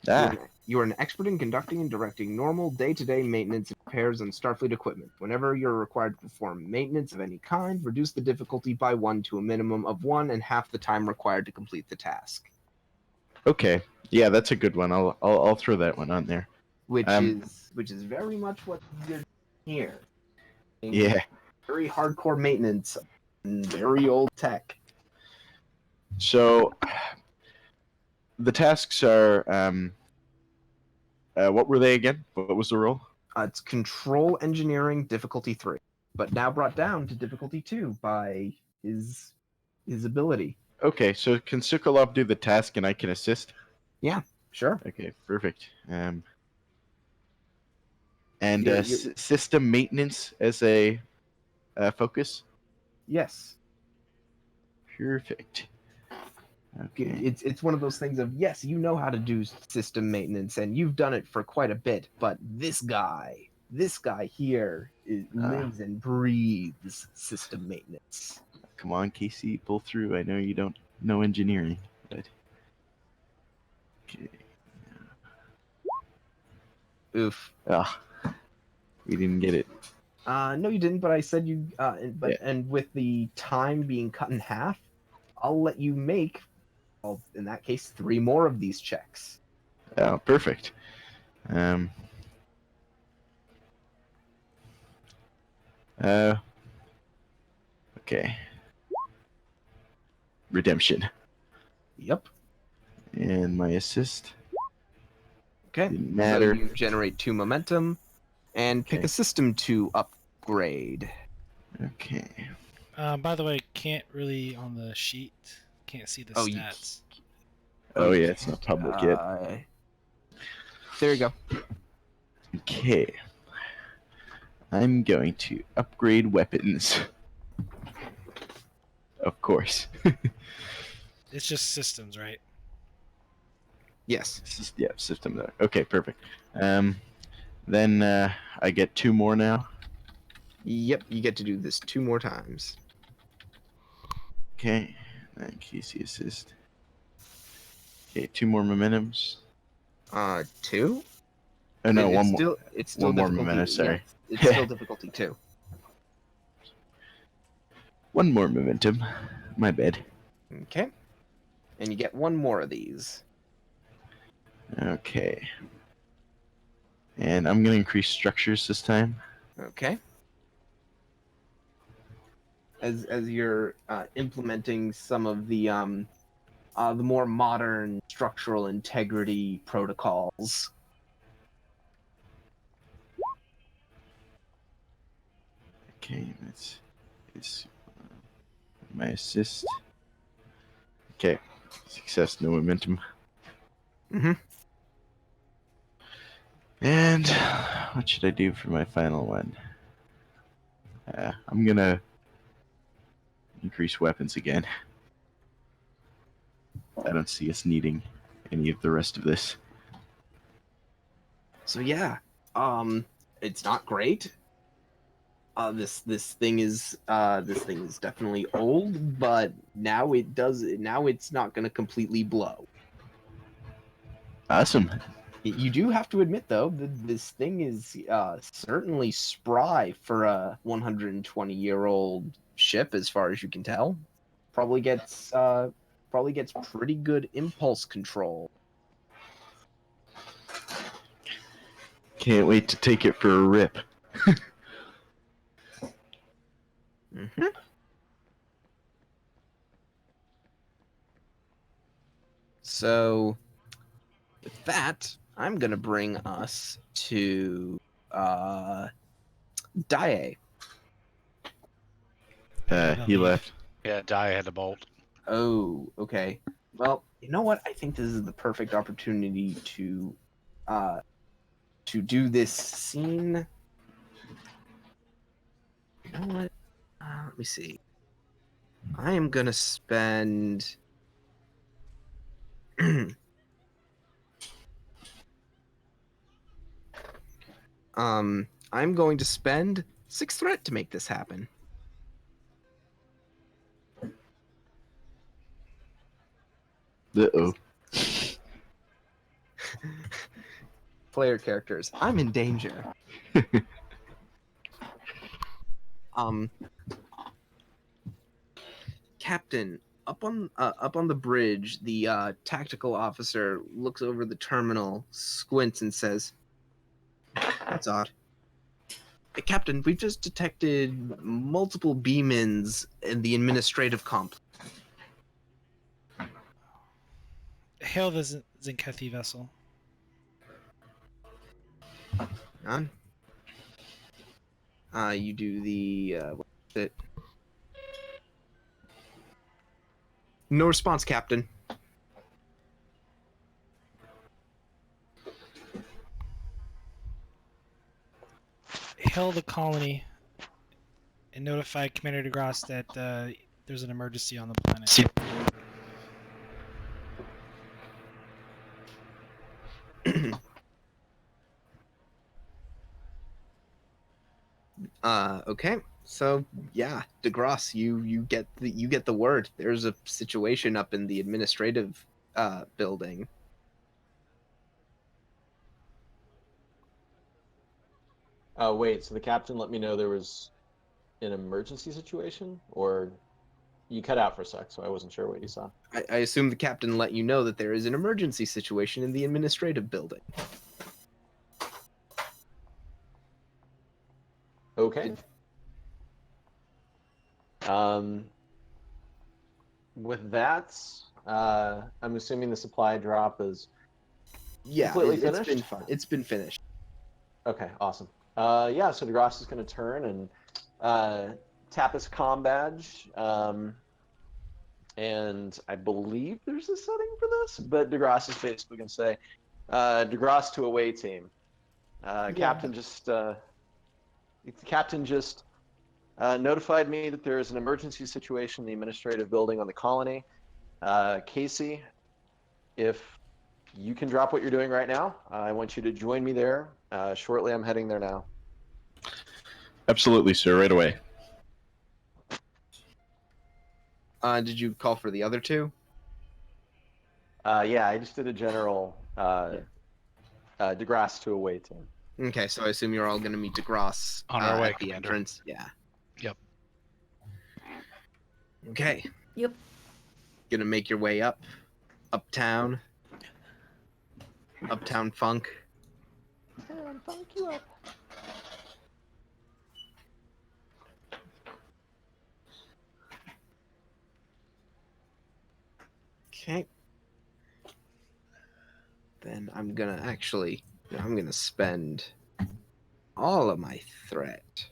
Ah, You are an expert in conducting and directing normal day-to-day maintenance and repairs on Starfleet equipment. Whenever you're required to perform maintenance of any kind, reduce the difficulty by 1 to a minimum of 1 and half the time required to complete the task. okay. Yeah, that's a good one. I'll throw that one on there. Which is very much what you're doing here. Yeah. Very hardcore maintenance and very old tech. So the tasks are what were they again? What was the role? It's control engineering difficulty 3, but now brought down to difficulty 2 by his ability. Okay, so can Sokolov do the task and I can assist? Yeah, sure. Okay, perfect. And You're- system maintenance as a focus? yes. Perfect. Okay. It's one of those things of, yes, you know how to do system maintenance and you've done it for quite a bit, but this guy here lives and breathes system maintenance. Come on, Casey, pull through. I know you don't know engineering, but okay. Oof. Ah, we didn't get it. No, you didn't. But I said you. But Yeah. and with the time being cut in half, I'll let you make. Well, in that case, 3 more of these checks. Oh, perfect. Okay. Redemption. Yep. And my assist. Okay. Didn't So matter. you generate 2 momentum, and pick Okay. a system to upgrade. Okay. By the way, can't really on the sheet. Can't see the Oh, you- stats. Oh, you yeah, it's not can't. public yet. There you go. Okay. I'm going to upgrade weapons. Of course. It's just systems, right? Yes. Yeah, system there. Okay, perfect. Then I get 2 more now. Yep. You get to do this 2 more times. Okay. And Casey assist. Okay, 2 more momentums. 2. Oh no, one more. It's still One more difficulty. momentum. Sorry. Yeah, it's still difficulty 2. One more momentum. My bad. Okay. And you get 1 more of these. Okay. And I'm gonna increase structures this time. Okay. As you're implementing some of the more modern structural integrity protocols. Okay, it's my assist. Okay, success, no momentum. Mm-hmm. And what should I do for my final one? I'm gonna increase weapons again. I don't see us needing any of the rest of this. So yeah, it's not great. This thing is definitely old, but now it's not going to completely blow. Awesome. You do have to admit though that this thing is certainly spry for a 120-year-old ship, as far as you can tell. Probably gets pretty good impulse control. Can't wait to take it for a rip. Mm-hmm. So, with that, I'm gonna bring us to Dae. He left. Yeah, Die had to bolt. Oh, okay. Well, you know what? I think this is the perfect opportunity to do this scene. You know what? Let me see. I am gonna spend. I'm going to spend 6 threat to make this happen. Uh-oh. Player characters, I'm in danger. Captain, up on the bridge, the tactical officer looks over the terminal, squints, and says, "That's odd. Hey, Captain, we've just detected multiple beam-ins in the administrative complex." Hail the Tzenkethi vessel. On. You do the what's it? No response, Captain. Hail the colony and notify Commander DeGrasse that there's an emergency on the planet. Okay. So yeah, DeGrasse, you get the word. There's a situation up in the administrative building. Wait, so the captain let me know there was an emergency situation, or you cut out for a sec, so I wasn't sure what you saw. I assume the captain let you know that there is an emergency situation in the administrative building. Okay. With that, I'm assuming the supply drop is Yeah, completely it's finished? been fun. It's been finished. Okay, awesome. Yeah, so DeGrasse is going to turn and tap his comm badge. And I believe there's a setting for this, but DeGrasse is basically going to say, DeGrasse to away team. Captain just notified me that there is an emergency situation in the administrative building on the colony. Casey, if you can drop what you're doing right now, I want you to join me there. Shortly, I'm heading there now. Absolutely, sir. Right away. Did you call for the other two? Yeah, I just did a general DeGrasse to away team. Okay, so I assume you're all going to meet DeGrasse On our way, at the Commander. entrance. Yeah. Yep. Okay. Yep. Gonna make your way uptown funk. Funk you up. Okay. Then I'm gonna spend all of my threat.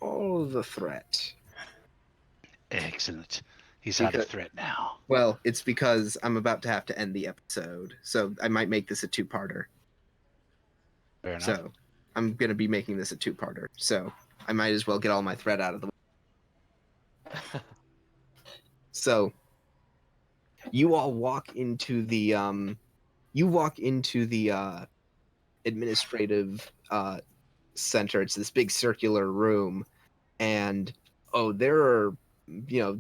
All of the threat. Excellent. He's out of Because- threat now. Well, it's because I'm about to have to end the episode, so I might make this a two-parter. Fair enough. So I'm gonna be making this a two-parter. So I might as well get all my threat out of the way. So you all walk into the administrative center. It's this big circular room, and there are,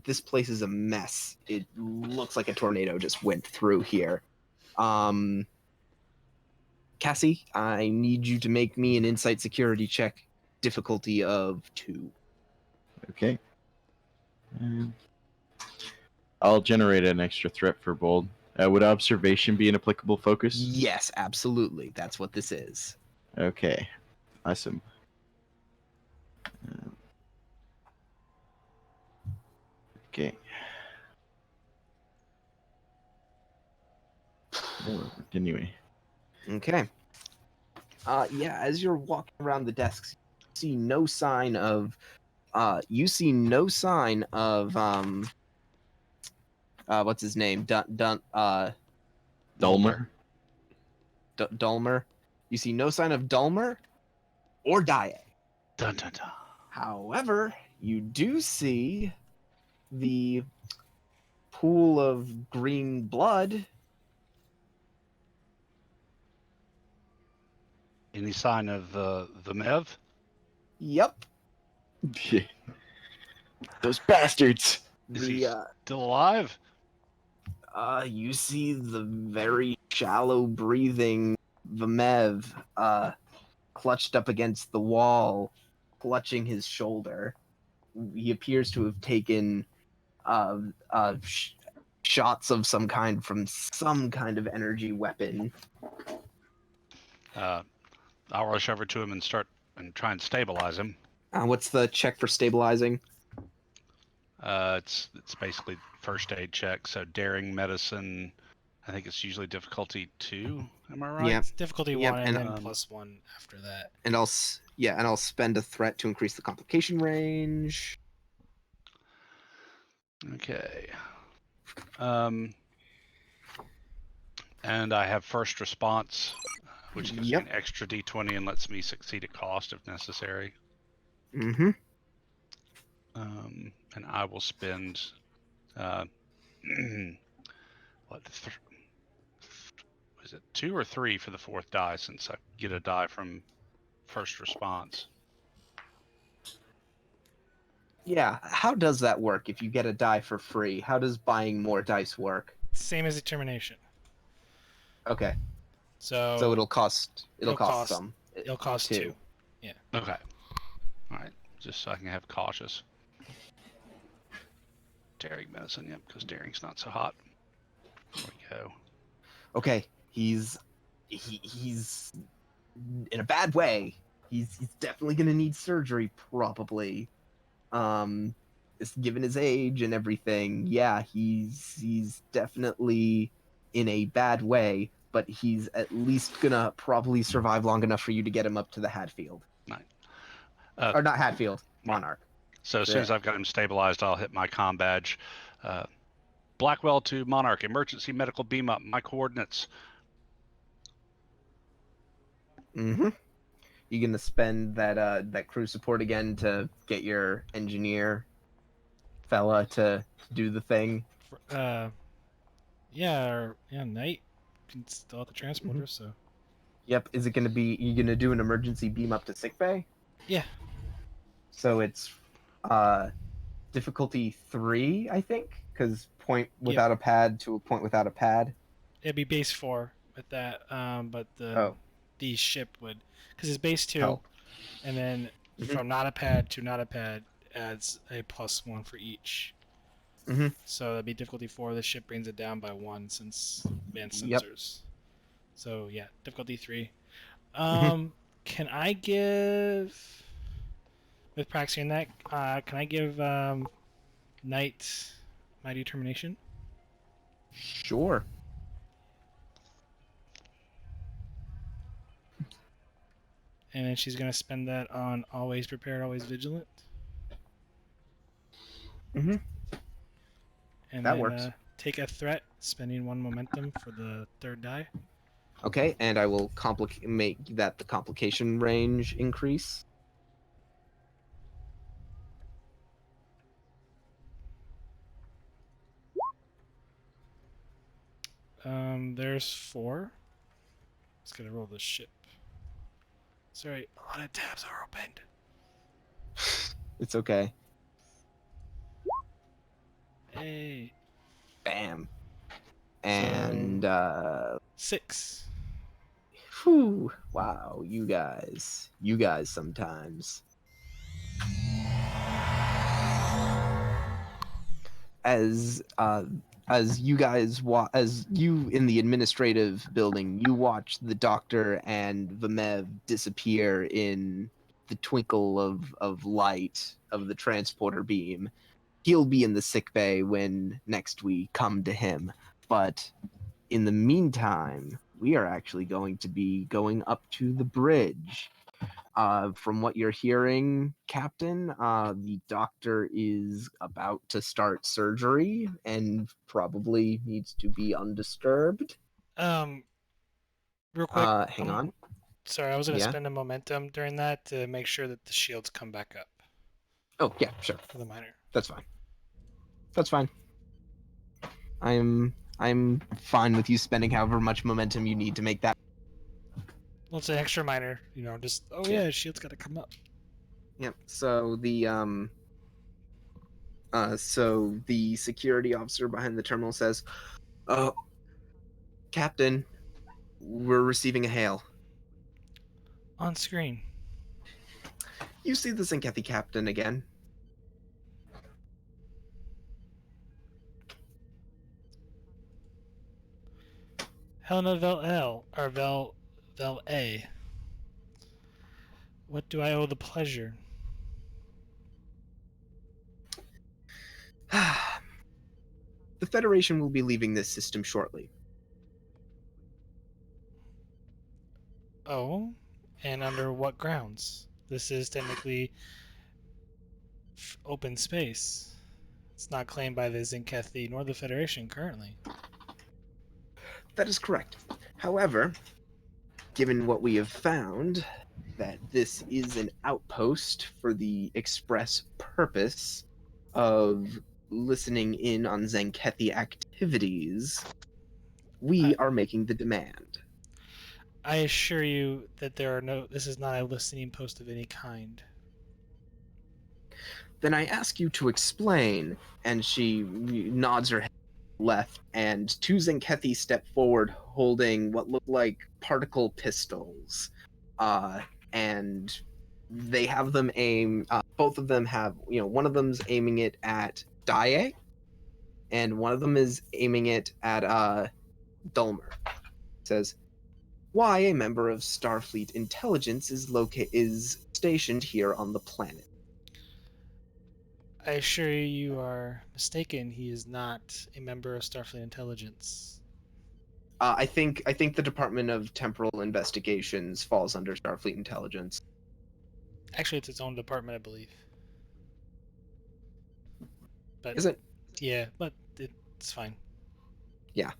this place is a mess. It looks like a tornado just went through here. Cassie, I need you to make me an insight security check, difficulty of 2. Okay. I'll generate an extra threat for bold. Would observation be an applicable focus? Yes, absolutely. That's what this is. Okay. Awesome. Okay. Anyway. Okay. Yeah, as you're walking around the desks, you see no sign of what's his name? Dulmer? Dulmer. You see no sign of Dulmer or Daae. Dun dun dun. However, you do see the pool of green blood Any sign of the Mev? Yep. Those bastards. Is he The still alive? you see the very shallow breathing Vamev clutched up against the wall, clutching his shoulder. He appears to have taken shots of some kind from some kind of energy weapon. I'll rush over to him and try and stabilize him. What's the check for stabilizing? It's basically first aid check. So daring medicine, I think it's usually difficulty 2. Am I right? Yep. It's difficulty Yep, 1 and and, then plus 1 after that. And I'll spend a threat to increase the complication range. Okay. And I have first response, which gives me an extra d20 and lets me succeed at cost if necessary. Mm-hmm. And I will spend was it 2 or 3 for the 4th die, since I get a die from first response. Yeah, how does that work if you get a die for free? How does buying more dice work? Same as determination. Okay. So it'll cost some. It'll cost 2. Yeah. Okay. All right. Just so I can have cautious. Daring medicine, yep, because daring's not so hot. There we go. Okay, he's in a bad way. He's definitely gonna need surgery, probably. Given his age and everything, yeah, he's definitely in a bad way. But he's at least gonna probably survive long enough for you to get him up to the Hatfield. Right. Or not Hatfield, Monarch. So as soon as I've got him stabilized, I'll hit my comm badge. Blackwell to Monarch, emergency medical beam up. My coordinates. Mm-hmm. You gonna spend that crew support again to get your engineer fella to do the thing? Knight can still have the transporter, so. Yep. Is it gonna be you gonna do an emergency beam up to sickbay? Yeah. So it's difficulty 3, I think, because point without a pad to a point without a pad. It'd be base 4 with that, but the ship would, because it's base 2, Help. and then from not a pad to not a pad adds a +1 for each. Mm-hmm. So that'd be difficulty 4. The ship brings it down by 1 since advanced sensors. So yeah, difficulty 3. Can I give, with practicing that, can I give Knight my determination? Sure. And then she's gonna spend that on always prepared, always vigilant. Mm-hmm. And that then, works. Take a threat, spending 1 momentum for the 3rd die. Okay, and I will make that the complication range increase. There's 4. Just gonna roll the ship. Sorry, a lot of tabs are opened. It's okay. Hey. Bam. And 6. Whew, wow, you guys sometimes. As you guys as you in the administrative building, you watch the doctor and Vamev disappear in the twinkle of light of the transporter beam. He'll be in the sick bay when next we come to him, but in the meantime, we are actually going to be going up to the bridge. From what you're hearing, Captain, the doctor is about to start surgery and probably needs to be undisturbed. Real quick. Hang on. Sorry, I was going to spend a momentum during that to make sure that the shields come back up. Oh, yeah, sure. For the minor. That's fine. That's fine. I'm fine with you spending however much momentum you need to make that. Well, it's an extra minor, just, oh yeah, shield's got to come up. Yep. So the security officer behind the terminal says, "Oh, Captain, we're receiving a hail." On screen. You see the Tzenkethi captain again. Helena Vel L, or Vel A. What do I owe the pleasure? The Federation will be leaving this system shortly. Oh? And under what grounds? This is technically open space. It's not claimed by the Tzenkethi nor the Federation currently. That is correct. However, given what we have found, that this is an outpost for the express purpose of listening in on Tzenkethi activities, we are making the demand. I assure you that this is not a listening post of any kind. Then I ask you to explain, and she nods her head left, and two Tzenkethi step forward holding what look like particle pistols. And they have them aim, both of them have, one of them's aiming it at Daye, and one of them is aiming it at Dulmer. It says, "Why a member of Starfleet intelligence is stationed here on the planet?" I assure you, you are mistaken. He is not a member of Starfleet Intelligence. I think the Department of Temporal Investigations falls under Starfleet Intelligence. Actually, it's its own department, I believe. But Is it? yeah, but it's fine. Yeah.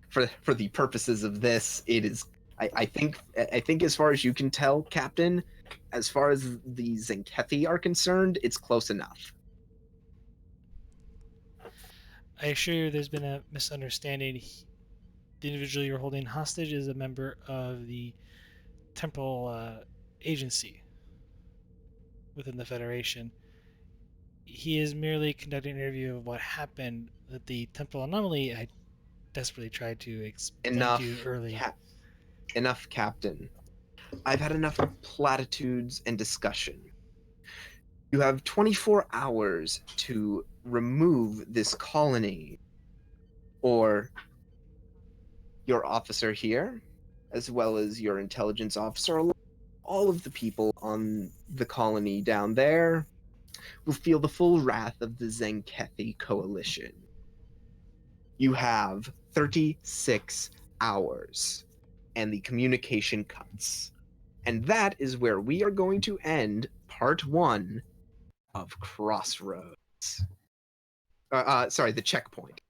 For the purposes of this, it is. I think as far as you can tell, Captain, as far as the Tzenkethi are concerned, it's close enough. I assure you, there's been a misunderstanding. The individual you're holding hostage is a member of the temporal agency within the Federation. He is merely conducting an interview of what happened at the temporal anomaly. I desperately tried to explain to you early. Enough, Captain. I've had enough platitudes and discussion. You have 24 hours to remove this colony, or your officer here, as well as your intelligence officer, all of the people on the colony down there will feel the full wrath of the Tzenkethi coalition. You have 36 hours, and the communication cuts. And that is where we are going to end part 1 of Crossroads. Sorry, the checkpoint.